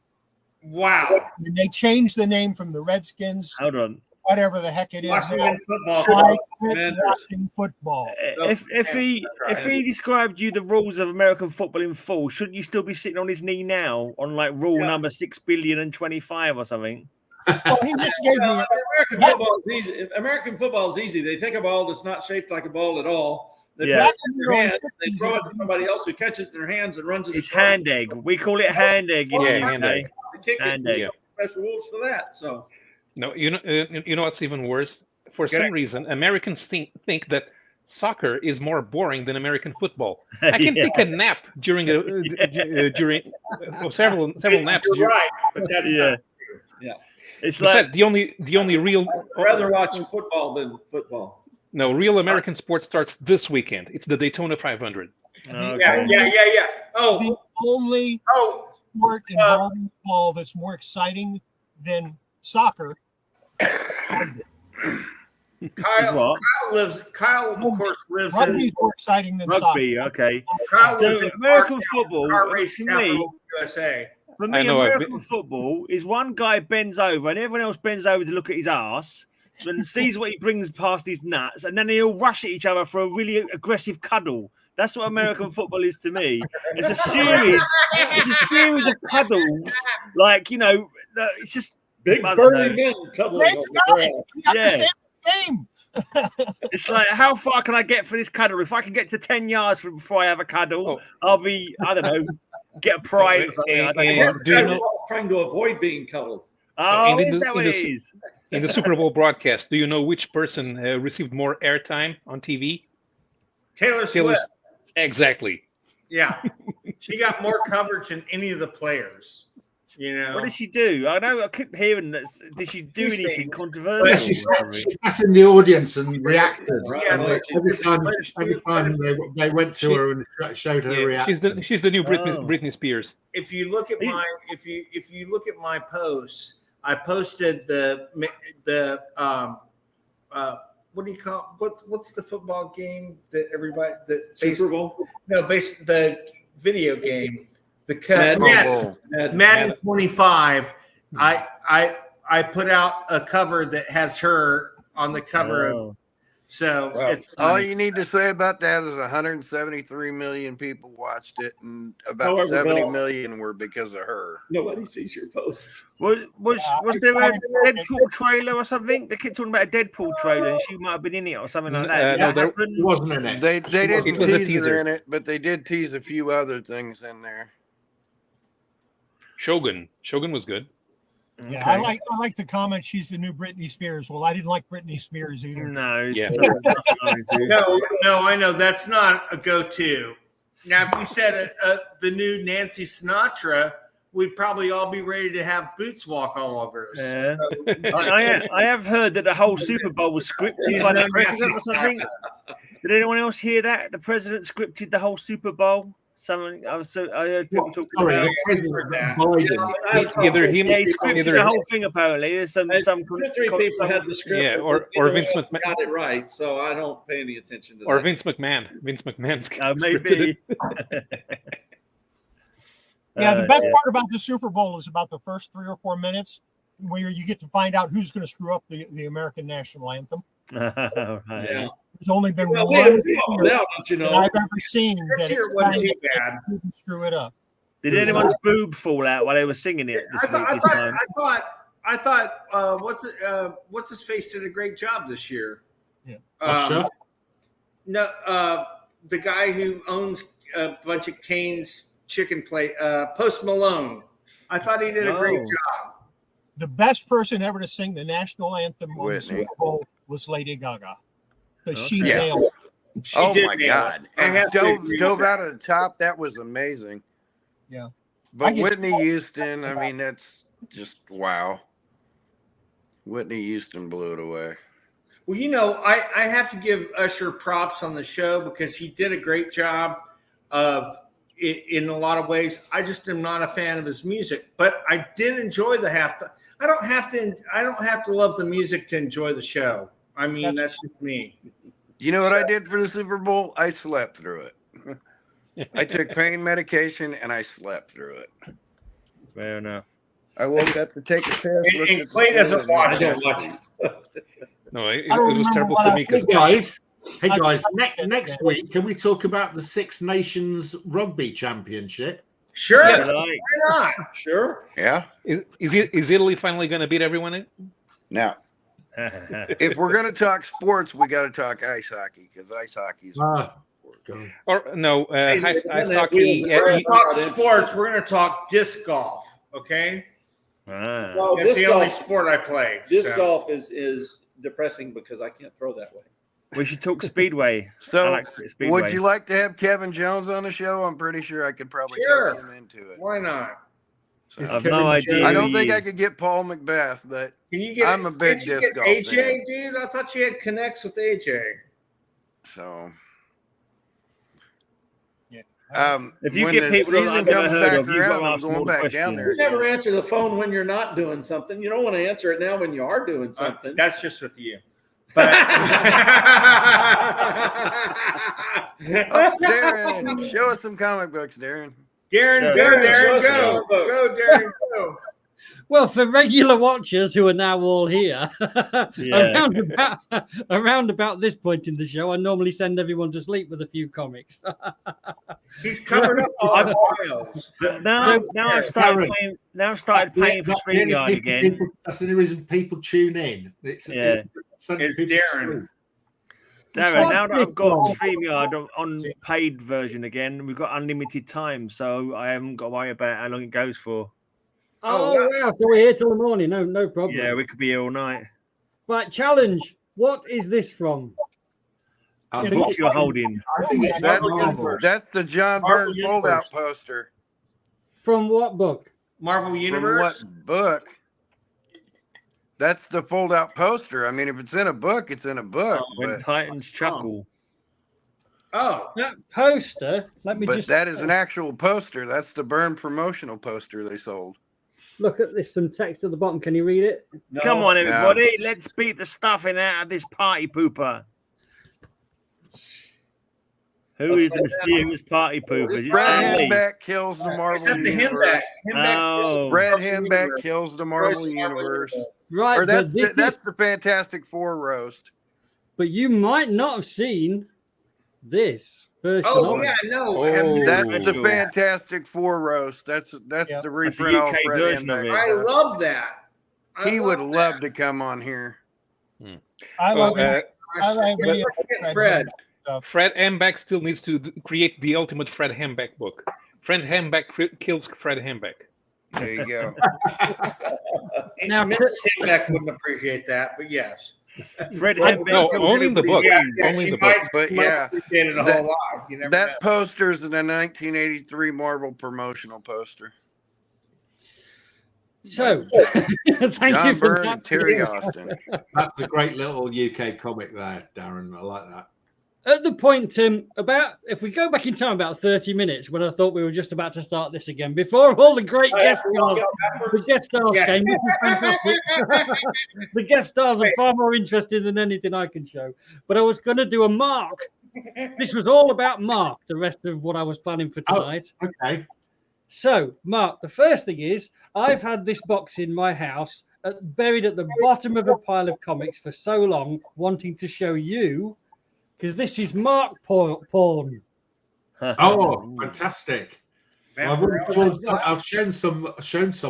Wow. And they changed the name from the Redskins, Hold on. whatever the heck it is. now. Washington football. So I quit Commanders. watching football. If he described you the rules of American football in full, shouldn't you still be sitting on his knee now on like rule number 6,025,000,000 or something? Well, he just gave me a, American football is easy. American football is easy. They take a ball that's not shaped like a ball at all. They Yeah. put back it in in the their early hand, they 60s, throw it to somebody else who catches it in their hands and runs it. It's across. hand egg. We call it hand egg in Yeah, the hand UK. egg. They kick it, Hand and egg. special rules for that. So No, you know what's even worse? For Get some it. reason, Americans think that soccer is more boring than American football. I can Yeah. take a nap during several naps. You're right, but that's Yeah. not It's Besides, like the only real I'd rather watch football than football. real American sport starts this weekend. It's the Daytona 500. okay. Yeah. Oh, the only oh, sport involving ball that's more exciting than soccer. Kyle lives. Kyle, of course, lives in Rugby's more exciting than Rugby. soccer. Okay. Kyle So lives in American car football, race to me, capital USA. for I me, know, I've American football is one guy bends over and everyone else bends over to look at his ass and sees what he brings past his nuts, and then they all rush at each other for a really aggressive cuddle. That's what American football is to me. It's a series. It's a series of cuddles. Like, you know, it's just Big I don't burly know. men cuddling Great over the guy. ground. You got Yeah. the same game. It's like, how far can I get for this cuddle? If I can get to 10 yards before I have a cuddle, I'll be, I don't know, get a prize or something. I don't know. This guy was trying to avoid being cuddled. Oh, And is that what it is? In the Super Bowl broadcast, do you know which person received more airtime on TV? Taylor Swift. Exactly. Yeah, she got more coverage than any of the players. You know, What did she do? I know I kept hearing that. Did she do She anything sings. controversial? Yeah, she sat in the audience and reacted. Yeah, but Every time they went to her and showed her Yeah, reaction. she's the new Oh. Britney Spears. if you look at my if you look at my posts, I posted the what do you call what's the football game that everybody Super Bowl? the video game, the Madden. Madden 25. I put out a cover that has her on the cover of, so Well, it's all funny. you need to say about that is 173 million people watched it, and about However, 70 Bill- million were because of her. Nobody sees your posts. Was there a Deadpool trailer or something? They kept talking about a Deadpool trailer, and she might have been in it or something like that. Did no, that there happen? It wasn't in it. They didn't It was a tease her teaser. in it, but they did tease a few other things in there. Shogun was good. Yeah, I like the comment. She's the new Britney Spears. Well, I didn't like Britney Spears either. No, it's Yeah. No, I know that's not a go-to. Now, if you said the new Nancy Sinatra, we'd probably all be ready to have boots walk all over us. Yeah. I have heard that the whole Super Bowl was scripted by the president or something. Did anyone else hear that? The president scripted the whole Super Bowl? I heard people talking Sorry, about the president Biden. Either him, he scripted either the whole thing apparently. There's some 2 or 3 people had the script. Yeah, but or either Vince one McMahon. got it right, so I don't pay any attention to or that. Vince McMahon. Vince McMahon's maybe. Yeah, the best part about the Super Bowl is about the first 3 or 4 minutes where you get to find out who's going to screw up the American national anthem. Right. Yeah. There's only been Well, one we found out, don't you know? that I've ever seen This that year it's wasn't kind too bad. of screw it up. Did anyone's boob fall out while they were singing it this time? I thought what's his face did a great job this year. Yeah. Usher? No, the guy who owns a bunch of Cane's chicken plate, Post Malone. I thought he did a great job. The best person ever to sing the national anthem on the Whitney. Super Bowl was Lady Gaga. Because she Yeah. nailed it. She Oh did my nail God! it. I And have to agree dove with out of the top. That was amazing. Yeah. I But get Whitney 12 Houston, I mean, that's just wow. Whitney Houston blew it away. Well, you know, I have to give Usher props on the show because he did a great job of in a lot of ways. I just am not a fan of his music, but I did enjoy the halftime. I don't have to love the music to enjoy the show. I mean, that's just me. You know what I did for the Super Bowl? I slept through it. I took pain medication and I slept through it. Fair enough. I woke up to take a piss. looked And at the Clay phone, doesn't and watch then- it. Don't watch it. No, it I don't was remember terrible what for I me Hey because guys, next week, can we talk about the Six Nations Rugby Championship? Sure, Yeah, why not? Sure. Yeah. is Italy finally going to beat everyone? Now, if we're going to talk sports, we got to talk ice hockey because ice hockey is. Or no, ice hockey. We're going to talk sports. We're going to talk disc golf. Okay, Well, that's disc the only golf, sport I play. disc so. golf is depressing because I can't throw that way. We should talk Speedway. I So, like Speedway. would you like to have Kevin Jones on the show? I'm pretty sure I could probably Sure. talk him into it. Why not? So, I've no idea. I who don't he think I is. could get Paul Macbeth, but Can you get? I'm a big can't you disc get golf AJ, fan. dude. I thought you had connects with AJ. so. If you when get the people that season I've never comes heard back of, you've got around, to I'm ask going more back down there. You never answer the phone when you're not doing something. You don't want to answer it now when you are doing something. That's just with you. Oh, Darren, show us some comic books, Darren. Darren, Sure. go, Darren, Show us go. the Go, Darren, go. Well, for regular watchers who are now all here, Yeah. around about this point in the show, I normally send everyone to sleep with a few comics. He's covered up all the files. Now I've started Darren, paying. Now I've started paying for That's the only StreamYard people- again. people- that's the only reason people tune in. Yeah. It's Darren. Darren, now that I've got Oh. StreamYard on paid version again, we've got unlimited time, so I haven't got to worry about how long it goes for. Oh, wow. So we're here till the morning. No problem. Yeah, we could be here all night. Right, challenge. What is this from? I The think box you're holding. I think it's That's the John Marvel Byrne fold-out Universe. poster. From what book? Marvel From Universe. what book? That's the fold-out poster. I mean, if it's in a book, it's in a book. When but Titans chuckle. Oh, That poster. Let me but just that is an actual poster. That's the Byrne promotional poster they sold. look at this. Some text at the bottom. Can you read it? No. Come on, everybody. Let's beat the stuffing out of this party pooper. Who is the mysterious party pooper? Is it Brad Stan Lee? Hembeck kills the Marvel except the Universe. Hembeck. Oh. Brad Hembeck kills the Marvel Universe. Right, Or but, that's the Fantastic Four roast. but you might not have seen this version. Oh of yeah, it. no. Oh. That's the Special. Fantastic Four roast. That's Yep. the That's the reprint of UK Brad version of Hembeck. it. I love that. I He would love love that. to come on here. I love it. I Yeah, like video. Fred. Fred Hembeck still needs to create the ultimate Fred Hembeck book. Fred Hembeck kills Fred Hembeck. There you go. Now, Mrs. Hembeck wouldn't appreciate that, but yes. Fred I- Hembeck No, kills only in the everybody. book. Yeah, Only she the might, book. But she might yeah, appreciate it a that- whole lot. You never That know. poster is the 1983 Marvel promotional poster. so thank you John for Byrne that. and Terry Austin. That's a great little UK comic there, Darren. I like that. At the point about if we go back in time about 30 minutes when I thought we were just about to start this again before all the great Oh, guest yeah, stars, go the backwards. guest stars Yeah. came. This is fantastic. The guest stars are far more interesting than anything I can show. But I was going to do a Mark. This was all about Mark. The rest of what I was planning for tonight. Okay. So, Mark, the first thing is I've had this box in my house buried at the bottom of a pile of comics for so long, wanting to show you, because this is Mark porn. Oh, fantastic! I've shown some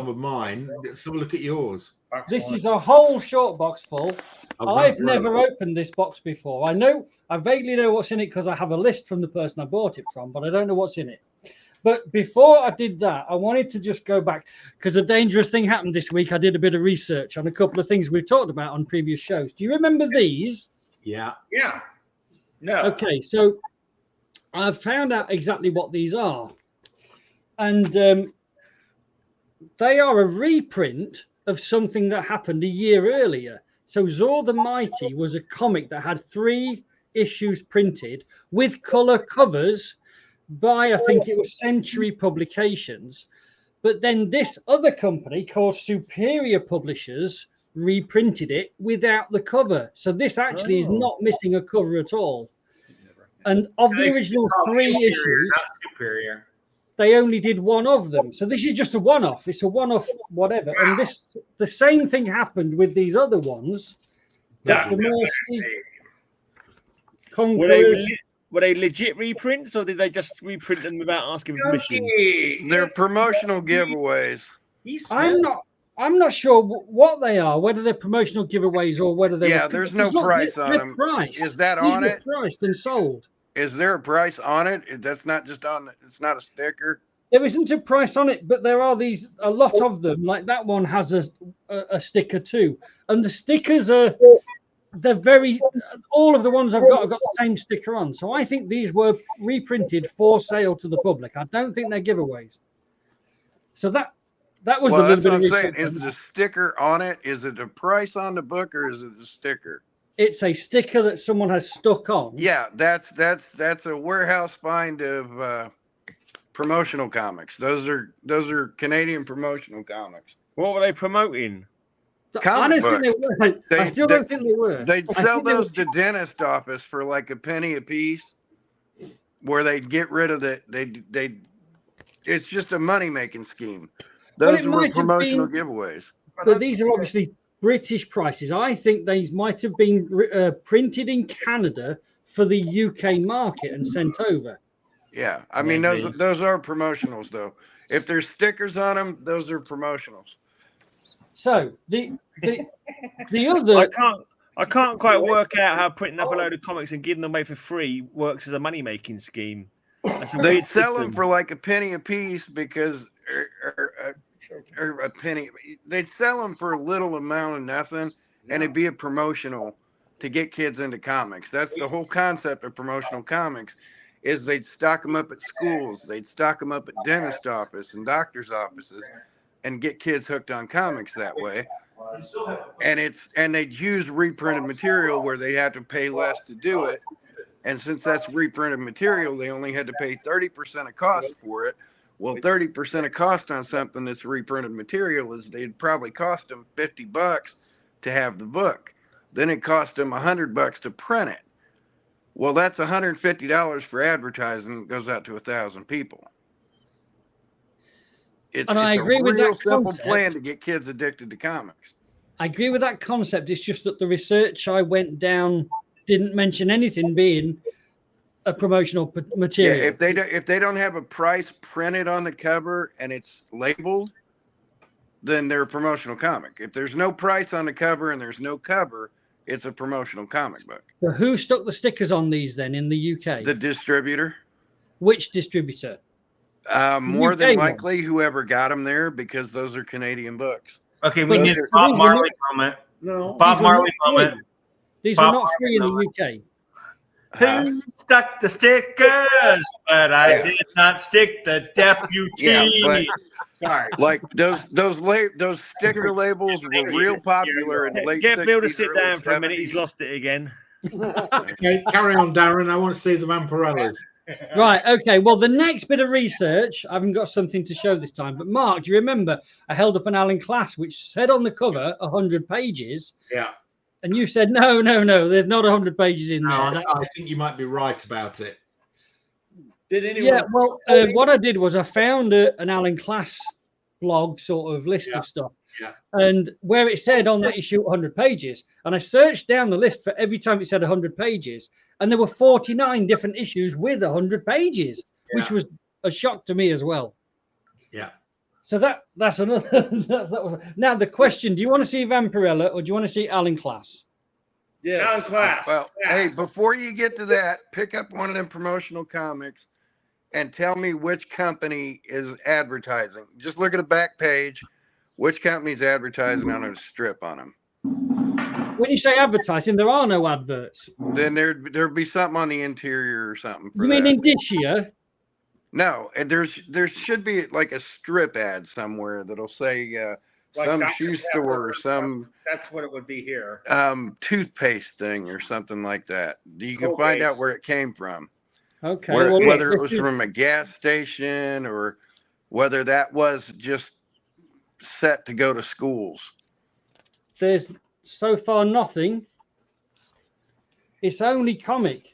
of mine. Let's have a look at yours. This is a whole short box full. Oh, I've wow. never opened this box before. I vaguely know what's in it because I have a list from the person I bought it from, but I don't know what's in it. But before I did that, I wanted to just go back because a dangerous thing happened this week. I did a bit of research on a couple of things we've talked about on previous shows. Do you remember these? Yeah. Yeah. No. Okay, so I've found out exactly what these are. And they are a reprint of something that happened a year earlier. So Zor the Mighty was a comic that had 3 issues printed with color covers by, I think it was Century Publications. But then this other company called Superior Publishers reprinted it without the cover. So this actually is not missing a cover at all. And of the original 3 issues, not superior. they only did one of them. So this is just a one-off. It's a one-off whatever. And the same thing happened with these other ones. Dr. Mercy, Conquerors. Were they legit reprints, or did they just reprint them without asking permission? They're promotional giveaways. I'm not sure what they are, whether they're promotional giveaways or whether they're there's no price on them. Priced. Is that These on were it? Priced and sold. Is there a price on it? That's not just on. It's not a sticker. There isn't a price on it, but there are a lot of them. Like that one has a sticker too, and the stickers all of the ones I've got the same sticker on. So I think these were reprinted for sale to the public. I don't think they're giveaways. So that was a little That's bit what of I'm saying. research. Is the sticker on it? Is it a price on the book, or is it a sticker? It's a sticker that someone has stuck on. Yeah, that's a warehouse find of promotional comics. Those are Canadian promotional comics. What were they promoting? Comic I don't think books. they were. I still don't think they were. They'd I sell think they were- those to dentist office for like a penny a piece, where they'd get rid of it. They it's just a money making scheme. Well, Those it were might have promotional been- giveaways. But these are obviously British prices. I think these might have been printed in Canada for the UK market and sent over. Yeah, I mean those are promotionals though. If there's stickers on them, those are promotionals. So the other, I can't quite work out how printing up a load of comics and giving them away for free works as a money making scheme. That's a They'd weird sell system. them for like a penny a piece because, or a penny. They'd sell them for a little amount of nothing, and it'd be a promotional to get kids into comics. That's the whole concept of promotional comics. Is they'd stock them up at schools, they'd stock them up at dentist office and doctor's offices, and get kids hooked on comics that way. And they'd use reprinted material where they had to pay less to do it. And since that's reprinted material, they only had to pay 30% of cost for it. Well, 30% of cost on something that's reprinted material is they'd probably cost them $50 to have the book. Then it cost them $100 to print it. Well, that's $150 for advertising. It goes out to 1,000 people. It's And I agree a with real that simple concept. plan to get kids addicted to comics. I agree with that concept. It's just that the research I went down didn't mention anything being a promotional material. Yeah, if they don't have a price printed on the cover and it's labeled, then they're a promotional comic. If there's no price on the cover and there's no cover, it's a promotional comic book. So who stuck the stickers on these then in the UK? The distributor. Which distributor? More than UK one. likely, whoever got them there, because those are Canadian books. Okay, we But need these a Bob were Marley not- moment. No. Bob These were Marley not moment. free. These Bob were not free in Marley the UK. Who stuck the stickers? But I did not stick the deputy. Yeah, but Sorry. like those sticker labels were real popular in the late Get Bill to 60s, sit early down for a minute. He's 70s. lost it again. Okay, carry on, Darren. I want to see the Vampirellas. Right, okay. Well, the next bit of research, I haven't got something to show this time. But Mark, do you remember I held up an Alan Class which said on the cover 100 pages? Yeah. And you said, no, there's not 100 pages in there. No, I think you might be right about it. Did anyone? Yeah, well, what I did was I found an Alan Class blog sort of list of stuff. Yeah. And where it said on that issue 100 pages, and I searched down the list for every time it said 100 pages, and there were 49 different issues with 100 pages, which was a shock to me as well. Yeah. So that's another. that was, now the question: do you want to see Vampirella or do you want to see Alan Class? Yeah. Down class. Well, hey, before you get to that, pick up one of them promotional comics and tell me which company is advertising. Just look at the back page. Which company's advertising on a strip on them? When you say advertising, there are no adverts. Then there'd be something on the interior or something. For You mean that. Indicia? No, and there should be like a strip ad somewhere that'll say Like some Dr. shoe Pepper store or some That's what it would be here. toothpaste thing or something like that. You can find out where it came from. Okay. Whether it was from a gas station or whether that was just set to go to schools. There's so far nothing. It's only comic.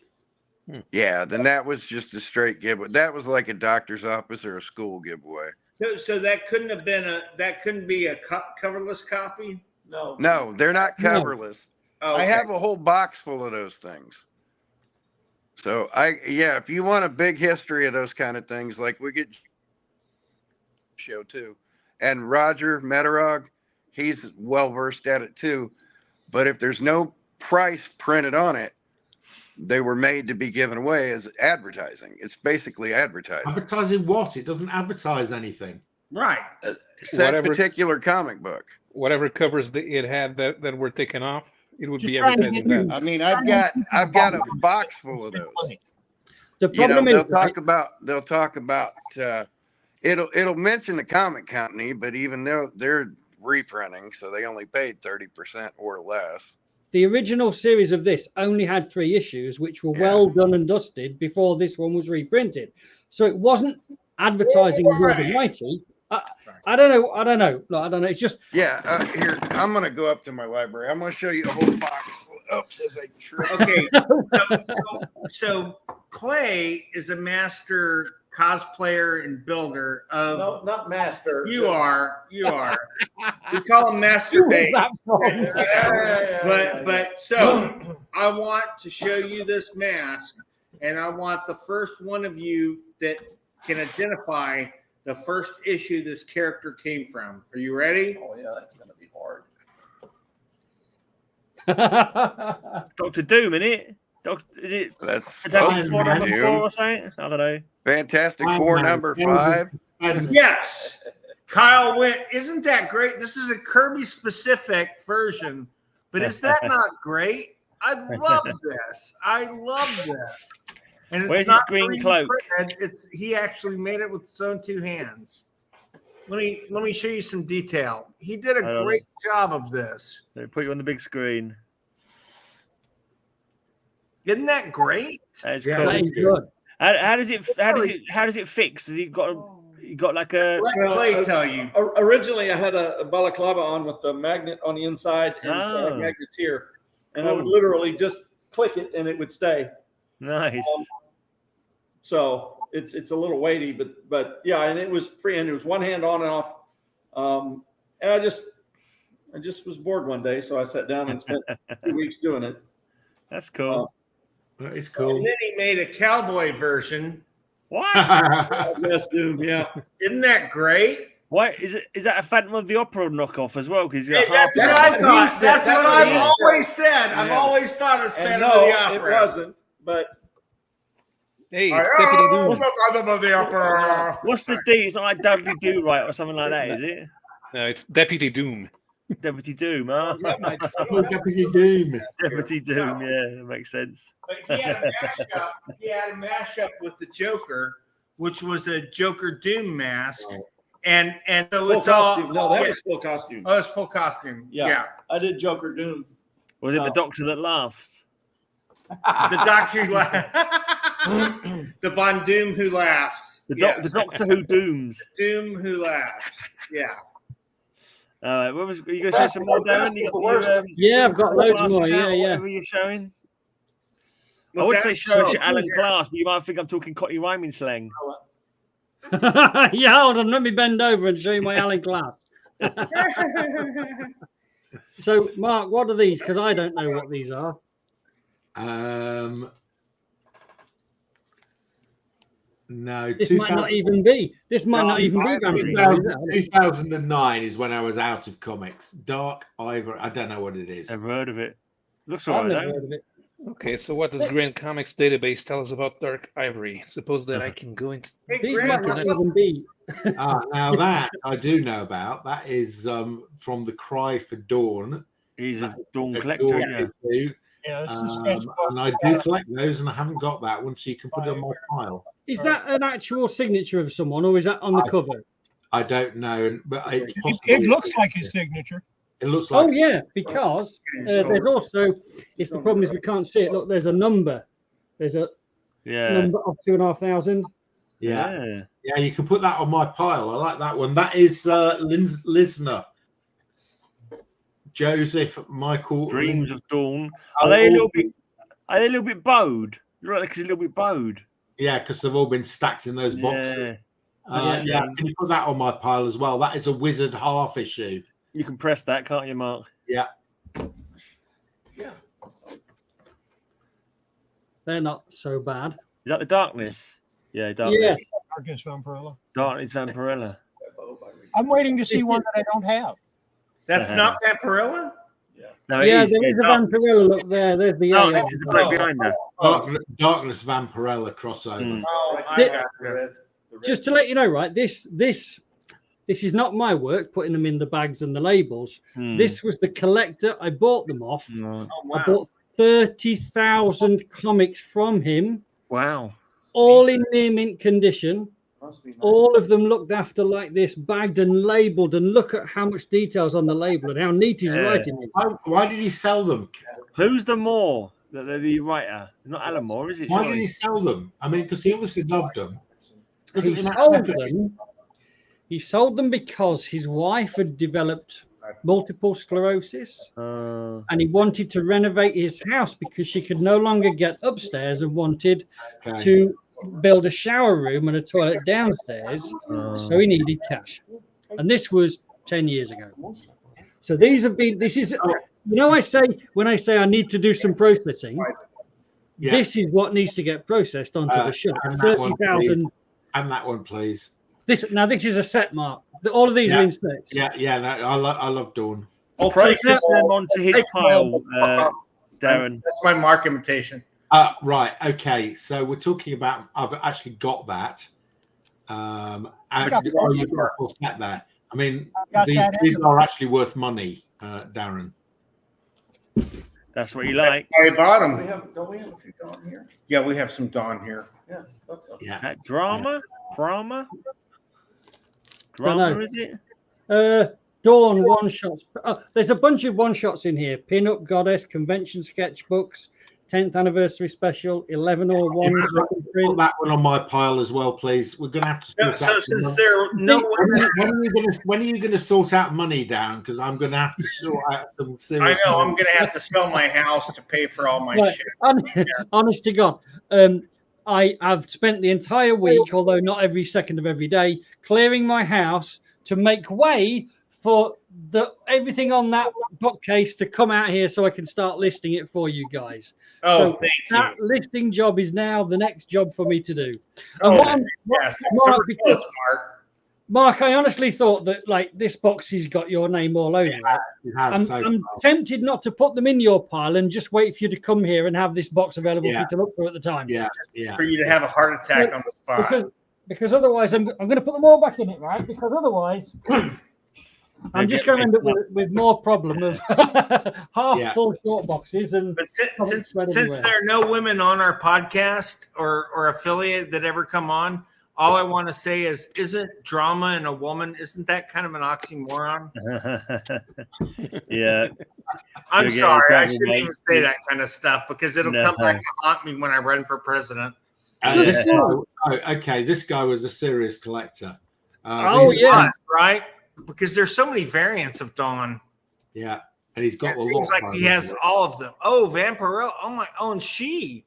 Yeah, then that was just a straight giveaway. That was like a doctor's office or a school giveaway. So that couldn't have been that couldn't be a coverless copy. No. No, they're not No. coverless. Oh, I okay. have a whole box full of those things. So if you want a big history of those kind of things, like we get show too. And Roger Metarog, he's well versed at it too. But if there's no price printed on it, they were made to be given away as advertising. It's basically advertising. Advertising what? It doesn't advertise anything. Right. That particular comic book. Whatever covers it had that were taken off, it would Just be trying to advertising get that. I mean, I've got a box full of those. The You know, problem they'll is, talk about it'll mention the comic company, but even though they're reprinting, so they only paid 30% or less. the original series of this only had 3 issues, which were well done and dusted before this one was reprinted. So it wasn't advertising more than mighty. I don't know. I don't know. No, I don't know. It's just Yeah, here, I'm going to go up to my library. I'm going to show you a whole box. Oops, as I trip. Okay. So Clay is a master cosplayer and builder of. No, not master. You are. We call him Master Base. But so I want to show you this mask, and I want the first one of you that can identify the first issue this character came from. Are you ready? Oh yeah, that's gonna be hard. Dr. Doom, innit? Is it That's Fantastic Four Doom. number 4 or something? I don't know. Fantastic Four number 5. Yes. Kyle went. Isn't that great? This is a Kirby specific version, but is that not great? I love this. And it's Where's his not green 3D cloak? printed. He actually made it with his own 2 hands. Let me show you some detail. He did a great job of this. They put you on the big screen. Isn't that great? That's Yeah, cool. that is good. How does it fix? Has he got like a? Let Clay tell you. Originally, I had a balaclava on with the magnet on the inside and Oh. magnets here, and I would Cool. literally just click it and it would stay. Nice. So it's a little weighty, but yeah, and it was free, and it was one hand on and off. And I just was bored one day, so I sat down and spent 2 weeks doing it. That's cool. It's cool. And then he made a cowboy version. What? Yes, dude. Yeah. Isn't that great? Why is that a Phantom of the Opera knockoff as well? Because Hey, that's what I thought. That's what I've always said. I've always thought it's And Phantom no, of the Opera. it wasn't. But Hey, it's Deputy Doom. Phantom of the Opera. What's the D? It's not like Dudley Do Right or something like that, is it? No, it's Deputy Doom. Deputy Doom, huh? Deputy Doom. Deputy Doom, yeah, that makes sense. But he had a mashup with the Joker, which was a Joker Doom mask, and so full it's all. costume. No, that was full costume. Oh, it's full costume. Yeah. I did Joker Doom. Was it the Doctor that laughs? The Doctor who laughs. The Von Doom who laughs. The Yes. Doctor who dooms. Doom who laughs. Yeah. What was you going to say some more, Darren? Yeah, I've got loads more. Yeah. Whatever you're showing. I would What's say that? show us your Alan Class, but you might think I'm talking Cockney rhyming slang. Yeah, hold on. Let me bend over and show you my Alan Glass. So, Mark, what are these? Because I don't know what these are. No, This might not even be. This might not even be Vampire. 2009 is when I was out of comics. Dark Ivory. I don't know what it is. Never heard of it. Looks I've alright, never though. heard of it. Okay, so what does Grand Comics database tell us about Dark Ivory? Suppose that I can go into. Hey, These Grant, might not even be. Now that I do know about. That is from the Cry for Dawn. He's a Dawn a collector, Dawn yeah. issue. Yeah, it's a sketchbook. And I do collect those, and I haven't got that one, so you can put it on my pile. Is that an actual signature of someone, or is that on the cover? I don't know, but it's It looks like his signature. It looks like. Oh yeah, because there's also. It's the problem is we can't see it. Look, there's a number. There's a number of 2,500. Yeah, you can put that on my pile. I like that one. That is Lisner. Joseph Michael. Dreams of Dawn. Are they a little bit bowed? Right, because a little bit bowed. Yeah, because they've all been stacked in those boxes. Yeah, can you put that on my pile as well? That is a Wizard half issue. You can press that, can't you, Mark? Yeah. Yeah. They're not so bad. Is that the Darkness? Yeah, Darkness. Yes. Darkness Vampirella. Darkness Vampirella. I'm waiting to see one that I don't have. That's not Vampirella? No, Yeah, is. there is a Darkness. Vampirella. Look there. There's the Darkness is the break behind that. Darkness Vampirella crossover. Oh, I got it. Just to let you know, right? This is not my work putting them in the bags and the labels. This was the collector. I bought them off. Oh, I bought 30,000 comics from him. Wow. All in near mint condition. Must be nice. All of them looked after like this, bagged and labeled. And look at how much details on the label and how neat he's writing it. Why did he sell them? Who's the Moore? The writer? Not Alan Moore, is it? Why did he sell them? I mean, because he obviously loved them. He sold them He sold them because his wife had developed multiple sclerosis, and he wanted to renovate his house because she could no longer get upstairs and wanted to build a shower room and a toilet downstairs. So he needed cash, and this was 10 years ago. So these have been. This is, I say when I say I need to do some processing. Yeah. This is what needs to get processed onto the shelf. 30,000. And that one, please. This is a set, Mark. All of these are in sets. Yeah. No, I love Dawn. I'll process them onto his pile, Darren. That's my Mark imitation. Right. Okay. So we're talking about. I've actually got that. You've got a full set there. I mean, these are actually worth money, Darren. That's what you like. I bought them. Don't we have a few Dawn here? Yeah, we have some Dawn here. Yeah, that's so. Is that drama? Drama, is it? Dawn one shots. Oh, there's a bunch of one shots in here. Pin-up Goddess, convention sketchbooks, 10th anniversary special, 11 or 1. Put that one on my pile as well, please. We're going to have to. When are you going to sort out money down? Because I'm going to have to sort out some serious. I know. I'm going to have to sell my house to pay for all my shit. Honest to God, I've spent the entire week, although not every second of every day, clearing my house to make way for everything on that bookcase to come out here so I can start listing it for you guys. Oh, so thank you. That listing job is now the next job for me to do. Mark, I honestly thought that this box has got your name all over it. I'm tempted not to put them in your pile and just wait for you to come here and have this box available for you to look for at the time. For you to have a heart attack on the spot. Because otherwise I'm going to put them all back in it, right? Because otherwise I'm just going to end up with more problem of half full short boxes. But since there are no women on our podcast or affiliate that ever come on, all I want to say is, isn't drama in a woman, isn't that kind of an oxymoron? Yeah. I'm sorry. I shouldn't even say that kind of stuff because it'll come back to haunt me when I run for president. This guy was a serious collector. Right? Because there's so many variants of Dawn. Yeah. And he's got it seems like he has all of them. Oh, Vampirella. Oh, my own she.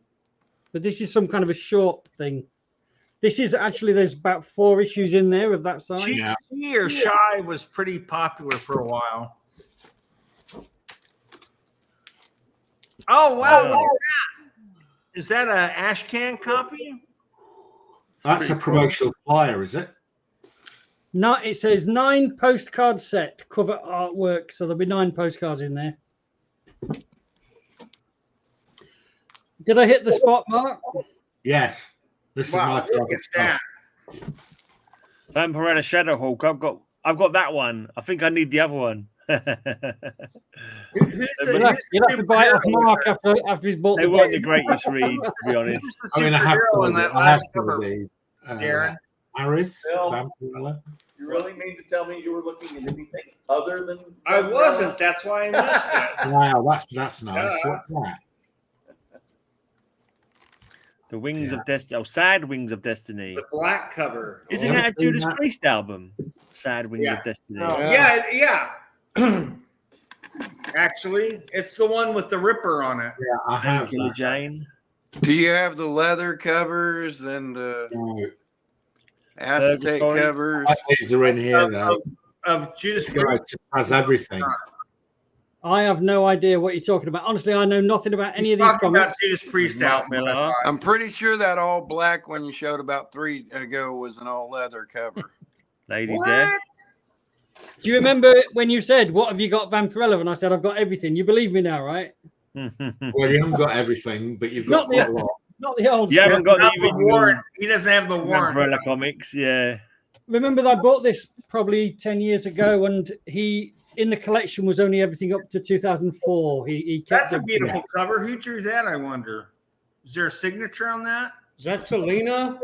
But this is some kind of a short thing. This is actually, there's about 4 issues in there of that size. She or Shy was pretty popular for a while. Oh, wow. Look at that. Is that a ash can copy? That's a promotional flyer, is it? No, it says 9 postcard set, cover artwork. So there'll be 9 postcards in there. Did I hit the spot, Mark? Yes. This is my target stuff. Vampirella Shadowhawk. I've got that one. I think I need the other one. You'll have to buy it off Mark after he's bought. They weren't the greatest reads, to be honest. I mean, I have some of these. Darren. Aris, Vampirella. You really mean to tell me you were looking at anything other than? I wasn't. That's why I missed it. Wow, that's nice. What's that? The Wings of Destiny. Oh, Sad Wings of Destiny. The black cover. Isn't that a Judas Priest album? Sad Wings of Destiny. Oh, yeah. Actually, it's the one with the Ripper on it. Yeah, I have. Killer Jane. Do you have the leather covers and the acetate covers? These are in here, though. Of Judas Priest. Has everything. I have no idea what you're talking about. Honestly, I know nothing about any of these comics. About Judas Priest album. I'm pretty sure that all black one you showed about 3 ago was an all leather cover. Lady Death. Do you remember when you said, "What have you got, Vampirella?" And I said, "I've got everything." You believe me now, right? Well, you haven't got everything, but you've got quite a lot. Not the old. You haven't got the warrant. He doesn't have the warrant. Vampirella comics, yeah. Remember that I bought this probably 10 years ago, and he in the collection was only everything up to 2004. He kept. That's a beautiful cover. Who drew that? I wonder. Is there a signature on that? Is that Selena?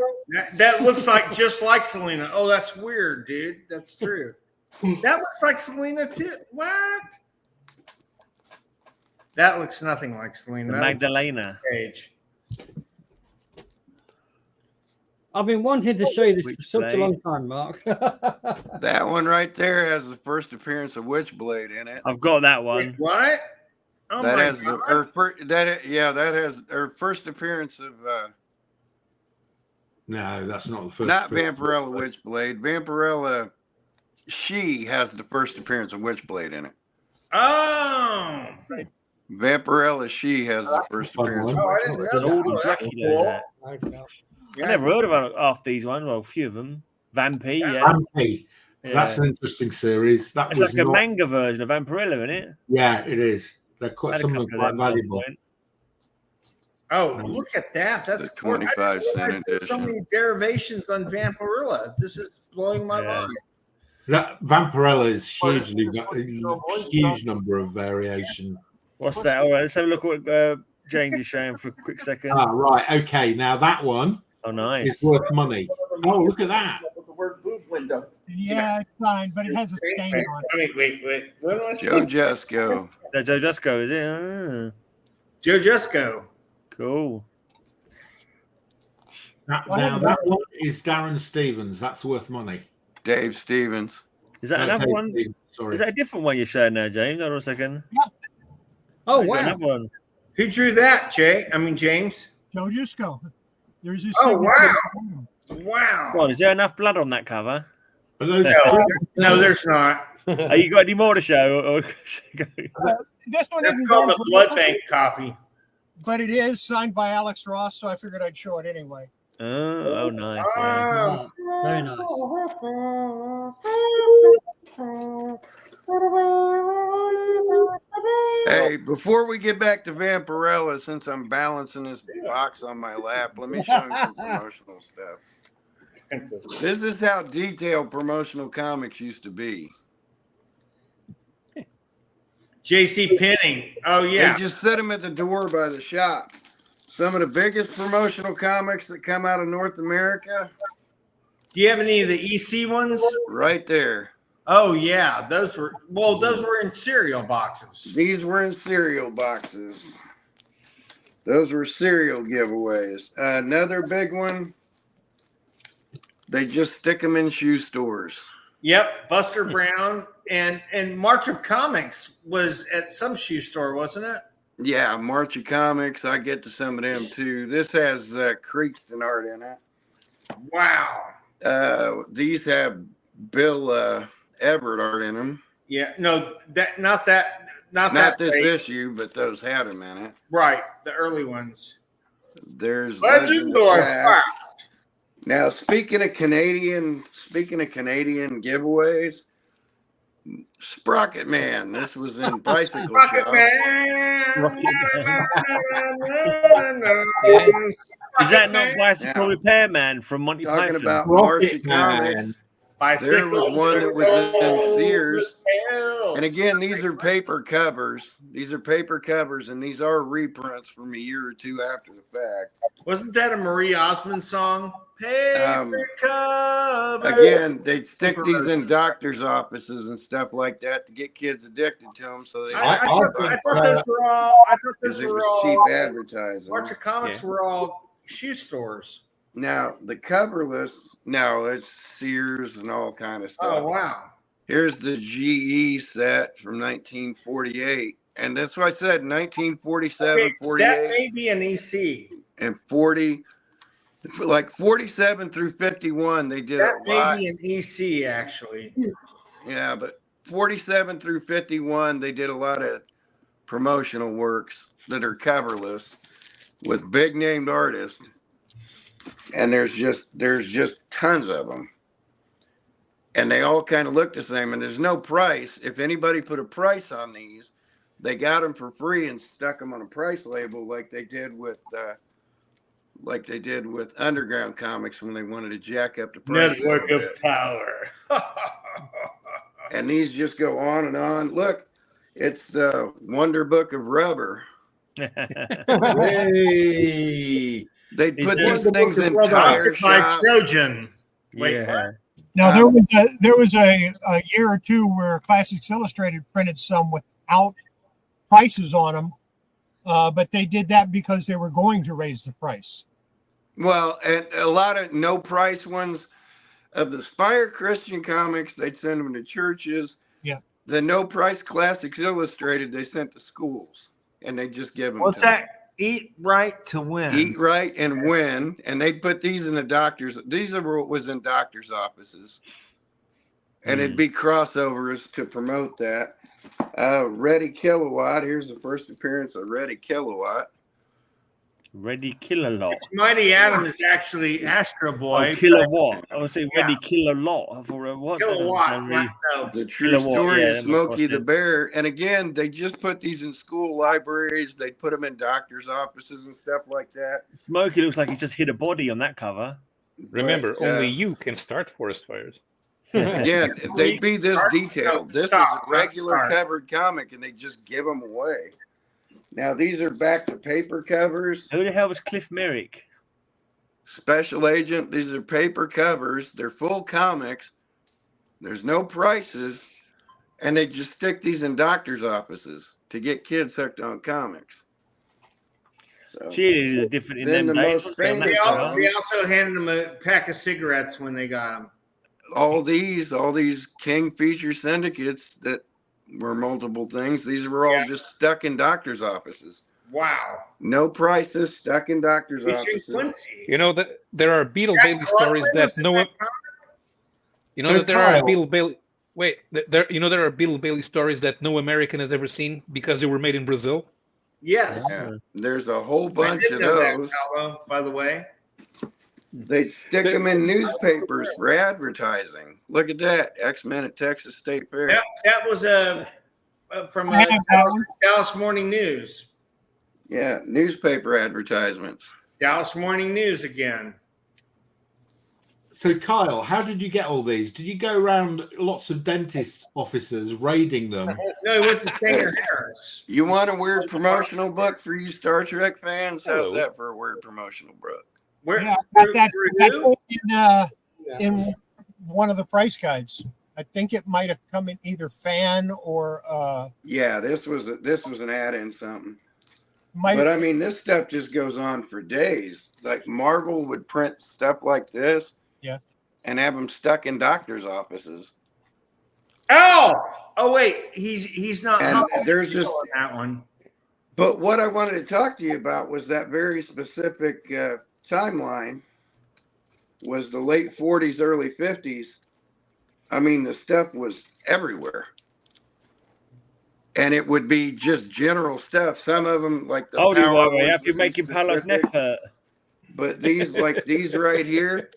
That looks like just like Selena. Oh, that's weird, dude. That's true. That looks like Selena too. What? That looks nothing like Selena. Magdalena. Page. I've been wanting to show you this for such a Witchblade. long time, Mark. That one right there has the first appearance of Witchblade in it. I've got that one. What? Oh That my has God. that has her first appearance of No, that's not the first. not Vampirella Witchblade. Vampirella, she has the first appearance of Witchblade in it. Oh. Vampirella, she has the first appearance. Oh, I didn't know Old that. That's Jackie cool. that. I never heard about half these ones. Well, a few of them. Vampy, yeah. Vampy. Yeah. That's an interesting series. That It's was like a not, manga version of Vampirella, isn't it? Yeah, it is. They're quite Had a some of them couple of quite them at one valuable. point. Oh, look at that. That's The cool. I didn't 25 cent realize there's so edition. many derivations on Vampirella. This is blowing my Yeah. mind. That Vampirella is hugely huge number of variation. What's that? All right, let's have a look at what James is showing for a quick second. Ah, right. Okay. Now that one Oh, is nice. worth money. Oh, look at that. The word boob window. Yeah, it's fine, but it has a stain on it. Wait. What do I see? Joe Jesco. That Joe Jusco, is it? Ah, Joe Jesco. cool. Now that one is Darren Stevens. That's worth money. Dave Stevens. Is that another Dave one? Stevens, sorry. Is that a different one you're showing now, James? Hold on a second. Oh, He's got wow. another one. Who drew that, James? Joe Jusco. There's this. Oh, wow. Go Wow. on, is there enough blood on that cover? But those, No, there's not. Are you got any more to show? Or This one That's isn't called done, a blood bank copy. but it is signed by Alex Ross, so I figured I'd show it anyway. oh, nice. Yeah. Oh. Very nice. Hey, before we get back to Vampirella, since I'm balancing this box on my lap, let me show him some promotional stuff. This is how detailed promotional comics used to be. J.C. Penney. Oh, yeah. They just set them at the door by the shop. Some of the biggest promotional comics that come out of North America, Do you have any of the EC ones? right there. Oh, yeah. Those were in cereal boxes. These were in cereal boxes. Those were cereal giveaways. Another big one, they just stick them in shoe stores. Yep. Buster Brown and March of Comics was at some shoe store, wasn't it? Yeah, March of Comics. I get to some of them too. This has Creakston art in it. Wow. These have Bill Everett art in them. Yeah. No, not Not this fake. issue, but those had them in it. Right. The early ones. There's Legendary Shaft. fact. Now, speaking of Canadian giveaways, Sprocket Man. This was in bicycle Rocket shops. Man. Is that not Bicycle Now, Repairman from Monty Talking Python? about Rocket Marcy Comics. Man. There was one that was in Sears. Hell. And again, these are paper covers. These are paper covers, and these are reprints from a year or two after the fact. Wasn't that a Marie Osmond song? Paper cover. Again, they'd stick these in doctors' offices and stuff like that to get kids addicted to them. So they I thought those were all. I thought because those it were was cheap all. advertising. March of Comics were all shoe stores. Now the coverless, no, it's Sears and all kind of stuff. Oh wow! Here's the GE set from 1948, and that's what I said, 1947, Okay, 48, that may be an EC. and 40, like 47 through 51. They did That a lot. may be an EC actually. Yeah, but 47 through 51, they did a lot of promotional works that are coverless with big named artists. And there's just tons of them. And they all kind of look the same, and there's no price. If anybody put a price on these, they got them for free and stuck them on a price label like they did with Underground Comics when they wanted to jack up the price. Network of power. And these just go on and on. Look, it's the Wonder Book of Rubber. Hey. They put these things in Sponsored tire by shops. Trojan. Wait, Yeah. Now there was a year or two where Classics Illustrated printed some without prices on them, but they did that because they were going to raise the price. Well, and a lot of no price ones of the Spire Christian comics, they'd send them to churches. Yeah. The no price classics illustrated, they sent to schools, and they just give them. What's that? Eat right to win. Eat right and win, and they'd put these in the doctors. These are what was in doctors' offices, and it'd be crossovers to promote that. Ready Kilowatt. Here's the first appearance of Ready Kilowatt. Ready Kilowatt. Mighty Adam is actually Astro Boy. Oh, Kilowatt. I was saying Ready Kilowatt. I thought what? Kilowatt. No. The true Kilowatt, story yeah, of that Smokey was the it. Bear. And again, they just put these in school libraries. They put them in doctors' offices and stuff like that. Smokey looks like he's just hit a body on that cover. Remember, But, only you can start forest fires. again, if they'd be this detailed, this is a regular Start. covered comic, and they just give them away. Now these are back to paper covers. Who the hell was Cliff Merrick? Special Agent. These are paper covers. They're full comics. There's no prices, and they just stick these in doctors' offices to get kids hooked on comics. So, Cheerleaders are different in Then them the days. most They're on that famous cover. one. They also handed them a pack of cigarettes when they got them. all these King feature syndicates that were multiple things. These were all just stuck in doctors' offices. Wow. No prices, stuck in doctors' Featuring offices. Quincy. You know that there are Beetle Jack Bailey stories Clark that was in no one. that comic? You know So that there are Kyle- Beetle Bailey. Wait, there. You know there are Beetle Bailey stories that no American has ever seen because they were made in Brazil. Yes. Yeah. There's a whole I bunch did of know that, those. Paolo, by the way. They stick them in newspapers for advertising. Look at that. X-Men at Texas State Fair. That was from I have that one. Dallas Morning News. Yeah, newspaper advertisements. Dallas Morning News again. So, Kyle, how did you get all these? Did you go around lots of dentist offices raiding them? No, he went to Sanger Harris. You want a weird promotional book for you Star Trek fans? How's Hello. that for a weird promotional book? Where, Yeah, I got that, through that who? in one of the price guides. I think it might have come in either fan or Yeah, this was an ad in something. might But I have, mean, this stuff just goes on for days. Like Marvel would print stuff like this, Yeah. and have them stuck in doctors' offices. Oh wait, he's not. And there's just on that one. But what I wanted to talk to you about was that very specific timeline. Was the late 40s, early 50s. I mean, the stuff was everywhere. And it would be just general stuff. Some of them, like the Oh, do you Power worry? ones Have you was making Paolo's specific. neck hurt? But these, like these right here,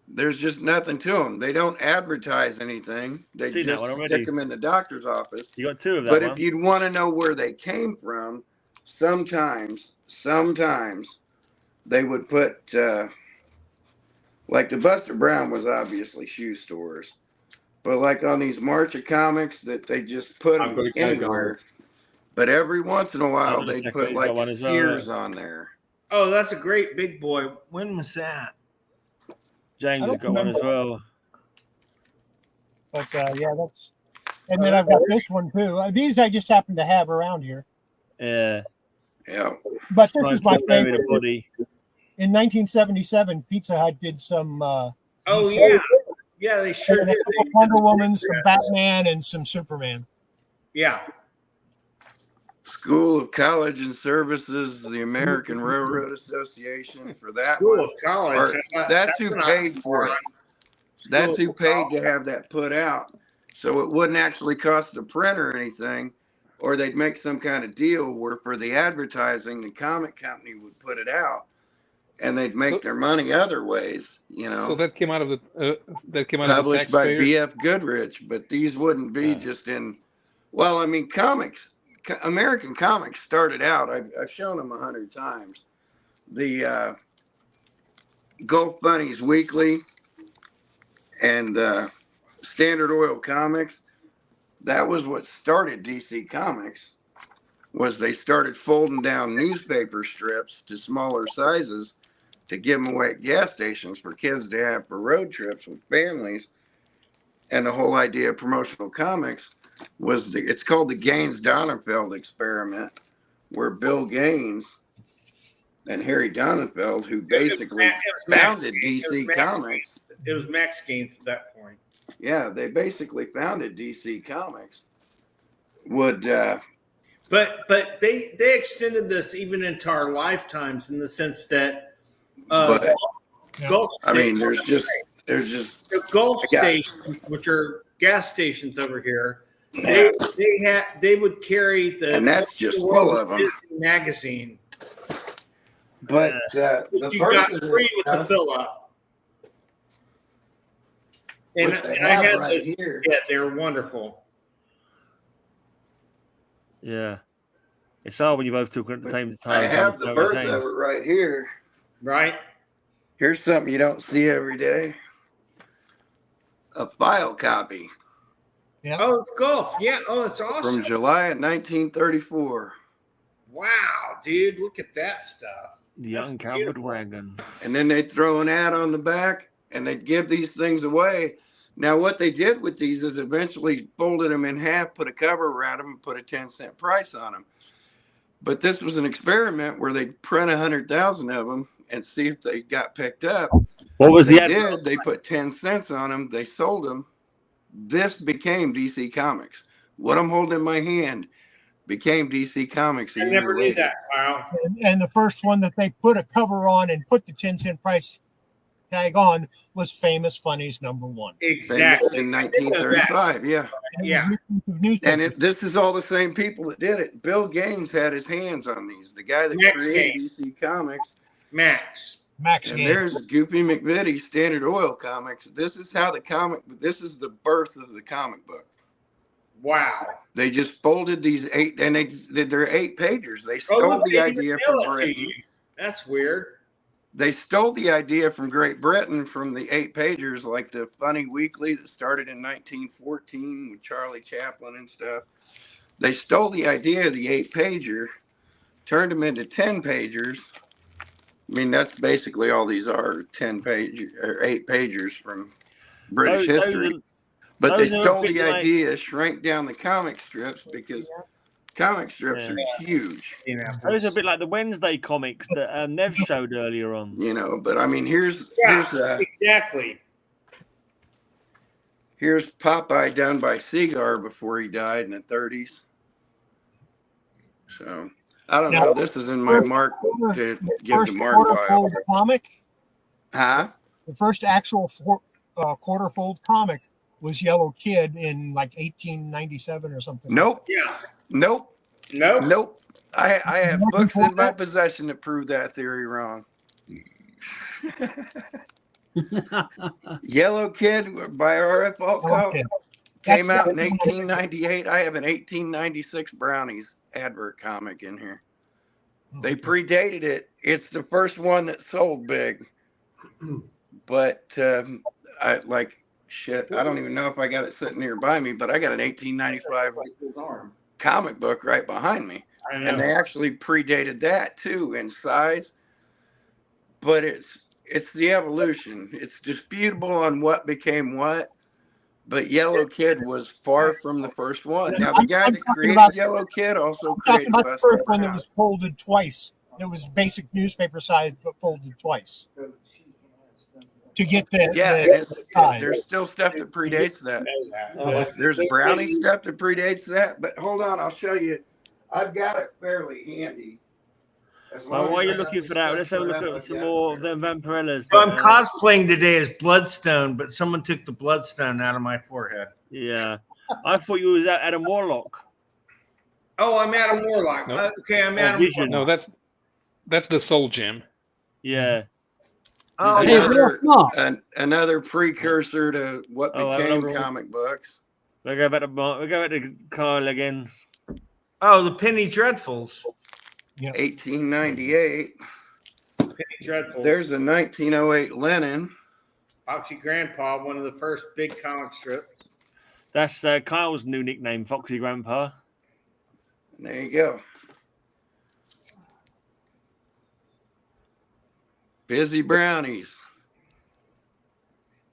there's just nothing to them. They don't advertise anything. They Seen that just one already. stick them in the doctor's office. You got two of that But one. if you'd want to know where they came from, sometimes they would put, like the Buster Brown was obviously shoe stores, but like on these March of Comics that they just put I've them got to go, anywhere. guys. But every once in a while Hold on a they'd second, put he's got like one as well, Sears yeah. on there. Oh, that's a great big boy. When was that? James I has don't got one as remember. well. but yeah, that's. And then I've got this one too. These I just happen to have around here. Yeah. Yeah. But this is my Smokey buried a favorite. body. In 1977, Pizza Hut did some. Oh DC. yeah, yeah, they sure They had did. a couple Wonder Woman, some Batman, and some Superman. Yeah. School of College and Services, the American Railroad Association for that School one. of College. Or that's who an paid for it. oxymoron. That's School who of paid College. to have that put out. So it wouldn't actually cost the printer anything, or they'd make some kind of deal where for the advertising, the comic company would put it out and they'd make So- their money other ways, you know, So that came out of the published by taxpayers. B.F. Goodrich, but these wouldn't be just in, well, I mean, American comics started out, I've shown them 100 times. The Gulf Bunnies Weekly and Standard Oil Comics, that was what started DC Comics, was they started folding down newspaper strips to smaller sizes to give them away at gas stations for kids to have for road trips with families. And the whole idea of promotional comics was it's called the Gaines-Donenfeld experiment, where Bill Gaines and Harry Donenfeld, who basically founded DC Comics. It was Max Gaines at that point. Yeah, they basically founded DC Comics. Would but they extended this even into our lifetimes in the sense that Gulf I mean, stations- there's just the Gulf stations, which are gas stations over here. They would carry the and that's just full of them. Disney magazine. But the You first got of this free with the stuff, fill up. And which they I have had right those. here. Yeah, they were wonderful. Yeah. It's hard when you both talk at the same time. I have the birth of it right here. Right. Here's something you don't see every day. A file copy Yeah. Oh, it's Gulf. Yeah. Oh, it's awesome. from July of 1934. Wow, dude, look at that stuff. The That's uncovered beautiful. wagon. And then they'd throw an ad on the back and they'd give these things away. Now, what they did with these is eventually folded them in half, put a cover around them, and put a 10-cent price on them. But this was an experiment where they'd print 100,000 of them and see if they got picked up. What was They the ad? did. They put 10 cents on them. They sold them. This became DC Comics. What I'm holding in my hand became DC Comics. I never knew that. Wow. And the first one that they put a cover on and put the 10-cent price tag on was Famous Funnies #1. Exactly. In 1935, yeah. Yeah. And this is all the same people that did it. Bill Gaines had his hands on these. The guy that Max created Gaines. DC Comics. Max. And there's Goopy McVitie, Standard Oil Comics. This is how this is the birth of the comic book. Wow. They just folded these 8, and they did their 8-pagers. They stole the idea from Britain. That's weird. They stole the idea from Great Britain from the 8-pagers, like the Funny Weekly that started in 1914 with Charlie Chaplin and stuff. They stole the idea of the 8-pager, turned them into 10-pagers. I mean, that's basically all these are 10-page or 8-pagers from British history. But they stole the idea, shrank down the comic strips because comic strips are huge. Those are a bit like the Wednesday comics that Nevs showed earlier on. You know, but I mean, here's exactly. Here's Popeye done by Seagar before he died in the 30s. So I don't know. This is in my mark to give to Mark Wild. Comic. Huh? The first actual quarterfold comic was Yellow Kid in like 1897 or something. Nope. Yeah. Nope. Nope. Nope. I have books in my possession to prove that theory wrong. Yellow Kid by R.F. Alcott came out in 1898. I have an 1896 Brownies advert comic in here. They predated it. It's the first one that sold big. But I like shit. I don't even know if I got it sitting here by me, but I got an 1895 comic book right behind me. And they actually predated that too in size. But it's the evolution. It's disputable on what became what. But Yellow Kid was far from the first one. Now the guy that created Yellow Kid also created talking about the first one that was folded twice. It was basic newspaper size, but folded twice. To get there's still stuff that predates that. There's Brownie stuff that predates that. But hold on, I'll show you. I've got it fairly handy. Well, while you're looking for that, let's have a look at some more of them Vampirellas. So I'm cosplaying today as Bloodstone, but someone took the Bloodstone out of my forehead. Yeah. I thought you was Adam Warlock. Oh, I'm Adam Warlock. No. Okay, I'm Adam Warlock. No, that's the Soul Gem. Yeah. Oh, another precursor to what became comic books. We go back to Kal-El again. Oh, the Penny Dreadfuls. 1898. Penny Dreadfuls. There's a 1908 Lennon. Foxy Grandpa, one of the first big comic strips. That's Kyle's new nickname, Foxy Grandpa. There you go. Busy Brownies.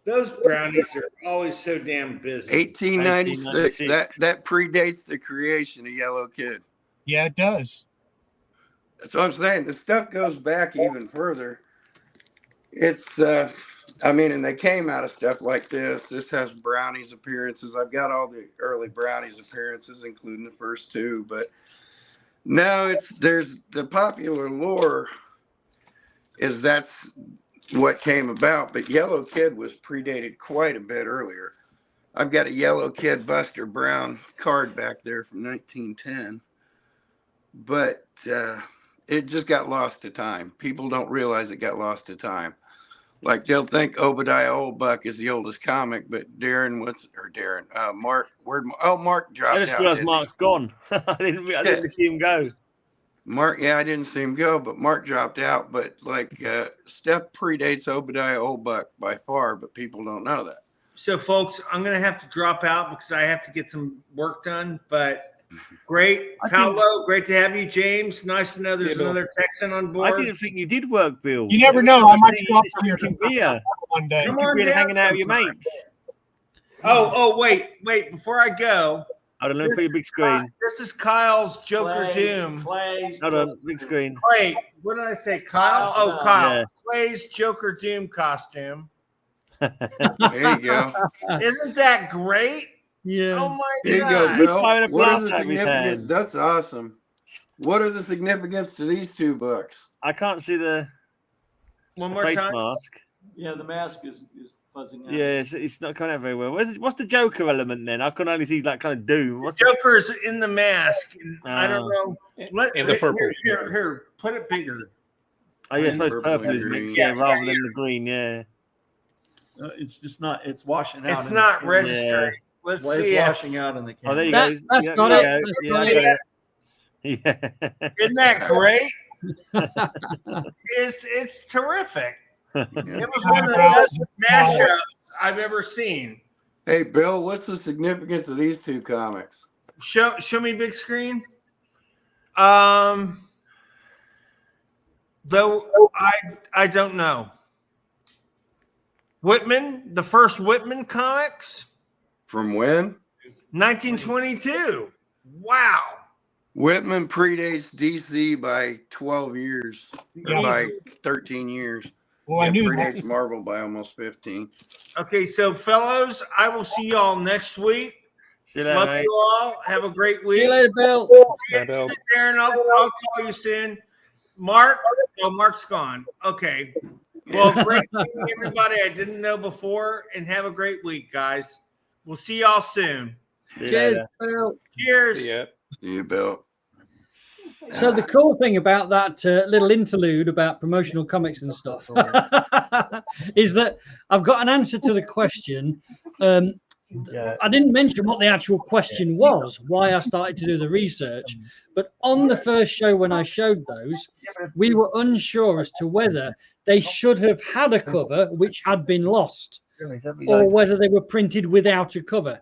Those brownies are always so damn busy. 1896. That predates the creation of Yellow Kid. Yeah, it does. That's what I'm saying. The stuff goes back even further. It's, I mean, and they came out of stuff like this. This has Brownies appearances. I've got all the early Brownies appearances, including the first two. But no, there's the popular lore is that's what came about. But Yellow Kid was predated quite a bit earlier. I've got a Yellow Kid Buster Brown card back there from 1910. But it just got lost to time. People don't realize it got lost to time. Like they'll think Obadiah Oldbuck is the oldest comic, but Mark, Mark dropped out. I just realized Mark's gone. I didn't see him go. Mark, yeah, I didn't see him go, but Mark dropped out. But like Stapp predates Obadiah Oldbuck by far, but people don't know that. So, folks, I'm going to have to drop out because I have to get some work done. But great, Kal-El, great to have you, James. Nice to know there's another Texan on board. I didn't think you did work, Bill. You never know. I might show up here one day. Come on, hanging out with your mates. Wait. Before I go, hold on, let me put your big screen. This is Kyle's Joker Doom. Hold on, big screen. Wait, what did I say? Kyle? Oh, Kyle. Yeah. Clay's Joker Doom costume. There you go. Isn't that great? Yeah. Oh my There you God. go, Bill. firing a What are blast the out of his significance? hand. That's awesome. What are the significance to these two books? I can't see the One more face time. mask. Yeah, the mask is fuzzing out. Yeah, it's not coming out very well. What's the Joker element then? I can only see that kind of doom. What's Joker's in the mask. And I don't know. In the purple. Here, put it bigger. Oh yeah, I suppose Purple purple and is green. mixed, Yeah, rather yeah, than the green. Yeah. It's just not. It's washing out. It's in not the, registering. Let's It's see. washing out in the camera. Oh, there you That- go. that's Yeah, got there it. you go. That's Yeah, got yeah. Isn't that great? It's terrific. It was one of the best mashups I've ever seen. Hey, Bill, what's the significance of these two comics? Show me big screen. Though I don't know. Whitman, the first Whitman comics, From when? 1922. Wow. Whitman predates DC by 12 years, by 13 years. Well, I It knew predates that. Marvel by almost 15. Okay, so fellows, I will see y'all next week. See you later, Love mate. you all. Have a great week. See you later, Bill. See you, Bill. Darren. I'll call you soon. Mark. Oh, Mark's gone. Okay. Well, great meeting everybody I didn't know before, and have a great week, guys. We'll see y'all soon. See you Cheers, later. Bill. Cheers. Yeah. See you, Bill. So the cool thing about that little interlude about promotional comics and stuff is that I've got an answer to the question. I didn't mention what the actual question was, why I started to do the research, but on the first show when I showed those, we were unsure as to whether they should have had a cover which had been lost or whether they were printed without a cover.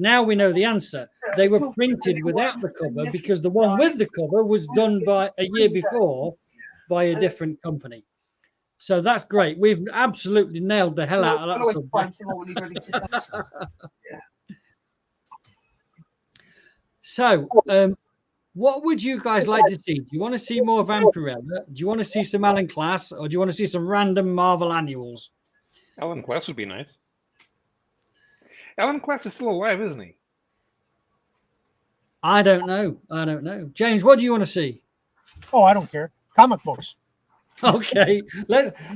Now we know the answer. They were printed without the cover because the one with the cover was done by a year before by a different company. So that's great. We've absolutely nailed the hell out of that subject. So, what would you guys like to see? Do you want to see more Vampirella? Do you want to see some Alan Class? Or do you want to see some random Marvel annuals? Alan Class would be nice. Alan Class is still alive, isn't he? I don't know. James, what do you want to see? Oh, I don't care. Comic books. Okay,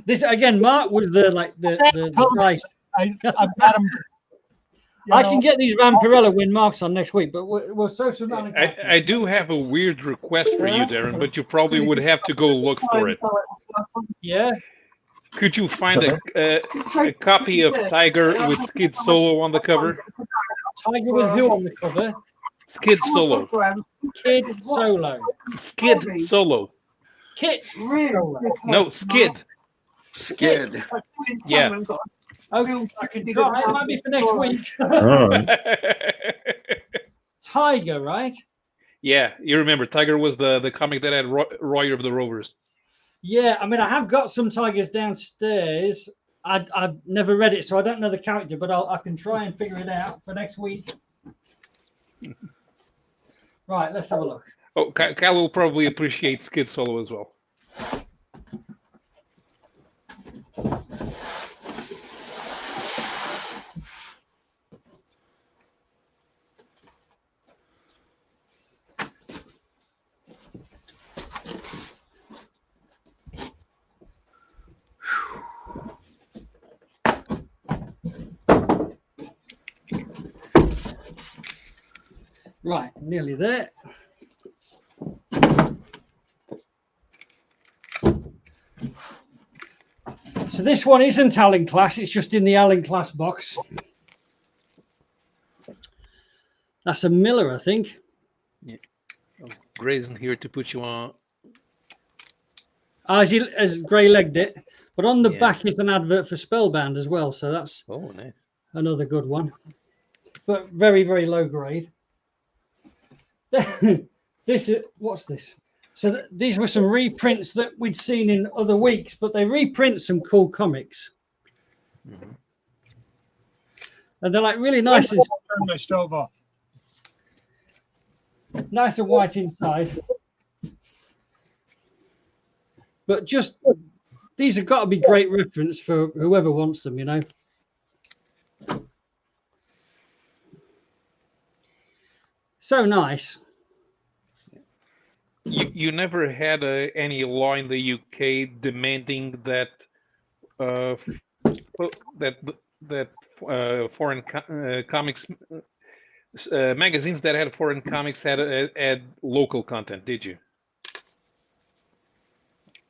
this again. Mark was the guy. I've got them. I can get these Vampirella when Mark's on next week, but we'll search some. I do have a weird request for you, Darren, but you probably would have to go look for it. Yeah. Could you find a copy of Tiger with Skid Solo on the cover? Tiger with who on the cover? Skid Solo. Kid Solo. Skid Solo. Kit. No, Skid. Skid. Yeah. Okay, I can try. It might be for next week. Tiger, right? Yeah, you remember Tiger was the comic that had Roy of the Rovers. Yeah, I mean, I have got some Tigers downstairs. I've never read it, so I don't know the character, but I can try and figure it out for next week. Right, let's have a look. Oh, Kal will probably appreciate Skid Solo as well. Right, nearly there. So this one isn't Allen class, it's just in the Allen class box. That's a Miller, I think. Yeah. Oh, Gray isn't here to put you on. As Gray legged it, but on the back is an advert for Spellbound as well, so that's nice. Another good one. But very, very low grade. This is what's this? So these were some reprints that we'd seen in other weeks, but they reprint some cool comics. Mm-hmm. And they're like really nice and Turn my stove off. nice and white inside. But just these have got to be great reference for whoever wants them, you know. So nice. You never had any law in the UK demanding that foreign comics magazines that had foreign comics had local content, did you?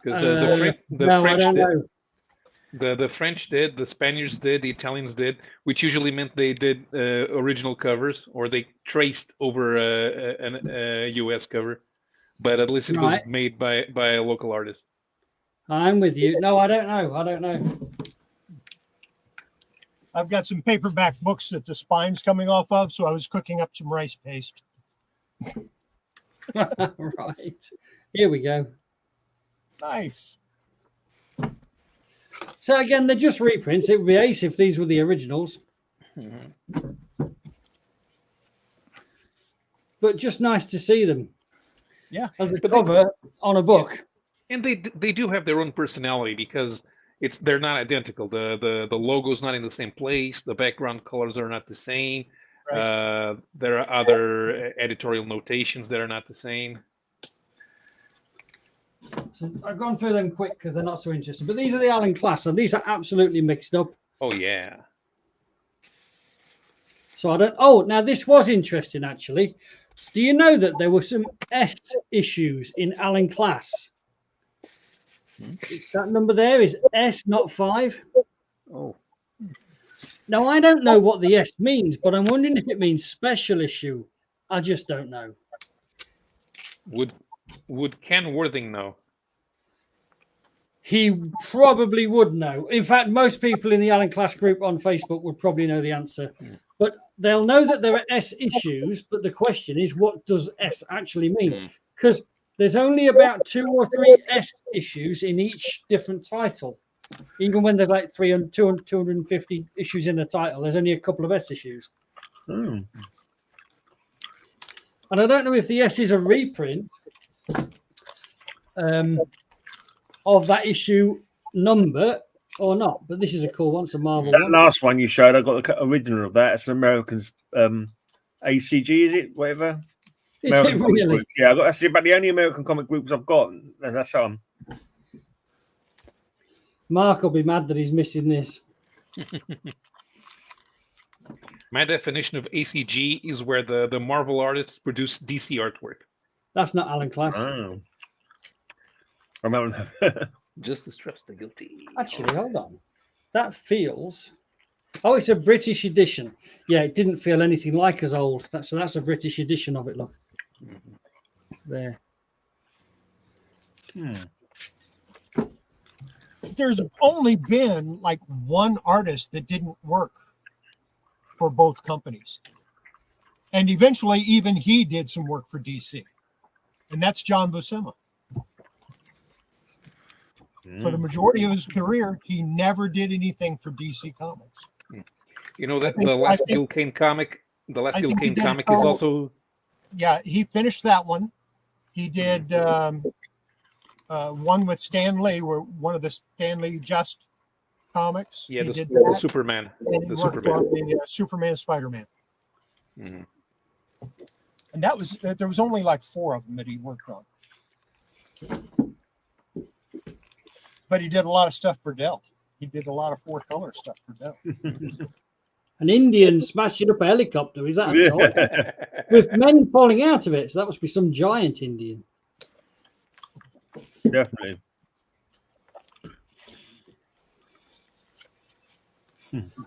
Because the French did, the Spaniards did, the Italians did, which usually meant they did original covers or they traced over a US cover. But at least it was made by a local artist. I'm with you. No, I don't know. I've got some paperback books that the spine's coming off of, so I was cooking up some rice paste. Right. Here we go. Nice. So again, they're just reprints. It would be ace if these were the originals. Mm-hmm. But just nice to see them. Yeah. As a cover on a book. And they do have their own personality because they're not identical. The logo's not in the same place. The background colors are not the same. Right. There are other editorial notations that are not the same. So I've gone through them quick because they're not so interesting. But these are the Allen class, and these are absolutely mixed up. Oh yeah. So I don't. Oh, now this was interesting actually. Do you know that there were some S issues in Allen class? That number there is S, not 5. Oh. Now I don't know what the S means, but I'm wondering if it means special issue. I just don't know. Would Ken Worthing know? He probably would know. In fact, most people in the Allen class group on Facebook would probably know the answer. But they'll know that there are S issues, but the question is, what does S actually mean? Because there's only about 2 or 3 S issues in each different title. Even when there's like 250 issues in a title, there's only a couple of S issues. And I don't know if the S is a reprint of that issue number or not, but this is a cool one. It's a Marvel that one. last one you showed, I got the original of that. It's an American's ACG, is it? Whatever. Is American it comic really? groups. Yeah, that's about the only American comic groups I've got. And that's on. Mark will be mad that he's missing this. My definition of ACG is where the Marvel artists produce DC artwork. That's not Allen class. Oh. Justice trusts the guilty. Actually, hold on. That feels. Oh, it's a British edition. Yeah, it didn't feel anything like as old. So that's a British edition of it. Look. There. There's only been like one artist that didn't work for both companies. And eventually, even he did some work for DC. And that's John Buscema. For the majority of his career, he never did anything for DC Comics. You know that the last Gil Kane comic, is also. Yeah, he finished that one. He did one with Stan Lee, where one of the Stan Lee Just comics. Yeah, He the, did the that, Superman. and he The worked Superman. on the Superman Spider-Man. Mhm. And that was there was only like 4 of them that he worked on. But he did a lot of stuff for Dell. He did a lot of 4-color stuff for Dell. An Indian smashing up a helicopter, is that a toy? With men falling out of it, so that must be some giant Indian. Definitely.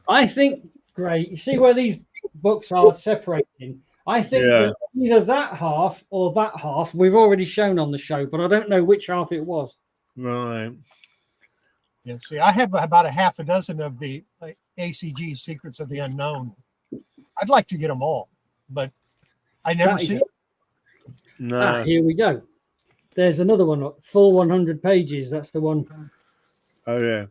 I think, great. You see where these books are separating? I think that either that half or that half we've already shown on the show, but I don't know which half it was. Right. Yeah, see, I have about a half a dozen of the ACG Secrets of the Unknown. I'd like to get them all, but I never see it. No. Here we go. There's another one, full 100 pages. That's the one. Oh, yeah.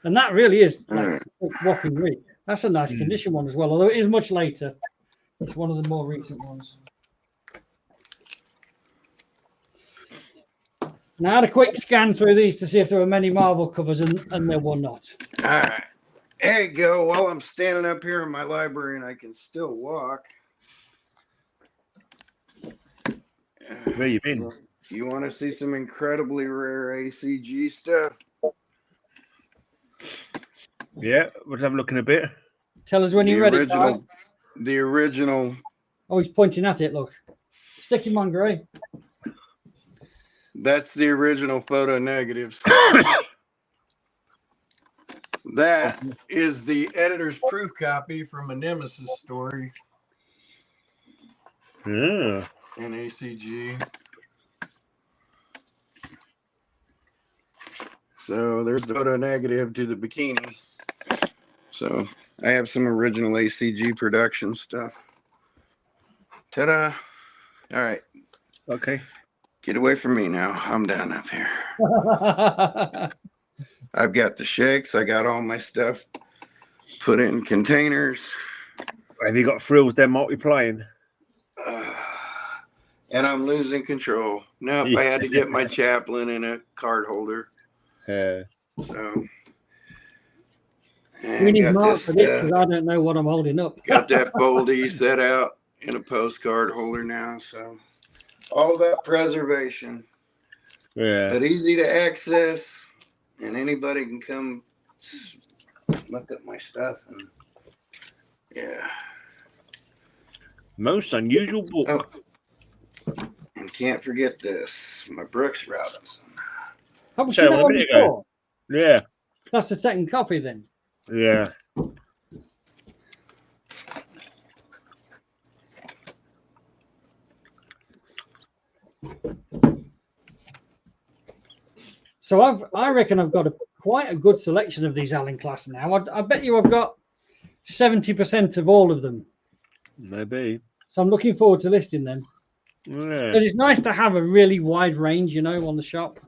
And that really is like a whopping read. That's a nice condition one as well, although it is much later. It's one of the more recent ones. Now, I had a quick scan through these to see if there were many Marvel covers, and there were not. All right. There you go. While I'm standing up here in my library and I can still walk. Where you been? You want to see some incredibly rare ACG stuff? Yeah, we'll have a look in a bit. Tell us when you're ready. The original. Oh, he's pointing at it. Look. Stick him on, Gray. That's the original photo negatives. That is the editor's proof copy from a Nemesis story. Yeah. In ACG. So there's the photo negative to the bikini. So I have some original ACG production stuff. Ta-da. All right. Okay. Get away from me now. I'm down up here. I've got the shakes. I got all my stuff put in containers. Have you got frills then multiplying? And I'm losing control. Nope, I had to get my chaplain in a card holder. Yeah. So. We need Mark for this because I don't know what I'm holding up. Got that foldy set out in a postcard holder now. So all about preservation. Yeah. But easy to access. And anybody can come look at my stuff. And yeah. Most unusual book. Oh. And can't forget this. My Brooks Robinson. How much you know before? Yeah. That's the second copy then. Yeah. So I reckon I've got quite a good selection of these Allen class now. I bet you I've got 70% of all of them. Maybe. So I'm looking forward to listing them. Yeah. Because it's nice to have a really wide range, you know, on the shop.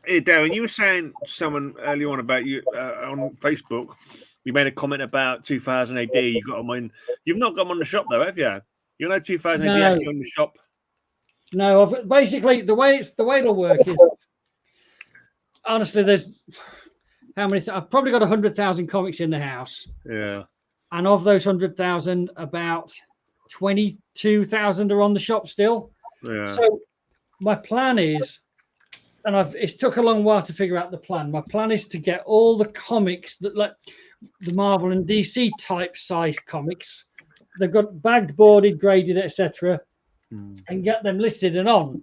Hey, Darren, you were saying to someone earlier on about you on Facebook. You made a comment about 2000 AD. You got them on. You've not got them on the shop though, have you? You know 2000 AD actually on the shop. No, basically the way it'll work is honestly there's how many? I've probably got 100,000 comics in the house. Yeah. And of those 100,000, about 22,000 are on the shop still. Yeah. So my plan is. And it's took a long while to figure out the plan. My plan is to get all the comics that like the Marvel and DC type size comics. They've got bagged, boarded, graded, etc., and get them listed and on,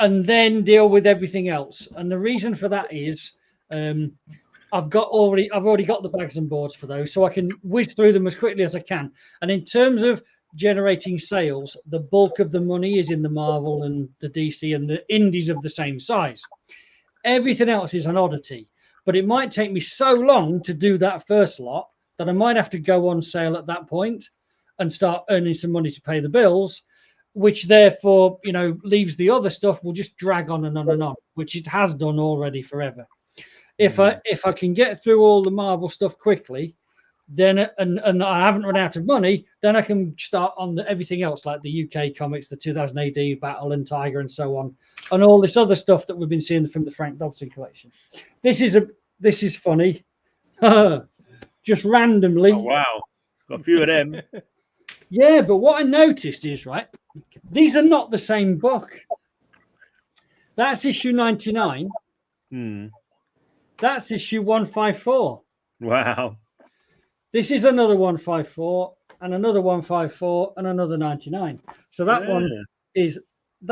and then deal with everything else. And the reason for that is I've already got the bags and boards for those, so I can whiz through them as quickly as I can. And in terms of generating sales, the bulk of the money is in the Marvel and the DC and the indies of the same size. Everything else is an oddity, but it might take me so long to do that first lot that I might have to go on sale at that point and start earning some money to pay the bills, which therefore, you know, leaves the other stuff will just drag on and on and on, which it has done already forever. If I can get through all the Marvel stuff quickly, then and I haven't run out of money, then I can start on everything else, like the UK comics, the 2000 AD Battle and Tiger and so on, and all this other stuff that we've been seeing from the Frank Dodson collection. This is funny. Just randomly. Oh, wow. Got a few of them. Yeah, but what I noticed is, right, these are not the same book. That's issue 99. That's issue 154. Wow. This is another 154 and another 154 and another 99. So that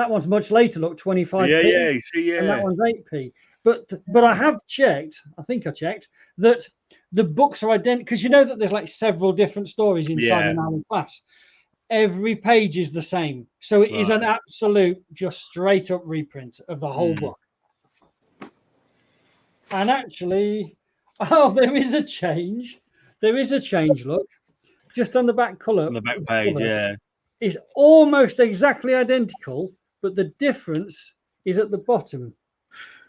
one's much later. Look, 25p. Yeah, you see, yeah. And that one's 8p. But I have checked. I think I checked that the books are identical, because you know that there's like several different stories inside an Allen class. Every page is the same, so it is an absolute, just straight up reprint of the whole book. And actually, there is a change. There is a change. Look, just on the back color. On the back page, it's almost exactly identical, but the difference is at the bottom.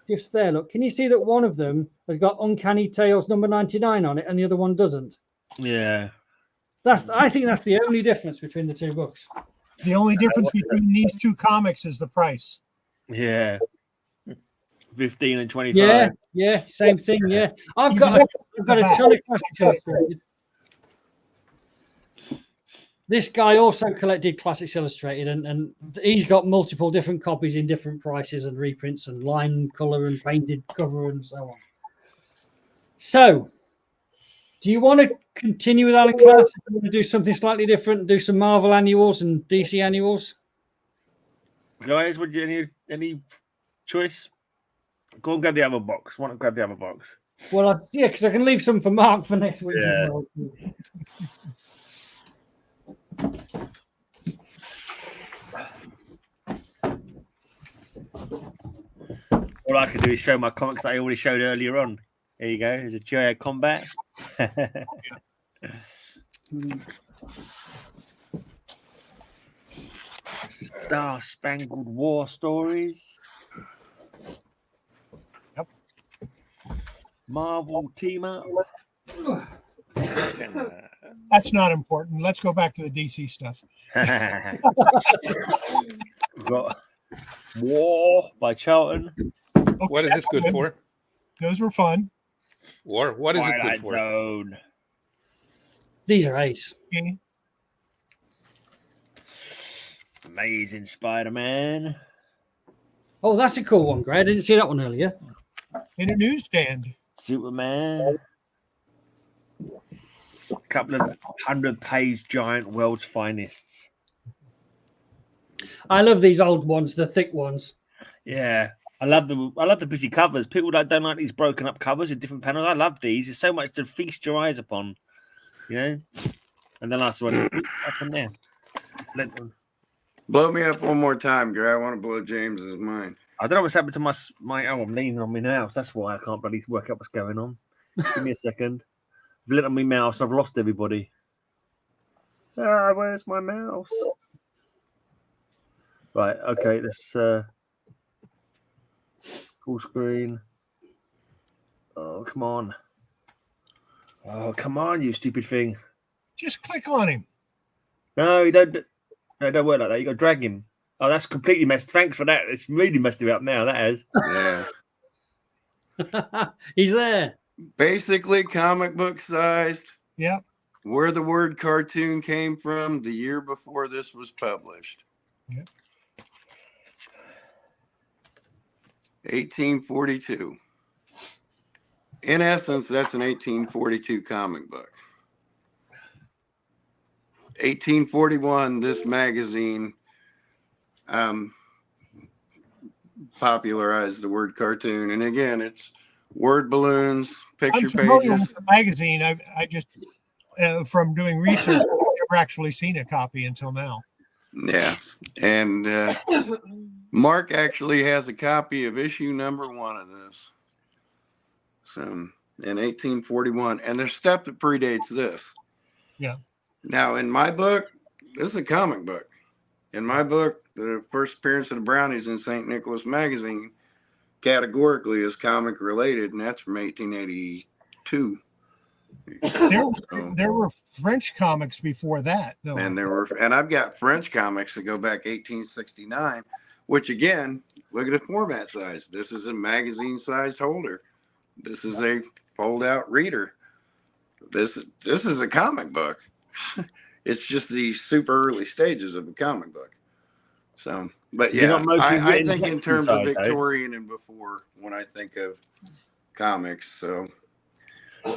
Just there, look. Can you see that one of them has got Uncanny Tales number 99 on it and the other one doesn't? Yeah. I think that's the only difference between the two books. The only difference between these two comics is the price. Yeah. 15 and 25. Yeah, same thing, yeah. I've got a ton of Classics Illustrated. This guy also collected Classics Illustrated, and he's got multiple different copies in different prices and reprints and line color and painted cover and so on. So, do you want to continue with Allen Class? Do you want to do something slightly different? Do some Marvel annuals and DC annuals? Guys, would you any choice? Go and grab the other box. Want to grab the other box? Well, yeah, because I can leave some for Mark for next week. Yeah. As well. All I can do is show my comics that I already showed earlier on. There you go. There's a Joy Combat. Star Spangled War Stories. Yep. Marvel Team Up. That's not important. Let's go back to the DC stuff. We've got War by Charlton. Okay, What is this good for? Those were fun. War. What is it Twilight good for? Zone. These are ace. Okay. Amazing Spider-Man. Oh, that's a cool one, Greg. I didn't see that one earlier. In a newsstand. Superman. A couple of 100-page giant World's Finest. I love these old ones, the thick ones. Yeah. I love the busy covers. People that don't like these broken up covers with different panels. I love these. There's so much to feast your eyes upon. You know? And the last one up in there. Blow me up one more time, Gray. I want to blow James's mind. I don't know what's happened to my I'm leaning on my mouse. That's why I can't really work out what's going on. Give me a second. I've lit on my mouse. I've lost everybody. Where's my mouse? Right, okay, let's full screen. Oh, come on. Oh, come on, you stupid thing. Just click on him. No, you don't. No, don't work like that. You got to drag him. Oh, that's completely messed. Thanks for that. It's really messed him up now. That has. Yeah. He's there. Basically, comic book sized. Yep. Where the word cartoon came from the year before this was published. Yep. 1842. In essence, that's an 1842 comic book. 1841, this magazine popularized the word cartoon. And again, it's word balloons, picture I'm familiar pages. with the magazine. I just, from doing research, I've never actually seen a copy until now. Yeah. And Mark actually has a copy of issue number 1 of this. So in 1841. And there's stuff that predates this. Yeah. Now, in my book, this is a comic book. In my book, the first appearance of the Brownies in St. Nicholas Magazine categorically is comic related, and that's from 1882. There were French comics before that, though. And I've got French comics that go back 1869, which again, look at the format size. This is a magazine-sized holder. This is a fold-out reader. This is a comic book. It's just the super early stages of a comic book. So, but yeah, I think in terms of Victorian and before when I think of comics. So,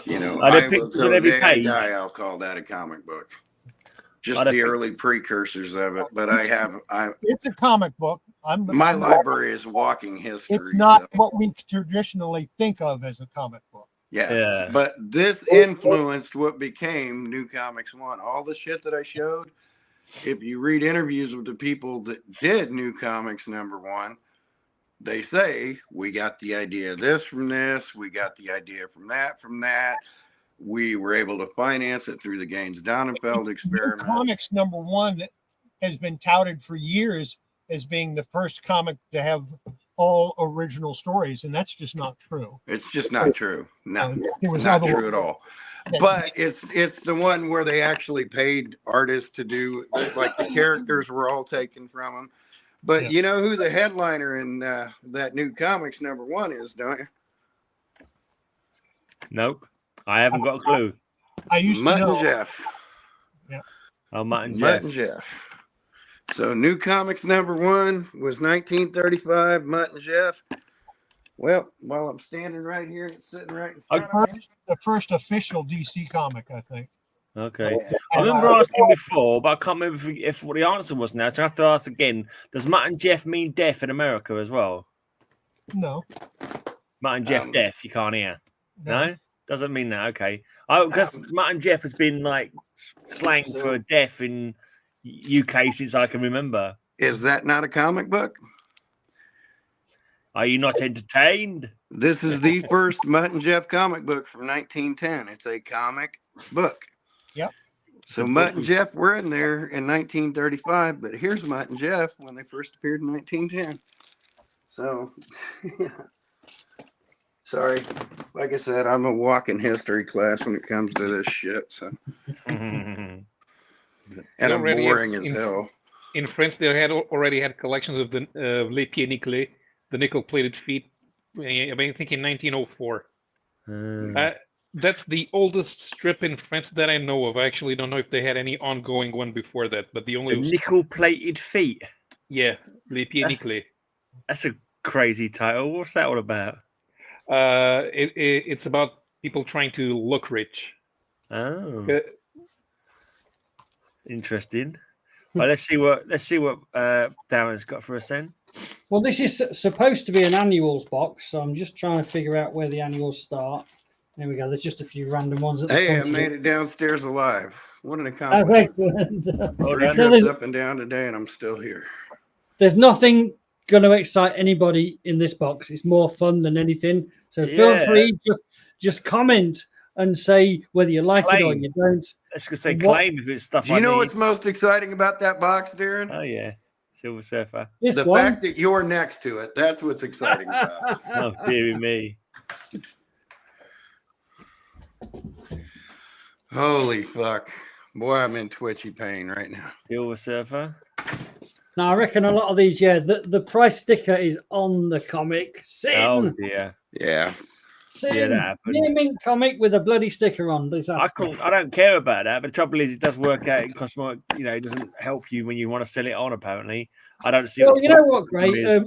you know, I will tell the day I die, I'll call that a comic book. Just the early precursors of it. But it's a comic book. My library is walking history. It's not what we traditionally think of as a comic book. Yeah. But this influenced what became New Comics One. All the shit that I showed, if you read interviews with the people that did New Comics #1, they say, we got the idea of this from this, we got the idea from that. We were able to finance it through the Gaines Donenfeld experiment. New Comics #1 has been touted for years as being the first comic to have all original stories, and that's just not true. It's just not true. No, it was not true at all. But it's the one where they actually paid artists to do, like the characters were all taken from them. But you know who the headliner in that New Comics #1 is, don't you? Nope, I haven't got a clue. I used Mutt to know. and Jeff. Yeah. Oh, Mutt and Mutt Jeff. and Jeff. So New Comics #1 was 1935. Mutt and Jeff. Well, while I'm standing right here, it's sitting right in front of me. The first official DC comic, I think. Okay. I remember asking before, but I can't remember if what the answer was now. So I have to ask again. Does Mutt and Jeff mean deaf in America as well? No. Mutt and Jeff deaf, you can't hear. No? Doesn't mean that. Okay. Because Mutt and Jeff has been like slang for deaf in UK since I can remember. Is that not a comic book? Are you not entertained? This is the first Mutt and Jeff comic book from 1910. It's a comic book. Yep. So Mutt and Jeff were in there in 1935, but here's Mutt and Jeff when they first appeared in 1910. So, sorry. Like I said, I'm a walking history class when it comes to this shit. So, and I'm boring as hell. In France, they already had collections of the Les Pieds Nickelés, the nickel-plated feet. I think in 1904. That's the oldest strip in France that I know of. I actually don't know if they had any ongoing one before that, but the only nickel-plated feet. Yeah, Les Pieds Nickelés. That's a crazy title. What's that all about? It's about people trying to look rich. Oh, interesting. Well, let's see what Darren's got for us then. Well, this is supposed to be an annuals box, so I'm just trying to figure out where the annuals start. There we go. There's just a few random ones. At the Hey, I front made it downstairs alive. What an Oh, accomplishment. excellent. 3 trips up and down today, and I'm still here. There's nothing going to excite anybody in this box. It's more fun than anything. So feel free, just comment and say whether you like it or you don't. Let's just say claim if it's stuff. Do you know what's most exciting about that box, Darren? Oh yeah, Silver Surfer. The fact that you're next to it. That's what's exciting about it. Oh dearie me. Holy fuck. Boy, I'm in twitchy pain right now. Silver Surfer. Now, I reckon a lot of these, the price sticker is on the comic. Oh, dear. Yeah. Yeah, that happened. Naming comic with a bloody sticker on. I don't care about that, but the trouble is it does work out. It costs more, it doesn't help you when you want to sell it on, apparently. I don't see Well, you know what, great.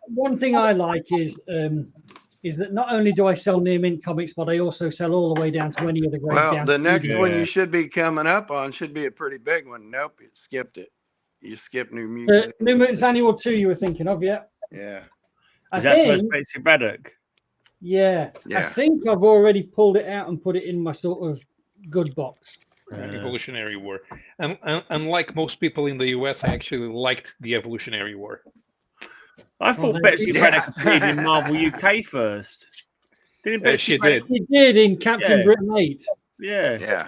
One thing I like is that not only do I sell near mint comics, but I also sell all the way down to any of the great. Well, the next one you should be coming up on should be a pretty big one. Nope, you skipped it. You skipped New Mutants. New Mutants Annual 2 you were thinking of, yeah? Yeah. Is that first Betsy Braddock? Yeah. I think I've already pulled it out and put it in my sort of good box. Evolutionary War. Unlike most people in the US, I actually liked the Evolutionary War. I thought Betsy Braddock appeared in Marvel UK first. Didn't Betsy she did. She did in Captain Britain 8. Yeah. Yeah.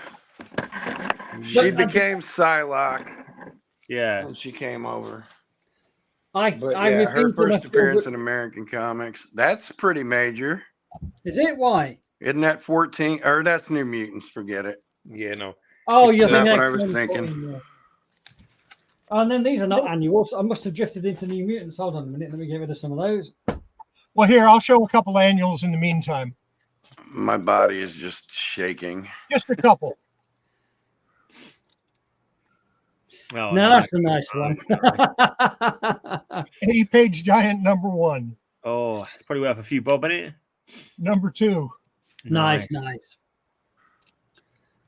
She became Psylocke. Yeah. When she came over. But her first appearance in American comics. That's pretty major. Is it? Why? Isn't that 14? Or that's New Mutants. Forget it. Yeah, no. Oh, It's you're not thinking what I was X-Men thinking. 14, yeah. Oh, and then these are not annual. So I must have drifted into New Mutants. Hold on a minute. Let me get rid of some of those. Well, here, I'll show a couple annuals in the meantime. My body is just shaking. Just a couple. Oh, No, that's a nice one. 80-page giant number 1. Oh, it's probably worth a few bob in it. Number 2. nice.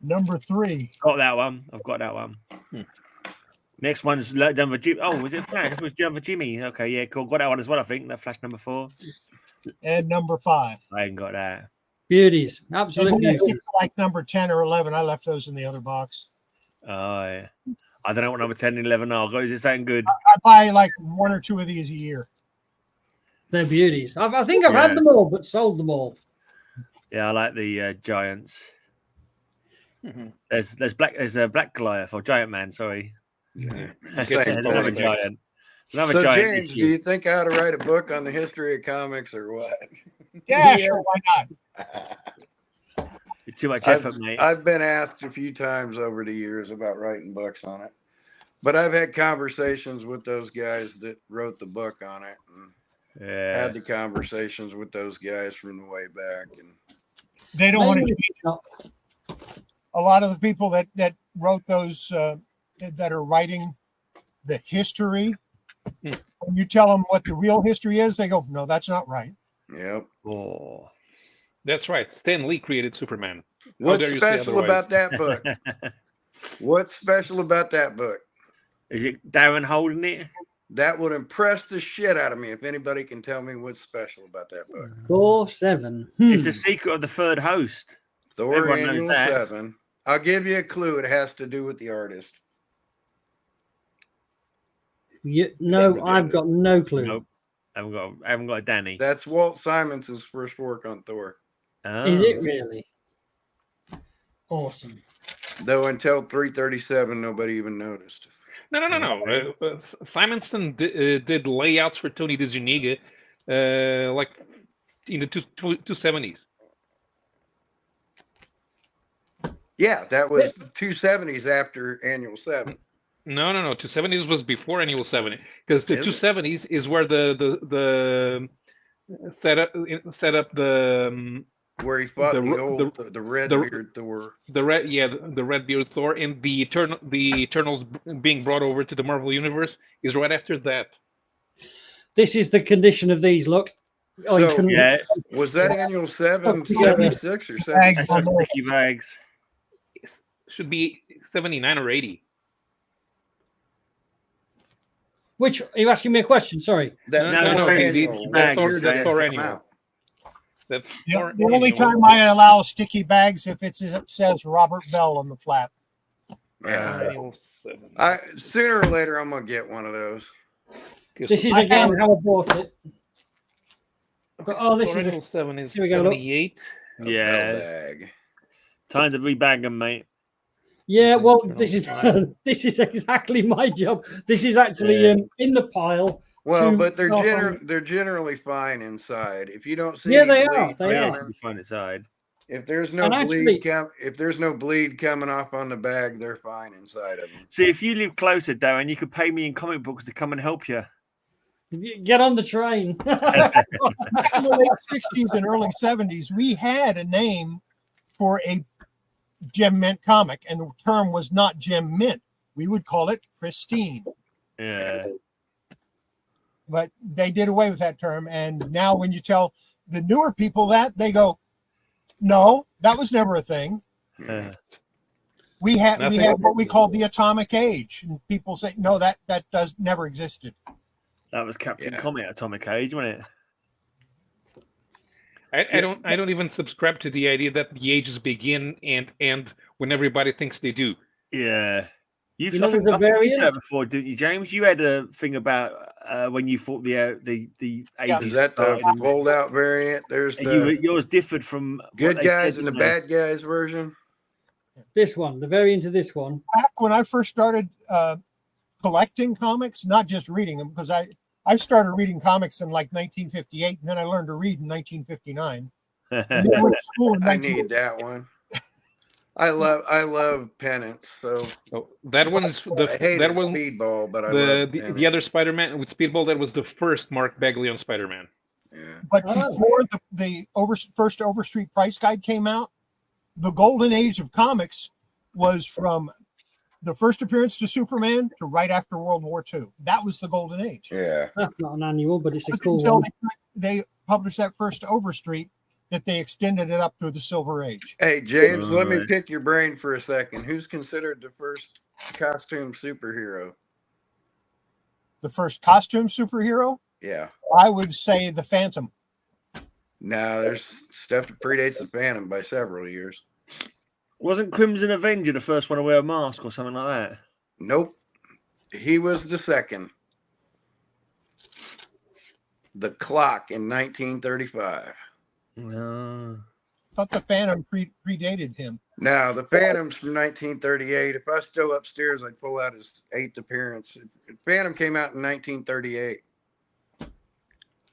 Number 3. Got that one. I've got that one. Next one's done for Jimmy. Oh, was it Flash? It was done for Jimmy. Okay, yeah, cool. Got that one as well, I think. That Flash number 4. And number 5. I ain't got that. Beauties. Absolute beauties. Like number 10 or 11. I left those in the other box. Oh, yeah. I don't know what number 10 and 11 are. Is it something good? I buy like 1 or 2 of these a year. They're beauties. I think I've had them all, but sold them all. Yeah, I like the Giants. There's a Black Goliath or Giant Man. Sorry. Yeah. That's another giant. It's another So, giant James, issue. do you think I ought to write a book on the history of comics or what? Yeah, sure. Why not? Too much effort, mate. I've been asked a few times over the years about writing books on it, but I've had conversations with those guys that wrote the book on it, and had the conversations with those guys from the way back, and they don't want to change. A lot of the people that wrote those that are writing the history, when you tell them what the real history is, they go, "No, that's not right." Yep. Oh. That's right. Stan Lee created Superman. What's special about that book? What's special about that book? Is it Darren holding it? That would impress the shit out of me if anybody can tell me what's special about that book. Thor 7. It's the secret of the third host. Thor Everyone knows Annual that. 7. I'll give you a clue. It has to do with the artist. No, I've got no clue. Nope. I haven't got a Danny. That's Walt Simonson's first work on Thor. Oh. Is it really? Awesome. Though until 337, nobody even noticed. No. Simonson did layouts for Tony DeZuniga, like in the 270s. Yeah, that was 270s after Annual 7. No. 270s was before Annual 7, because the 270s is where the set up the where he fought the Redbeard Thor. The Redbeard Thor, and the Eternals being brought over to the Marvel Universe is right after that. This is the condition of these. Look. So, was that Annual 7, 76 or 77? Sticky bags. Should be 79 or 80. Which are you asking me a question? Sorry. That's Thor Annual. That's the only time I allow sticky bags if it says Robert Bell on the flap. Yeah. Sooner or later, I'm gonna get one of those. This is again how I bought it. But, this Annual 7 is here we go, 78. Yeah. Time to rebag them, mate. Yeah, well, this is exactly my job. This is actually in the pile. Well, but they're generally fine inside. If you don't see they bleed, are fine inside. If there's no bleed coming off on the bag, they're fine inside of them. See, if you live closer, Darren, you could pay me in comic books to come and help you. Get on the train. In the late 60s and early 70s, we had a name for a Gem Mint comic, and the term was not Gem Mint. We would call it pristine. Yeah. But they did away with that term, and now when you tell the newer people that, they go, "No, that was never a thing." We had what we called the atomic age, and people say, "No, that never existed." That was Captain Comet Atomic Age, wasn't it? I don't even subscribe to the idea that the ages begin and end when everybody thinks they do. Yeah. I think the you variant said that before, didn't you, James? You had a thing about when you thought the ages. Is that the fold out variant? There's yours differed from good guys and the bad guys version. This one, the variant of this one. Back when I first started collecting comics, not just reading them, because I started reading comics in like 1958, and then I learned to read in 1959. And they went to school in I 19 need that one. I love Pennants. So that one's I hate that one. Speedball, but I love the other Spider-Man with Speedball. That was the first Mark Bagley on Spider-Man. Yeah. But before the first Overstreet price guide came out, the golden age of comics was from the first appearance to Superman to right after World War II. That was the golden age. Yeah. That's not an annual, but it's a cool Until one. they published that first Overstreet, that they extended it up to the Silver Age. Hey, James, let me pick your brain for a second. Who's considered the first costume superhero? The first costume superhero? Yeah. I would say the Phantom. No, there's stuff that predates the Phantom by several years. Wasn't Crimson Avenger the first one to wear a mask or something like that? Nope. He was the second. The Clock in 1935. No. I thought the Phantom predated him. No, the Phantom's from 1938. If I was still upstairs, I'd pull out his 8th appearance. Phantom came out in 1938.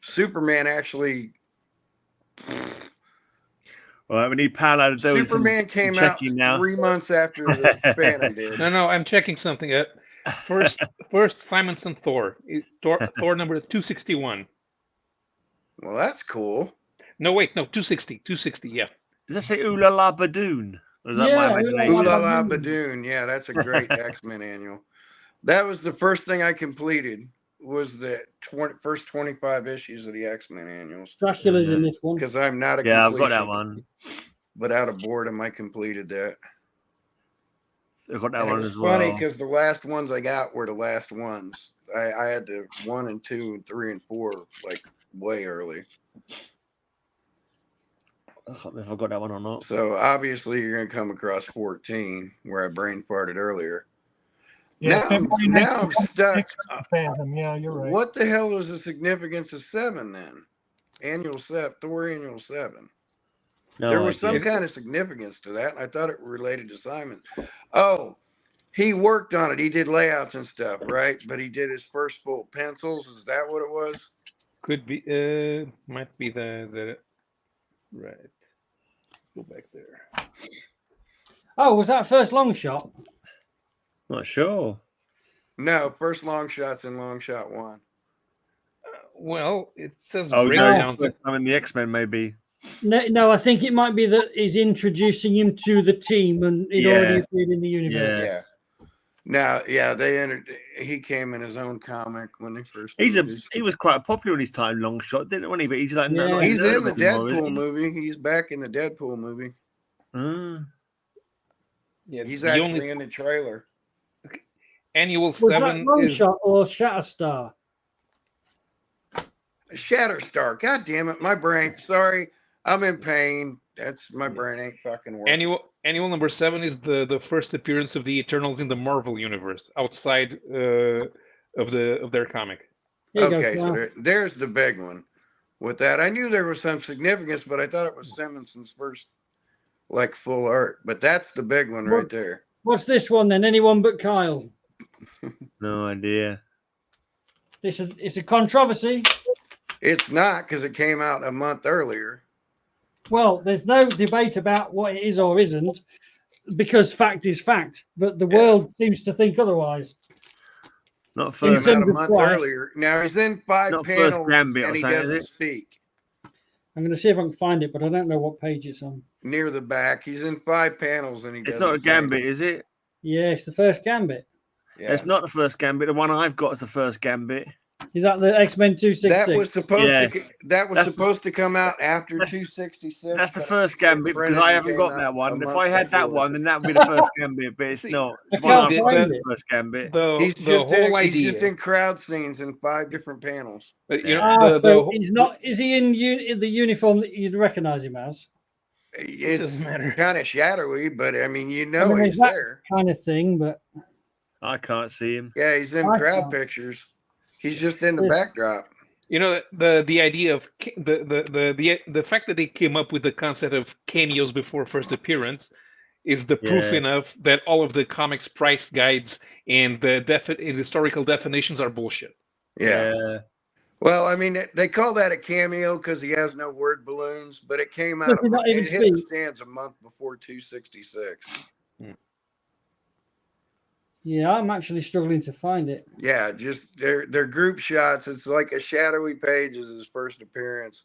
Superman actually. Well, we need Paolo to do Superman came out now. 3 months after the Phantom did. No, I'm checking something. First Simonson Thor number 261. Well, that's cool. No, wait, no, 260, yeah. Does that say Ooh La La Badoon? Or is that Yeah, my imagination? Ooh La La Badoon. Yeah, that's a great X-Men annual. That was the first thing I completed. Was the first 25 issues of the X-Men annuals. Dracula's in this one. Because I'm not a Yeah, I've got that one. But out of boredom, I completed that. I've got that And one it was as funny well. because the last ones I got were the last ones. I had the 1 and 2 and 3 and 4 like way early. I can't remember if I got that one or not. So obviously you're going to come across 14 where I brain farted earlier. Yeah, now I'm stuck. Phantom. Yeah, you're right. What the hell is the significance of 7 then? Thor annual 7. No There was idea. some kind of significance to that. I thought it related to Simon. Oh, he worked on it. He did layouts and stuff, right? But he did his first full pencils. Is that what it was? Could be, might be the right. Let's go back there. Oh, was that first long shot? Not sure. No, first long shots in long shot 1. Well, it says Oh, no, breakdowns. first time in the X-Men, maybe. No, I think it might be that he's introducing him to the team and he'd already appeared in the universe. Yeah. Now, yeah, he came in his own comic when they first. He was quite popular in his time, long shot, didn't he? But he's like, no, he's not in the anymore, is Deadpool he? movie. He's back in the Deadpool movie. Yeah, He's the actually only in the trailer. annual Was that 7 long is shot or Shatterstar? Shatterstar. God damn it, my brain. Sorry, I'm in pain. That's my brain ain't fucking working. annual number 7 is the first appearance of the Eternals in the Marvel universe outside of their comic. Okay, so there's the big one. With that, I knew there was some significance, but I thought it was Simonson's first, like, full art. But that's the big one right there. What's this one then? Anyone but Kyle? No idea. It's a controversy. It's not because it came out a month earlier. Well, there's no debate about what it is or isn't, because fact is fact. But the world seems to think otherwise. Not Came first. out a month earlier. Now he's in 5 Not first panels Gambit or and he something, is doesn't it? speak. I'm going to see if I can find it, but I don't know what page it's on. Near the back, he's in 5 panels and he It's doesn't. not a say Gambit, is it? Yeah, it's the first Gambit. Yeah. It's not the first Gambit. The one I've got is the first Gambit. Is that the X-Men 266? That was supposed Yeah. to. That was supposed to come out after 266. That's the but first Gambit because Brennan I haven't came got out that a one. If month I had that before. one, then that would be the first Gambit, but it's not. I The one can't I've got find is the it. first Gambit. He's The just whole he's idea. just in crowd scenes in 5 different panels. But you know, Ah, the so whole- he's not. Is he in the uniform that you'd recognize him as? It's doesn't matter. kind of shadowy, but I mean, you I know, mean, he's that there. kind of thing, but I can't see him. Yeah, he's in I crowd can't. pictures. He's just in the Yeah. backdrop. You know, the idea of the fact that they came up with the concept of cameos before first appearance is the proof Yeah. enough that all of the comics price guides and the historical definitions are bullshit. Yeah. Well, I mean, they call that a cameo because he has no word balloons, but it came out. Does he not even It hit the speak? stands a month before 266. Yeah, I'm actually struggling to find it. Yeah, just their group shots. It's like a shadowy page as his first appearance.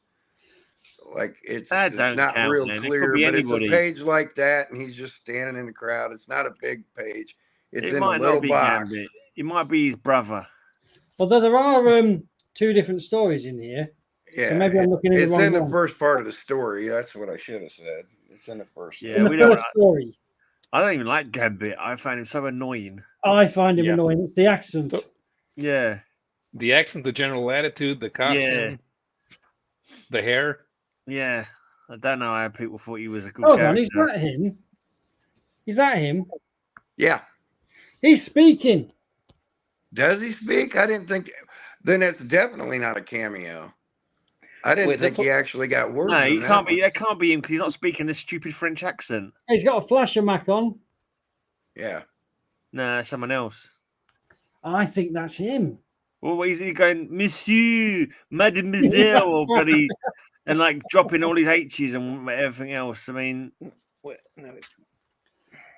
Like it's That don't not count, real man. It could clear, be but anybody. it's a page like that, and he's just standing in the crowd. It's not a big page. It's It in a might little not be box. Gambit. It might be his brother. Although there are two different stories in here. Yeah, So maybe I'm looking at it's the wrong in the one. first part of the story. That's what I should have said. It's in the first. Yeah, In the we don't. first story, I don't even like Gambit. I find him so annoying. I find him Yeah. annoying. It's the accent. Yeah. The accent, the general attitude, the costume, the hair. Yeah. I don't know how people thought he was a good Hold character. on, is that him? Is that him? Yeah. He's speaking. Does he speak? I didn't think. Then it's definitely not a cameo. I didn't Wait, think that's he actually got words. No, in he that can't be. one. That can't be him because he's not speaking this stupid French accent. He's got a flasher mac on. Yeah. Nah, someone else. I think that's him. Well, is he going, Monsieur, Mademoiselle, or bloody, and like dropping all his H's and everything else? I mean,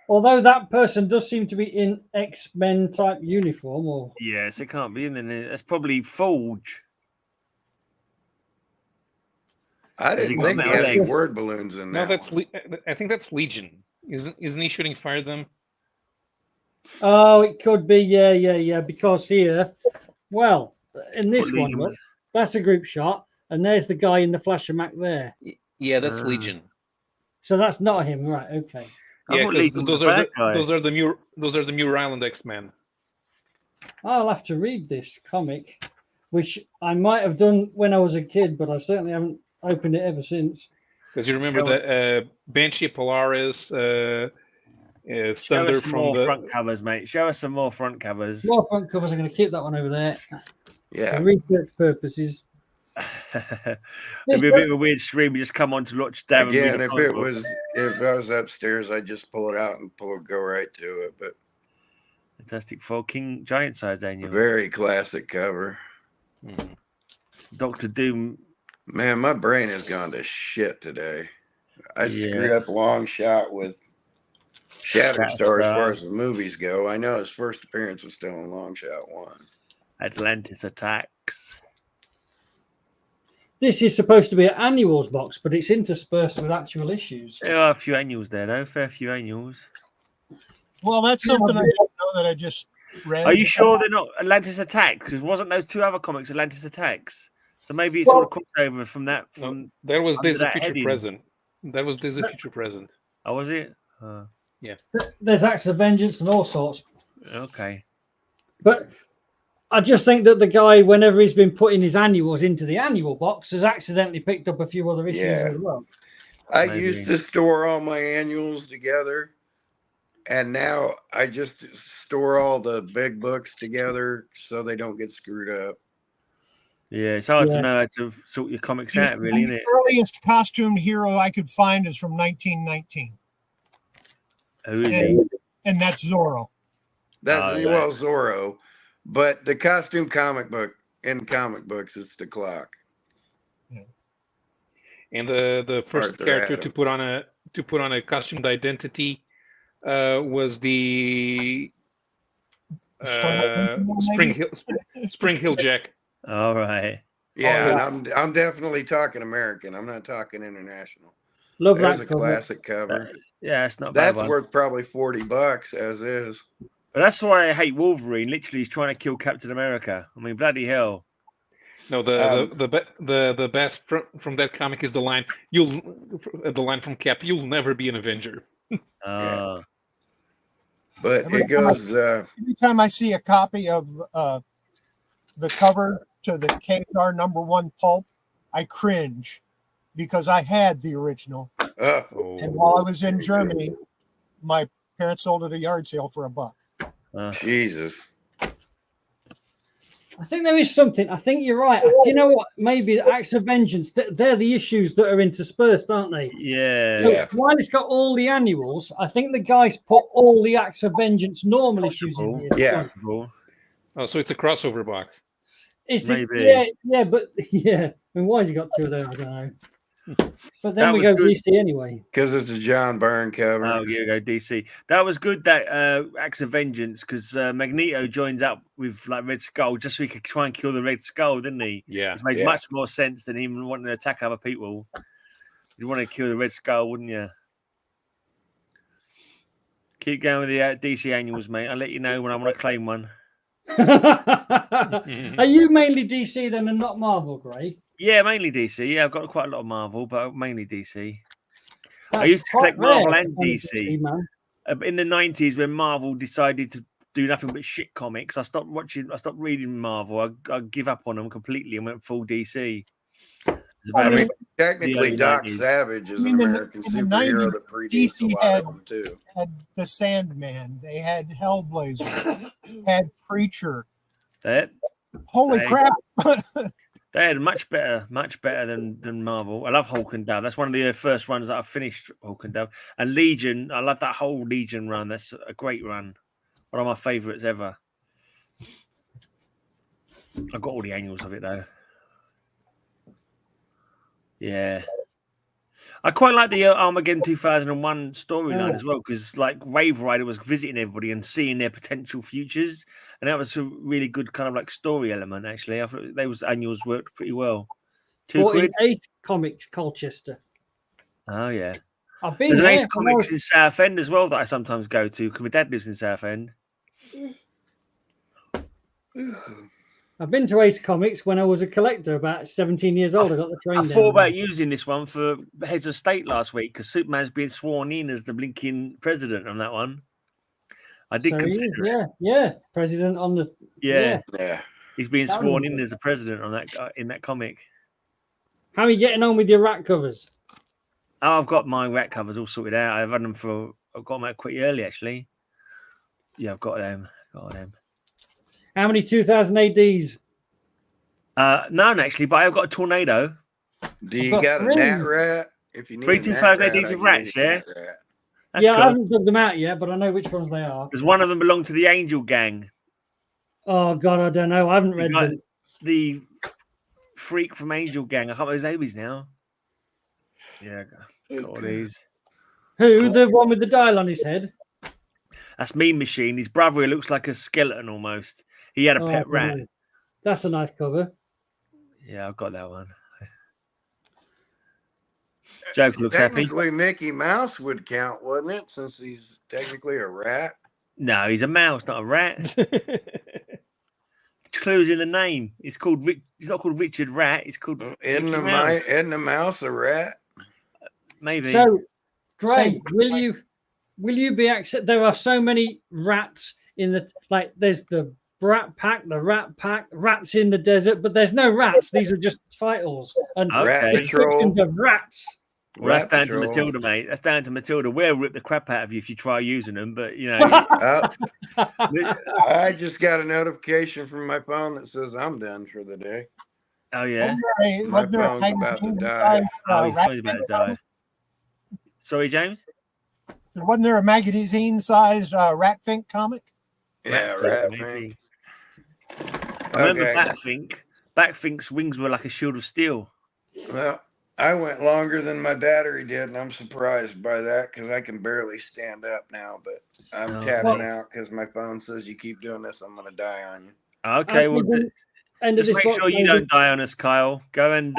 Although that person does seem to be in X-Men type uniform, or yes, it can't be him. Then that's probably Forge. I Has he didn't got think he metal had any legs? word balloons in No, that. that's one. I think that's Legion. Isn't he shooting fire at them? oh, it could be. Yeah. Because here, well, in this What one, Legion look, was- that's a group shot, and there's the guy in the flasher mac there. Yeah, that's Ah. Legion. So that's not him, right? Okay. I Yeah, thought 'cause Legion was those a are bad guy. those are the Muir Island X-Men. I'll have to read this comic, which I might have done when I was a kid, but I certainly haven't opened it ever since. Because you remember Show that Banshee Polaris, Show Thunder us some from more the front covers, mate. Show us some more front covers. More front covers. I'm going to keep that one over there Yeah. for research purposes. It'd be a bit of a weird stream. We just come on to watch Darren. read Again, a if comic it book. was, if I was upstairs, I'd just pull it out and go right to it. But Fantastic Four, King Giant Size Daniel. very classic cover. Doctor Doom. Man, my brain has gone to shit today. I Yeah. screwed up a long shot with Shatterstar as Shatterstar. far as the movies go. I know his first appearance was still in Long Shot 1. Atlantis Attacks. This is supposed to be an annuals box, but it's interspersed with actual issues. There are a few annuals there, though. Fair few annuals. Well, that's something I didn't know that I just read. Are you sure they're not Atlantis Attack? Because wasn't those two other comics Atlantis Attacks? So maybe it's sort of crossover from that. From that was under Days of that Future heading. Present. That was Days of Future Present. Oh, was it? Yeah. There's Acts of Vengeance and all sorts. Okay. But I just think that the guy, whenever he's been putting his annuals into the annual box, has accidentally picked up a few other issues Yeah. as well. I Maybe. used to store all my annuals together, and now I just store all the big books together so they don't get screwed up. Yeah, it's hard Yeah. to know how to sort your comics out, really, isn't The it? earliest costumed hero I could find is from 1919, Who is he? and that's Zorro. That's Oh, well, Zorro, but the costume comic book in comic books is the Clock. And the first Arthur character Adam. to put on a costumed identity was the Spring Hill Jack. All right. Yeah, yeah. and I'm definitely talking American. I'm not talking international. Love There's that a cover. classic cover. Yeah, it's not a bad That's one. worth probably $40 as is. But that's why I hate Wolverine. Literally, he's trying to kill Captain America. I mean, bloody hell. No, the best from that comic is the line from Cap. You'll never be an Avenger. But Every it goes. Every time I see a copy of the cover to the KR #1 pulp, I cringe because I had the original. And while I was in Germany, my parents sold it at a yard sale for $1. Jesus. I think there is something. I think you're right. Do you know what? Maybe the Acts of Vengeance, they're the issues that are interspersed, aren't they? Yeah. So while it's got all the annuals, I think the guys put all the Acts of Vengeance normal issues in here. Yeah. Possible. Oh, so it's a crossover box. Maybe. But yeah. I mean, why has he got two of those? I don't know. But then That we was go good. DC anyway. Because it's a John Byrne cover. Oh, here we go, DC. That was good, that Acts of Vengeance, because Magneto joins up with like Red Skull just so he could try and kill the Red Skull, didn't he? Yeah. It made much more sense than him wanting to attack other people. You'd want to kill the Red Skull, wouldn't you? Keep going with the DC annuals, mate. I'll let you know when I want to claim one. Are you mainly DC then and not Marvel, Gray? Yeah, mainly DC. Yeah, I've got quite a lot of Marvel, but mainly DC. I That's used to collect quite rare Marvel and for DC. man. In the 90s, when Marvel decided to do nothing but shit comics, I stopped reading Marvel. I give up on them completely and went full DC. Technically, Doc Savage is an American superhero that predates a lot of them too. Had the Sandman. They had Hellblazer. Had Preacher. Holy crap! They had much better than Marvel. I love Hulk and Dove. That's one of the first runs that I finished, Hulk and Dove. And Legion, I love that whole Legion run. That's a great run. One of my favourites ever. I've got all the annuals of it though. Yeah. I quite like the Armageddon 2001 storyline as well, because like Wave Rider was visiting everybody and seeing their potential futures, and that was a really good kind of like story element. Actually, I thought those annuals worked pretty well. £2. Comics, Colchester. Oh yeah, I've been. There's an Ace Comics in Southend as well that I sometimes go to because my dad lives in Southend. I've been to Ace Comics when I was a collector, about 17 years old. I got the train. I thought about using this one for Heads of State last week because Superman's being sworn in as the blinking president on that one. I did consider it. Yeah, president on the. Yeah. He's being sworn in as the president on that in that comic. How are you getting on with your rat covers? Oh, I've got my rat covers all sorted out. I've got them out quite early actually. Yeah, I've got them. How many 2000 ADs? None actually, but I've got a tornado. Do you got a gnat rat? If you need 3 2000 ADs of rats, yeah. That's cool. I haven't dug them out yet, but I know which ones they are. There's one of them belong to the Angel Gang. Oh God, I don't know. I haven't read them. The freak from Angel Gang. I can't remember his name is now. Yeah, got all these. Who? The one with the dial on his head? That's Mean Machine. His brother, who looks like a skeleton almost. He had a pet rat. That's a nice cover. Yeah, I've got that one. Joker looks technically happy. Mickey Mouse would count, wouldn't it? Since he's technically a rat. No, he's a mouse, not a rat. Clues in the name. It's called. It's not called Richard Rat. It's called. Isn't the mouse a rat? Maybe. So, Greg, will you be accept? There are so many rats in the There's the Brat Pack, the Rat Pack, Rats in the Desert, but there's no rats. These are just titles and descriptions of rats. Well, that's down to Matilda, mate. That's down to Matilda. We'll rip the crap out of you if you try using them, but you know. I just got a notification from my phone that says I'm done for the day. Oh yeah. My phone's about to die. His phone's about to die. Sorry, James. So wasn't there a magazine-sized Rat-Fink comic? Yeah, Rat-Fink. I remember Batfink. Batfink's wings were like a shield of steel. Well, I went longer than my battery did, and I'm surprised by that because I can barely stand up now. But I'm tapping out because my phone says you keep doing this, I'm going to die on you. Okay, well, just make sure you don't die on us, Kyle. Go and.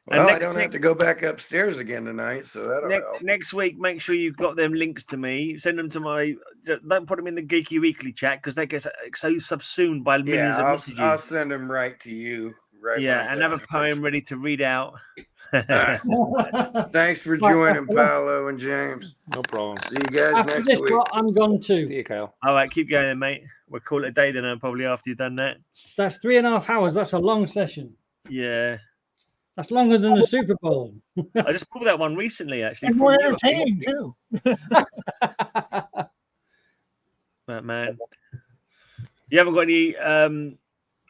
Well, I don't have to go back upstairs again tonight, so that'll help. Next week, make sure you've got them links to me. Send them to my. Don't put them in the Geeky Weekly chat because they get so subsumed by millions of messages. I'll send them right to you. Right. Yeah, and have a poem ready to read out. Thanks for joining, Paolo and James. No problem. See you guys next week. I'm gone too. See you, Kyle. All right, keep going, mate. We'll call it a day then, probably after you've done that. That's 3.5 hours. That's a long session. Yeah. That's longer than the Super Bowl. I just pulled that one recently, actually. And more entertaining, too. Man. You haven't got any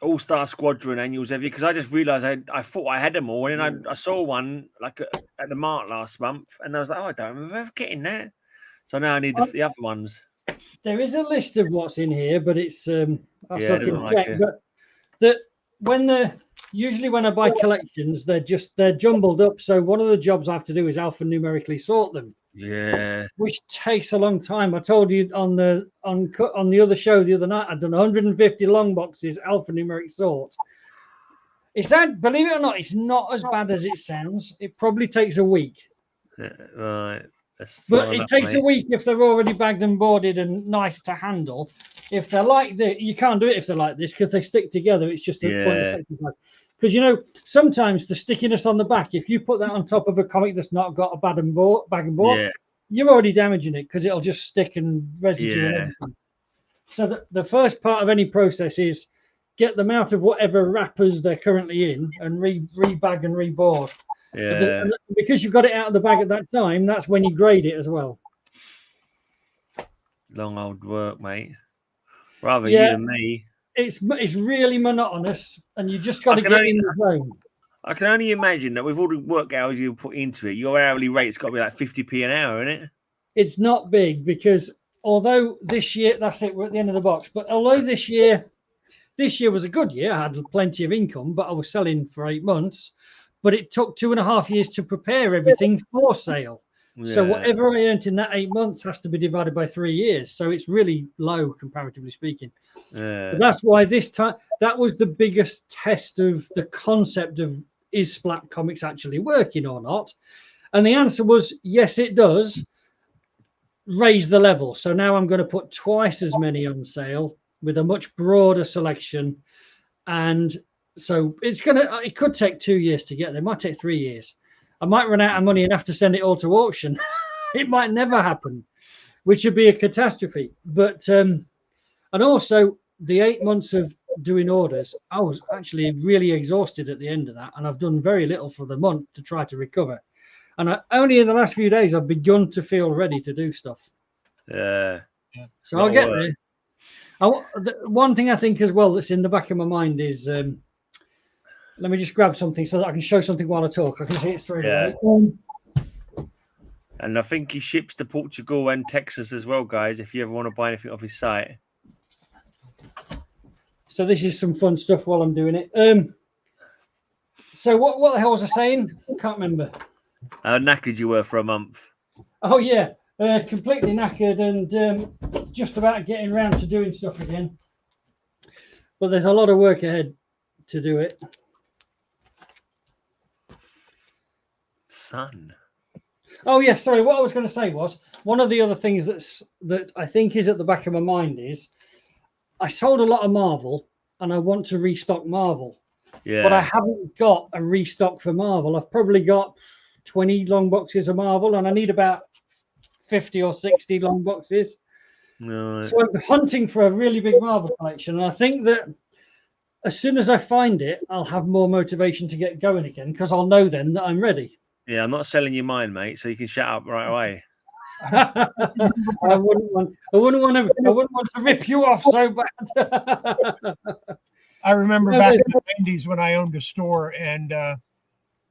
All-Star Squadron annuals, have you? Because I just realised I thought I had them all, and then I saw one like at the Mart last month, and I was like, I don't remember ever getting that. So now I need the other ones. There is a list of what's in here, but it's I'll check. But that usually when I buy collections, they're jumbled up. So one of the jobs I have to do is alphanumerically sort them. Yeah. Which takes a long time. I told you on the other show the other night, I'd done 150 long boxes alphanumeric sort. It's that, believe it or not, it's not as bad as it sounds. It probably takes a week. Right. But it takes a week if they're already bagged and boarded and nice to handle. If they're like you can't do it if they're like this because they stick together. It's just a point of exercise. Because sometimes the stickiness on the back, if you put that on top of a comic that's not got a bag and board, you're already damaging it because it'll just stick and residue and everything. So the first part of any process is get them out of whatever wrappers they're currently in and re-bag and reboard. Yeah. Because you've got it out of the bag at that time, that's when you grade it as well. Long old work, mate. Rather you than me. It's really monotonous, and you just got to get in the zone. I can only imagine that with all the work hours you put into it, your hourly rate's got to be like 50p an hour, isn't it? It's not big because although this year, that's it, we're at the end of the box. But although this year was a good year, I had plenty of income, but I was selling for 8 months. But it took 2.5 years to prepare everything for sale. Yeah. So whatever I earned in that 8 months has to be divided by 3 years. So it's really low, comparatively speaking. Yeah. But that's why this time, that was the biggest test of the concept of is Splat Comics actually working or not? And the answer was, yes, it does. Raise the level. So now I'm going to put twice as many on sale with a much broader selection. And so it could take 2 years to get there. It might take 3 years. I might run out of money and have to send it all to auction. It might never happen, which would be a catastrophe. But, and also the 8 months of doing orders, I was actually really exhausted at the end of that. And I've done very little for the month to try to recover. And only in the last few days, I've begun to feel ready to do stuff. Yeah. So I'll get there. One thing I think as well that's in the back of my mind is, let me just grab something so that I can show something while I talk. I can see it straight away. And I think he ships to Portugal and Texas as well, guys, if you ever want to buy anything off his site. So this is some fun stuff while I'm doing it. So what the hell was I saying? I can't remember. How knackered you were for a month. Oh, yeah. Completely knackered and just about getting around to doing stuff again. But there's a lot of work ahead to do it. Son. Oh, yeah. Sorry. What I was going to say was one of the other things that I think is at the back of my mind is I sold a lot of Marvel and I want to restock Marvel. Yeah. But I haven't got a restock for Marvel. I've probably got 20 long boxes of Marvel and I need about 50 or 60 long boxes. No. So I'm hunting for a really big Marvel collection. And I think that as soon as I find it, I'll have more motivation to get going again because I'll know then that I'm ready. Yeah, I'm not selling you mine, mate, so you can shut up right away. I wouldn't want to rip you off so bad. I remember back in the 90s when I owned a store and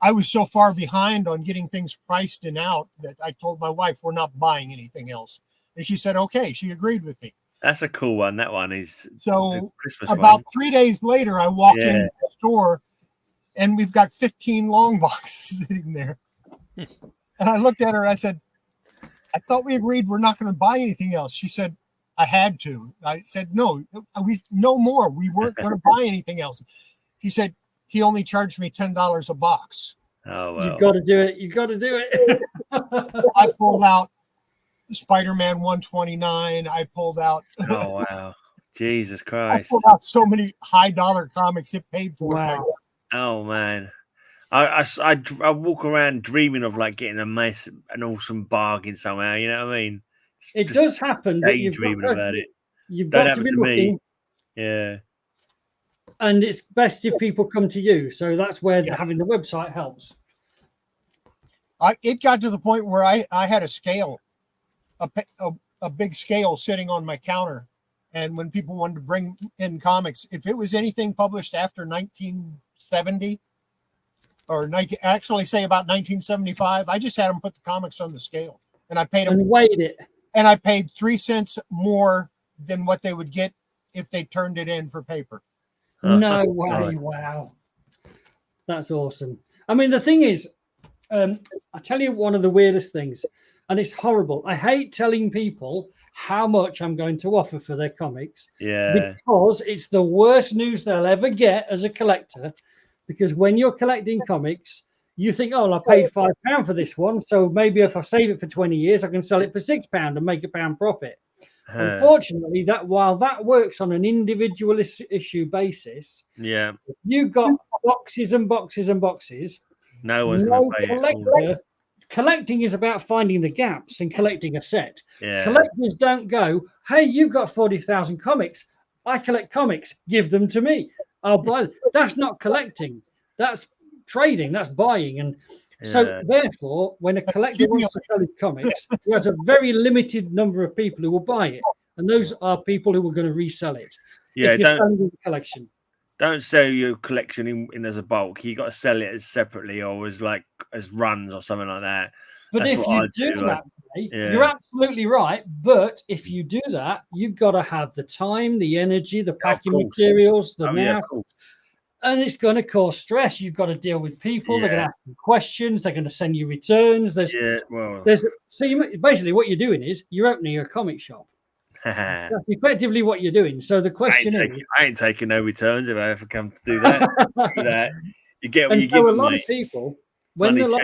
I was so far behind on getting things priced and out that I told my wife we're not buying anything else. And she said, okay, she agreed with me. That's a cool one. That one is so about 3 days later, I walk in the store and we've got 15 long boxes sitting there. And I looked at her and I said, I thought we agreed we're not going to buy anything else. She said, I had to. I said, no more. We weren't going to buy anything else. She said, he only charged me $10 a box. Oh, well. You've got to do it. You've got to do it. I pulled out Spider-Man 129. I pulled out. Oh, wow. Jesus Christ. I pulled out so many high dollar comics it paid for. Wow. Oh, man. I walk around dreaming of like getting an awesome bargain somehow. You know what I mean? It does happen. But dreaming about it. You've got to be looking. Yeah. And it's best if people come to you. So that's where having the website helps. It got to the point where I had a scale, a big scale sitting on my counter. And when people wanted to bring in comics, if it was anything published after 1970 or actually say about 1975, I just had them put the comics on the scale. And I paid them. And weighed it. And I paid 3 cents more than what they would get if they turned it in for paper. No way! Wow, that's awesome. I mean, the thing is, I tell you one of the weirdest things, and it's horrible. I hate telling people how much I'm going to offer for their comics. Yeah. Because it's the worst news they'll ever get as a collector. Because when you're collecting comics, you think, oh, well, I paid £5 for this one, so maybe if I save it for 20 years, I can sell it for £6 and make £1 profit. Unfortunately, while that works on an individual issue basis, yeah, you've got boxes and boxes and boxes. No one's going to pay collector. Collecting is about finding the gaps and collecting a set. Yeah. Collectors don't go, hey, you've got 40,000 comics. I collect comics. Give them to me. I'll buy them. That's not collecting. That's trading. That's buying. And so, therefore, when a collector wants to sell his comics, he has a very limited number of people who will buy it. And those are people who are going to resell it. Yeah, if you're selling the collection. Don't sell your collection in as a bulk. You got to sell it as separately or as runs or something like that. But That's if what you do that, yeah. you're absolutely right. But if you do that, you've got to have the time, the energy, the packing materials, and it's going to cause stress. You've got to deal with people. They're going to ask you questions. They're going to send you returns. Basically what you're doing is you're opening a comic shop. That's effectively what you're doing. So the question is, I ain't taking no returns if I ever come to do that. You get what you give. A lot of people, when a lot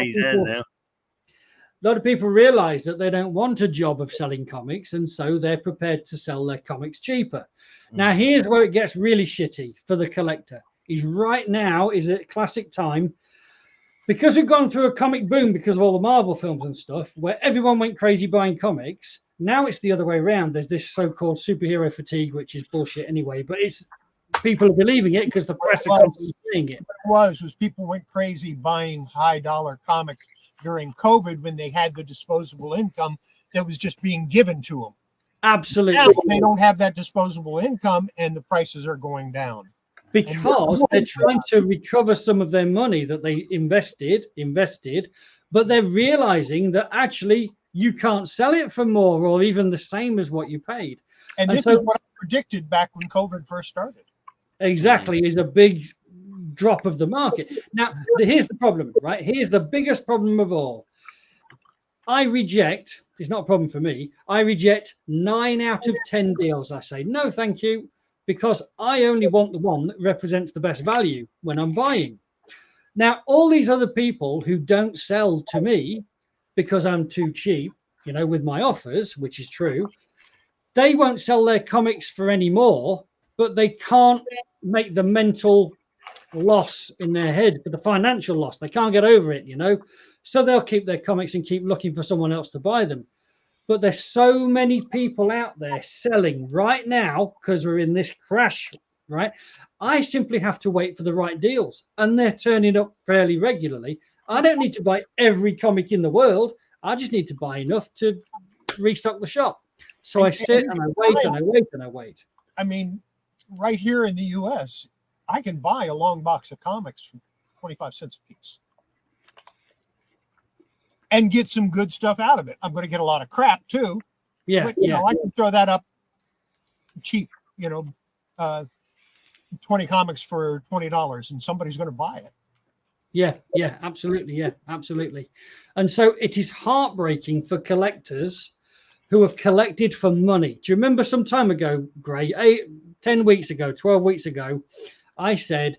of people realize that they don't want a job of selling comics, and so they're prepared to sell their comics cheaper. Now, here's where it gets really shitty for the collector. Right now is a classic time, because we've gone through a comic boom because of all the Marvel films and stuff, where everyone went crazy buying comics. Now it's the other way around. There's this so-called superhero fatigue, which is bullshit anyway, but it's people are believing it because the press are constantly saying it. What it was people went crazy buying high-dollar comics during COVID when they had the disposable income that was just being given to them. Absolutely. Now they don't have that disposable income, and the prices are going down. Because they're trying to recover some of their money that they invested, but they're realizing that actually you can't sell it for more or even the same as what you paid. And this is what I predicted back when COVID first started. Exactly, is a big drop of the market. Now, here's the problem, right? Here's the biggest problem of all. It's not a problem for me, I reject 9 out of 10 deals. I say, no, thank you, because I only want the one that represents the best value when I'm buying. Now, all these other people who don't sell to me because I'm too cheap, with my offers, which is true, they won't sell their comics for any more, but they can't make the mental loss in their head for the financial loss. They can't get over it, so they'll keep their comics and keep looking for someone else to buy them. But there's so many people out there selling right now because we're in this crash, right? I simply have to wait for the right deals, and they're turning up fairly regularly. I don't need to buy every comic in the world. I just need to buy enough to restock the shop. So I sit and I wait and I wait and I wait. I mean, right here in the U.S., I can buy a long box of comics for 25 cents a piece and get some good stuff out of it. I'm going to get a lot of crap too. Yeah, but, I can throw that up cheap, 20 comics for $20 and somebody's going to buy it. Yeah, absolutely. And so it is heartbreaking for collectors who have collected for money. Do you remember some time ago, Gray, 10 weeks ago, 12 weeks ago, I said,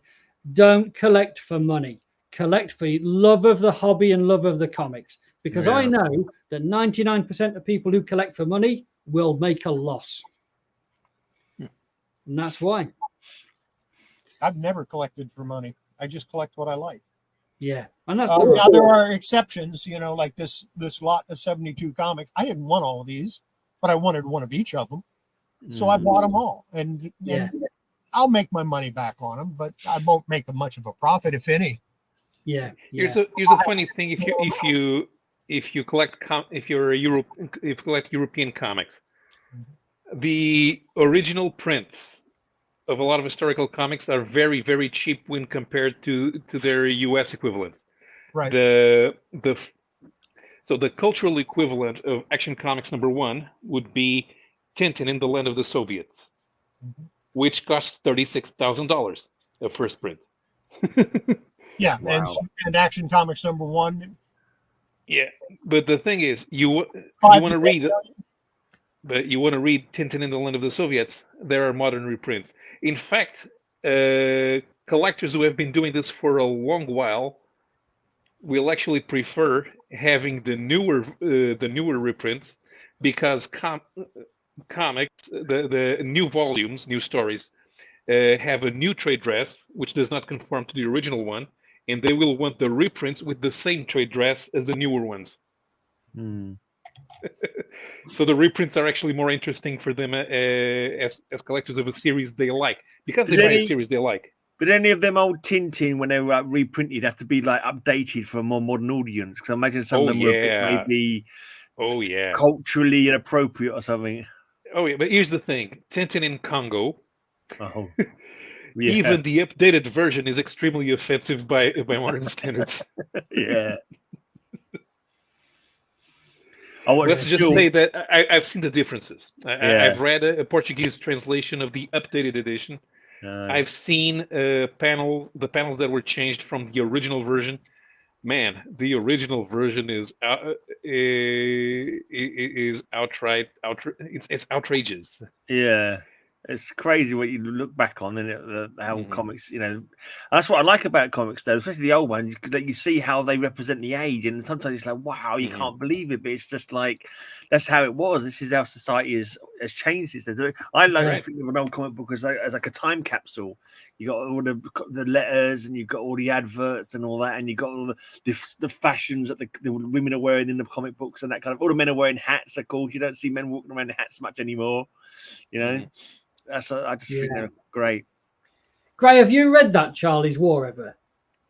don't collect for money. Collect for love of the hobby and love of the comics. Because I know that 99% of people who collect for money will make a loss. And that's why. I've never collected for money. I just collect what I like. Yeah, and that's now there are exceptions, like this lot of 72 comics. I didn't want all of these, but I wanted one of each of them, so I bought them all, and I'll make my money back on them, but I won't make much of a profit, if any. Yeah. Here's a funny thing: if you collect European comics, the original prints of a lot of historical comics are very, very cheap when compared to their US equivalents. Right. So the cultural equivalent of Action Comics #1 would be Tintin in the Land of the Soviets, which costs $36,000 a first print. Yeah, Wow. and Action Comics #1. Yeah, but the thing is, you want to read, but you want to read Tintin in the Land of the Soviets. There are modern reprints. In fact, collectors who have been doing this for a long while will actually prefer having the newer reprints, because comics, the new volumes, new stories, have a new trade dress which does not conform to the original one, and they will want the reprints with the same trade dress as the newer ones. So the reprints are actually more interesting for them as collectors of a series they like, because they buy a series they like. But any of them old Tintin, when they were reprinted, have to be like updated for a more modern audience. Because I imagine some of them were a bit maybe culturally inappropriate or something. Oh yeah, but here's the thing: Tintin in Congo. Oh. Even the updated version is extremely offensive by modern standards. Yeah. Let's just say that I've seen the differences. I've read a Portuguese translation of the updated edition. I've seen the panels that were changed from the original version. Man, the original version is outright it's outrageous. Yeah. It's crazy what you look back on, and how comics, that's what I like about comics, though, especially the old ones, that you see how they represent the age, and sometimes it's like, wow, you can't believe it, but it's just like that's how it was. This is how society has changed since then. I like think of an old comic book as like a time capsule. You got all the letters, and you've got all the adverts and all that, and you got all the fashions that the women are wearing in the comic books and that kind of. All the men are wearing hats, of course. You don't see men walking around in hats much anymore, I just think they're great. Gray, have you read that Charlie's War ever?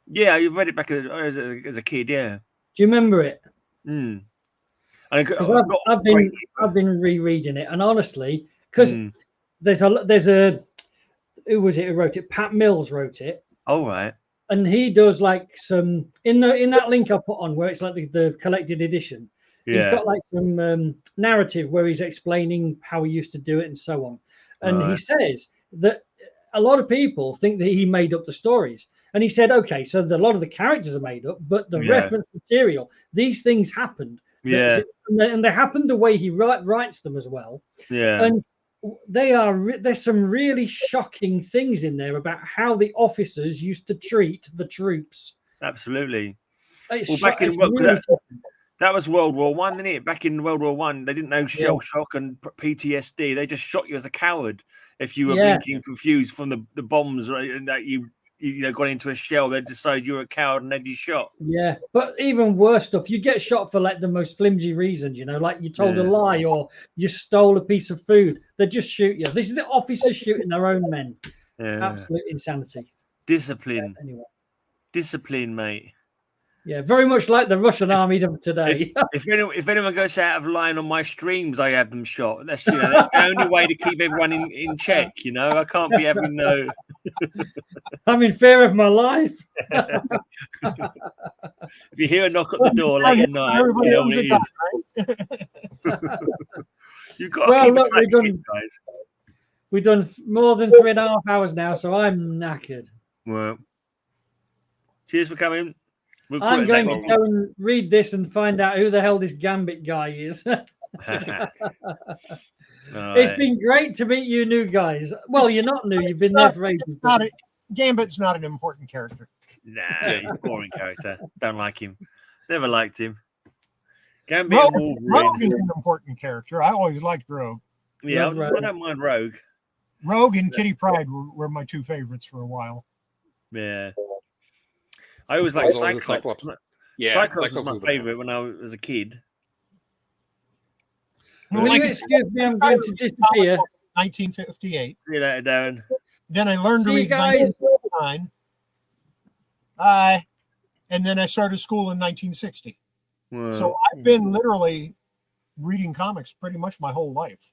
Yeah, you've read it back as a kid. Yeah. Do you remember it? I've been rereading it, and honestly, because there's a who was it who wrote it? Pat Mills wrote it. Oh right. And he does like some in that link I put on where it's like the collected edition. Yeah. He's got like some narrative where he's explaining how he used to do it and so on. And he says that a lot of people think that he made up the stories. And he said, okay, so a lot of the characters are made up, but the reference material, these things happened. Yeah. And they happened the way he writes them as well. Yeah. And there's some really shocking things in there about how the officers used to treat the troops. Absolutely. That was World War One, didn't it? Back in World War One, they didn't know shell shock and PTSD. They just shot you as a coward if you were blinking confused from the bombs, right, and that you got into a shell. They decided you were a coward and then you shot. Yeah, but even worse stuff. You get shot for like the most flimsy reasons, like you told a lie or you stole a piece of food. They just shoot you. This is the officers shooting their own men. Yeah. Absolute insanity. Discipline. Anyway. Discipline, mate. Yeah, very much like the Russian army of today. If anyone goes out of line on my streams, I have them shot. That's the only way to keep everyone in check. I can't be having no. I'm in fear of my life. If you hear a knock at the door late at night, you know what it is. You've got to keep a tight ship, guys. We've done more than 3.5 hours now, so I'm knackered. Well, cheers for coming. I'm going to go and read this and find out who the hell this Gambit guy is. It's been great to meet you new guys. Well, you're not new. You've been there for ages. Gambit's not an important character. Nah, he's a boring character. Don't like him. Never liked him. Gambit Rogue is an important character. I always liked Rogue. Yeah, I don't mind Rogue. Rogue and Kitty Pryde were my two favorites for a while. Yeah. I always liked Cyclops. Yeah, Cyclops was my favorite when I was a kid. Will you excuse me? I'm going to disappear. 1958. See you later, Darren. Then I learned to read 1959. And then I started school in 1960. Wow. So I've been literally reading comics pretty much my whole life.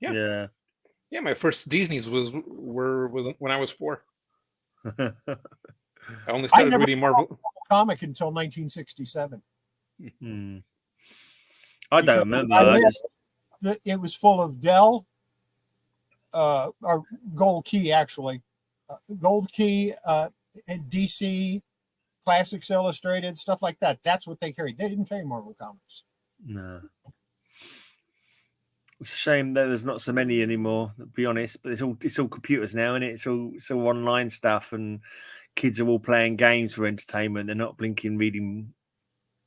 Yeah. My first Disney's was when I was 4. I only started reading Marvel comic until 1967. I don't remember. It was full of Dell, or Gold Key actually, Gold Key, and DC, Classics Illustrated, stuff like that. That's what they carried. They didn't carry Marvel Comics. No. It's a shame that there's not so many anymore, to be honest. But it's all computers now, and it's all online stuff, and kids are all playing games for entertainment. They're not blinking reading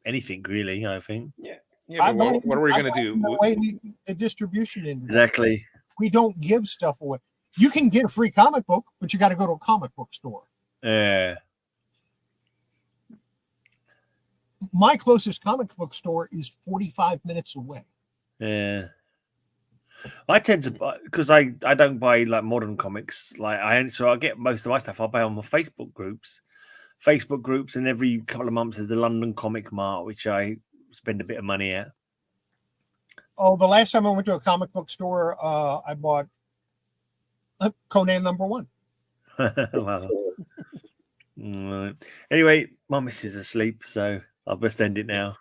anything really. I think. Yeah. But what are we going to do? The distribution industry. Exactly. We don't give stuff away. You can get a free comic book, but you got to go to a comic book store. Yeah. My closest comic book store is 45 minutes away. Yeah. I tend to buy because I don't buy like modern comics. So I get most of my stuff. I buy on my Facebook groups, and every couple of months there's the London Comic Mart, which I spend a bit of money at. Oh, the last time I went to a comic book store, I bought Conan #1. Wow. Right. Anyway, my missus is asleep, so I'll best end it now.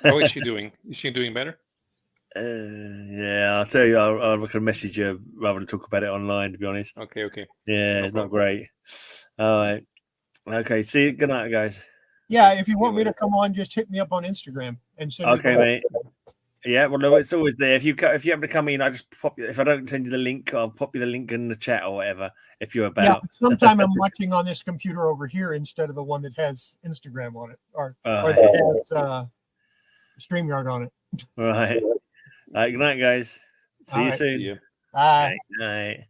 How is she doing? Is she doing better? Yeah, I'll tell you. I'll look a message her rather than talk about it online. To be honest. Okay. Yeah, it's not great. All right. Okay. See you. Good night, guys. Yeah, if you want me to come on, just hit me up on Instagram and send. Okay, mate. Yeah, well, no, it's always there. If you happen to come in, I just pop you. If I don't send you the link, I'll pop you the link in the chat or whatever. If you're about. Yeah, sometime I'm watching on this computer over here instead of the one that has Instagram on it or that has StreamYard on it. All right. Good night, guys. See you soon. Bye. Night.